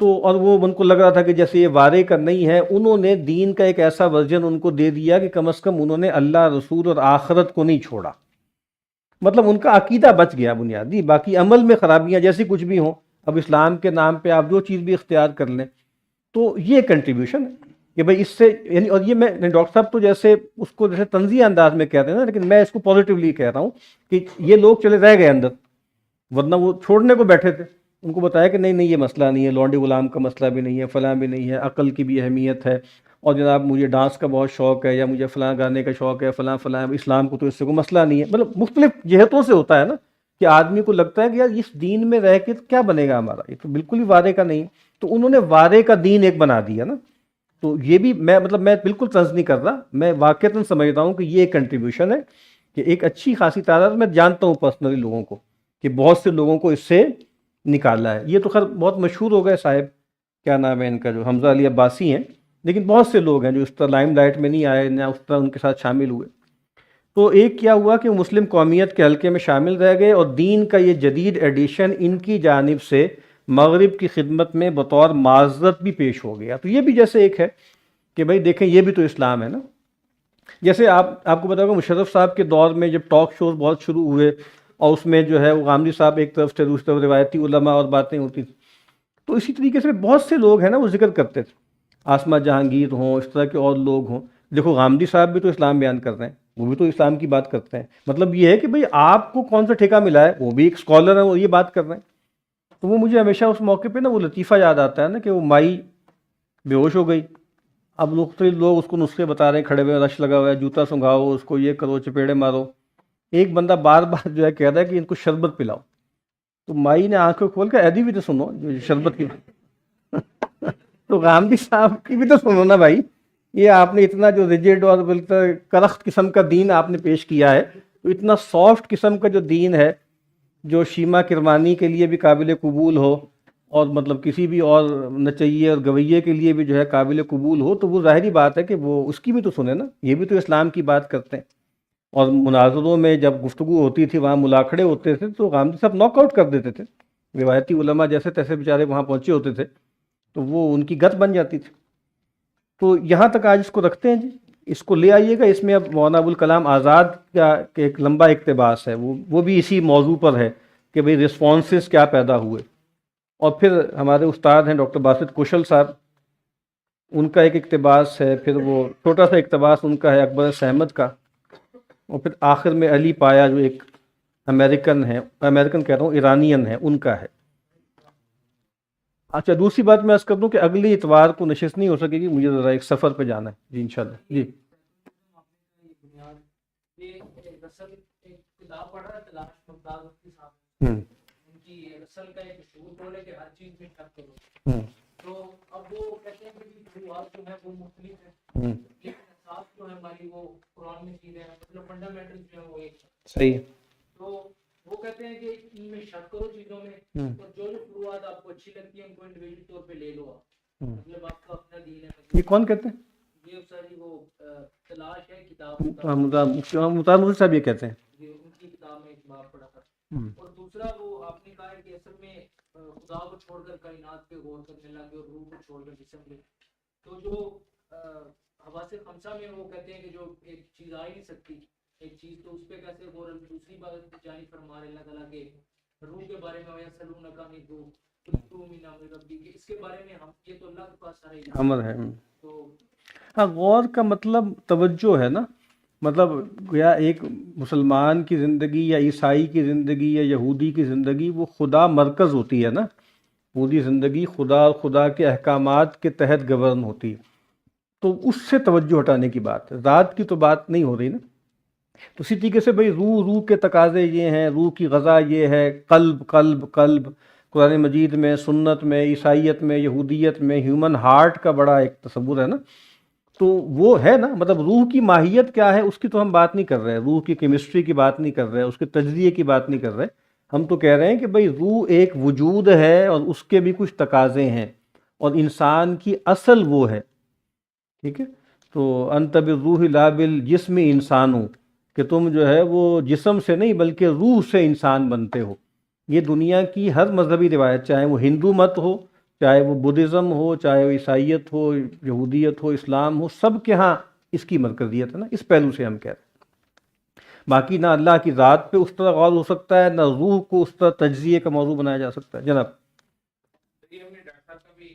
تو اور وہ ان کو لگ رہا تھا کہ جیسے یہ وارے کا نہیں ہے، انہوں نے دین کا ایک ایسا ورژن ان کو دے دیا کہ کم از کم انہوں نے اللہ، رسول اور آخرت کو نہیں چھوڑا، مطلب ان کا عقیدہ بچ گیا بنیادی، باقی عمل میں خرابیاں جیسی کچھ بھی ہوں، اب اسلام کے نام پہ آپ جو چیز بھی اختیار کر لیں، تو یہ کنٹریبیوشن ہے کہ بھائی اس سے یعنی، اور یہ میں ڈاکٹر صاحب تو جیسے اس کو جیسے طنزیہ انداز میں کہتے ہیں نا، لیکن میں اس کو پازیٹیولی کہہ رہا ہوں کہ یہ لوگ چلے رہ گئے اندر، ورنہ وہ چھوڑنے کو بیٹھے تھے. ان کو بتایا کہ نہیں نہیں یہ مسئلہ نہیں ہے، لونڈی غلام کا مسئلہ بھی نہیں ہے، فلاں بھی نہیں ہے، عقل کی بھی اہمیت ہے، اور جناب مجھے ڈانس کا بہت شوق ہے، یا مجھے فلاں گانے کا شوق ہے، فلاں فلاں، اسلام کو تو اس سے کوئی مسئلہ نہیں ہے. مطلب مختلف جہتوں سے ہوتا ہے نا کہ آدمی کو لگتا ہے کہ یار اس دین میں رہ کے کیا بنے گا ہمارا، یہ تو بالکل ہی وعدے کا نہیں. تو انہوں نے وعدے کا دین ایک بنا دیا نا. تو یہ بھی میں مطلب میں بالکل طنز نہیں کر رہا، میں واقعتاً سمجھتا ہوں کہ یہ ایک کنٹریبیوشن ہے کہ ایک اچھی خاصی تعداد میں جانتا ہوں پرسنلی لوگوں کو کہ بہت سے لوگوں کو اس سے نکالا ہے. یہ تو خیر بہت مشہور ہو گئے صاحب، کیا نام ہے ان کا، جو حمزہ علی عباسی ہیں، لیکن بہت سے لوگ ہیں جو اس طرح لائم لائٹ میں نہیں آئے، نہ اس طرح ان کے ساتھ شامل ہوئے. تو ایک کیا ہوا کہ وہ مسلم قومیت کے حلقے میں شامل رہ گئے، اور دین کا یہ جدید ایڈیشن ان کی جانب سے مغرب کی خدمت میں بطور معذرت بھی پیش ہو گیا. تو یہ بھی جیسے ایک ہے کہ بھائی دیکھیں یہ بھی تو اسلام ہے نا. جیسے آپ کو پتا ہوگا مشرف صاحب کے دور میں جب ٹاک شوز بہت شروع ہوئے، اور اس میں جو ہے وہ غامدی صاحب ایک طرف سے، دوسری طرف روایتی علماء اور باتیں ہوتی تھیں. تو اسی طریقے سے بہت سے لوگ ہیں نا وہ ذکر کرتے تھے، آسمہ جہانگیر ہوں، اس طرح کے اور لوگ ہوں. دیکھو غامدی صاحب بھی تو اسلام بیان کر رہے ہیں، وہ بھی تو اسلام کی بات کرتے ہیں. مطلب یہ ہے کہ بھئی آپ کو کون سا ٹھیکہ ملا ہے، وہ بھی ایک اسکالر ہیں، وہ یہ بات کر رہے ہیں. تو وہ مجھے ہمیشہ اس موقع پہ نا وہ لطیفہ یاد آتا ہے نا کہ وہ مائی بے ہوش ہو گئی. اب مختلف لوگ اس کو نسخے بتا رہے ہیں، کھڑے ہوئے رش لگا ہوا ہے، جوتا سنگھاؤ اس کو، یہ کرو، چپیڑے مارو. ایک بندہ بار بار جو ہے کہہ رہا ہے کہ ان کو شربت پلاؤ. تو مائی نے آنکھیں کھول کر ایدی بھی تو سنو جو شربت کی تو غامدی صاحب کی بھی تو سنو نا بھائی، یہ آپ نے اتنا جو ریجڈ اور بلکہ کرخت قسم کا دین آپ نے پیش کیا ہے، تو اتنا سافٹ قسم کا جو دین ہے جو شیما کرمانی کے لیے بھی قابل قبول ہو، اور مطلب کسی بھی اور نچیے اور گویے کے لیے بھی جو ہے قابل قبول ہو، تو وہ ظاہری بات ہے کہ وہ اس کی بھی تو سنیں نا. یہ بھی تو اسلام کی بات کرتے ہیں. اور مناظروں میں جب گفتگو ہوتی تھی، وہاں ملاقڑے ہوتے تھے، تو غامدی صاحب ناک آؤٹ کر دیتے تھے. روایتی علماء جیسے تیسے بیچارے وہاں پہنچے ہوتے تھے، تو وہ ان کی گت بن جاتی تھی. تو یہاں تک آج اس کو رکھتے ہیں جی، اس کو لے آئیے گا. اس میں اب مولانا ابوالکلام آزاد کا ایک لمبا اقتباس ہے، وہ بھی اسی موضوع پر ہے کہ بھئی رسپانسز کیا پیدا ہوئے. اور پھر ہمارے استاد ہیں ڈاکٹر باسط کوشل صاحب، ان کا ایک اقتباس ہے، پھر وہ چھوٹا سا اقتباس ان کا ہے اکبر احمد کا، اور پھر آخر میں علی پایا جو ایک امریکن ہے، امریکن کہہ رہا ہوں ایرانین ہے، ان کا ہے. اچھا دوسری بات میں عرض کر دوں کہ اگلی اتوار کو نشست نہیں ہو سکے گی، مجھے ذرا ایک سفر پہ جانا ہے جی انشاءاللہ. جی یہ رسل ایک کتاب پڑھ رہا ہے تلاش ممتاز مفتی صاحب، ہوں ان کی رسل کا ایک اصول بولے کہ ہر چیز میں شک کرو. تو اب وہ کہتے ہیں کہ شروعات جو ہے وہ مختلف ہے، لیکن اساس جو ہے ہماری وہ قرآن میں چیزیں ہیں، مطلب فنڈامنٹل جو ہے وہ ایک ہے. صحیح. تو وہ کہتے ہیں کہ ان میں شک کرو چیزوں میں، اور جو شروعات آپ کو اچھی لگتی ہے ان کو انڈیویجول طور پہ لے لو. آپ مطلب آپ کا اپنا دین ہے. یہ کون کہتے ہیں؟ یہ ساری وہ تلاش ہے کتاب، مطالب صاحب یہ کہتے ہیں. ان کی کتاب میں ایک باب پڑھا تھا. اور دوسرا وہ آپ نے کہا ہے کہ اصل میں خدا کو چھوڑ کر کائنات پہ غور کرنے لگے اور روح کو چھوڑ کر جسم لے. تو جو حواس خمسہ میں وہ کہتے ہیں کہ جو ایک چیز آ ہی نہیں سکتی ایک چیز، تو اس پہ کیسے غور. دوسری بات جانی فرما رہے اللہ تعالیٰ کے روح کے بارے میں، وَيَسْأَلُونَكَ عَنِ الرُّوحِ مِنْ أَمْرِ رَبِّكَ، اس کے بارے میں ہم یہ تو اللہ کے پاس سارے امر ہے. تو ہاں غور کا مطلب توجہ ہے نا. مطلب یا ایک مسلمان کی زندگی یا عیسائی کی زندگی یا یہودی کی زندگی وہ خدا مرکز ہوتی ہے نا. پوری زندگی خدا اور خدا کے احکامات کے تحت گورن ہوتی ہے. تو اس سے توجہ ہٹانے کی بات ہے، ذات کی تو بات نہیں ہو رہی نا. تو اسی طریقے سے بھئی روح کے تقاضے یہ ہیں، روح کی غذا یہ ہے، قلب قلب قلب. قرآن مجید میں، سنت میں، عیسائیت میں، یہودیت میں ہیومن ہارٹ کا بڑا ایک تصور ہے نا. تو وہ ہے نا، مطلب روح کی ماہیت کیا ہے اس کی تو ہم بات نہیں کر رہے، روح کی کیمسٹری کی بات نہیں کر رہے، اس کے تجزیے کی بات نہیں کر رہے. ہم تو کہہ رہے ہیں کہ بھئی روح ایک وجود ہے اور اس کے بھی کچھ تقاضے ہیں، اور انسان کی اصل وہ ہے. ٹھیک ہے. تو انت بالروح لا بالجسم انسانوں، کہ تم جو ہے وہ جسم سے نہیں بلکہ روح سے انسان بنتے ہو. یہ دنیا کی ہر مذہبی روایت، چاہے وہ ہندو مت ہو، چاہے وہ بدھزم ہو، چاہے وہ عیسائیت ہو، یہودیت ہو، اسلام ہو، سب کے ہاں اس کی مرکزیت ہے نا. اس پہلو سے ہم کہہ رہے ہیں. باقی نہ اللہ کی ذات پہ اس طرح غور ہو سکتا ہے، نہ روح کو اس طرح تجزیے کا موضوع بنایا جا سکتا ہے. جناب یہ ہم نے ڈاکٹر صاحب کا بھی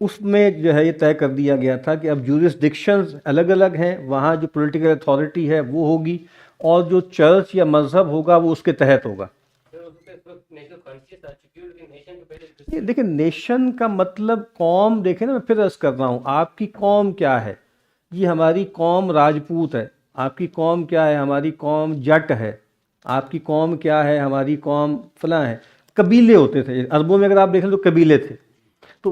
اس میں جو ہے یہ طے کر دیا گیا تھا کہ اب جورسڈکشنز الگ الگ ہیں، وہاں جو پولیٹیکل اتھارٹی ہے وہ ہوگی، اور جو چرچ یا مذہب ہوگا وہ اس کے تحت ہوگا۔ یہ دیکھیں نیشن کا مطلب قوم، دیکھیں نا میں پھر عرض کر رہا ہوں، آپ کی قوم کیا ہے؟ یہ ہماری قوم راجپوت ہے، آپ کی قوم کیا ہے؟ ہماری قوم جٹ ہے، آپ کی قوم کیا ہے؟ ہماری قوم فلاں ہے۔ قبیلے ہوتے تھے عربوں میں، اگر آپ دیکھیں تو قبیلے تھے۔ تو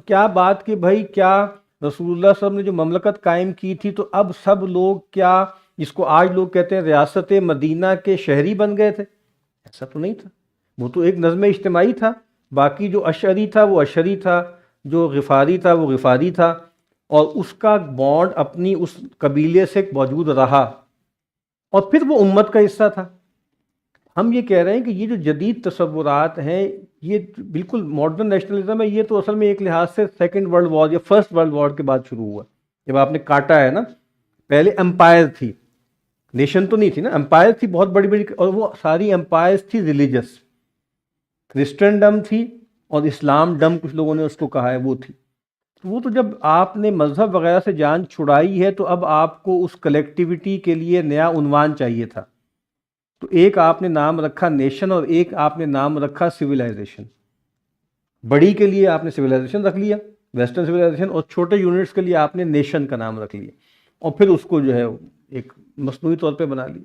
کیا بات کہ بھائی کیا رسول اللہ صلی اللہ علیہ وسلم نے جو مملکت قائم کی تھی تو اب سب لوگ کیا جس کو آج لوگ کہتے ہیں ریاست مدینہ کے شہری بن گئے تھے؟ ایسا تو نہیں تھا، وہ تو ایک نظم اجتماعی تھا۔ باقی جو اشعری تھا وہ اشعری تھا، جو غفاری تھا وہ غفاری تھا، اور اس کا بانڈ اپنی اس قبیلے سے موجود رہا، اور پھر وہ امت کا حصہ تھا۔ ہم یہ کہہ رہے ہیں کہ یہ جو جدید تصورات ہیں یہ بالکل ماڈرن نیشنلزم ہے، یہ تو اصل میں ایک لحاظ سے سیکنڈ ورلڈ وار یا فرسٹ ورلڈ وار کے بعد شروع ہوا، جب آپ نے کاٹا ہے نا۔ پہلے امپائر تھی، نیشن تو نہیں تھی نا، امپائر تھی بہت بڑی بڑی، اور وہ ساری امپائرز تھی ریلیجس، کرسچنڈم تھی اور اسلام ڈم کچھ لوگوں نے اس کو کہا ہے، وہ تھی۔ وہ تو جب آپ نے مذہب وغیرہ سے جان چھڑائی ہے تو اب آپ کو اس کلیکٹیوٹی کے لیے نیا عنوان چاہیے تھا، تو ایک آپ نے نام رکھا نیشن اور ایک آپ نے نام رکھا سویلائزیشن۔ بڑی کے لیے آپ نے سویلائزیشن رکھ لیا، ویسٹرن سویلائزیشن، اور چھوٹے یونٹس کے لیے آپ نے نیشن کا نام رکھ لیا، اور پھر اس کو جو ہے ایک مصنوعی طور پہ بنا لی۔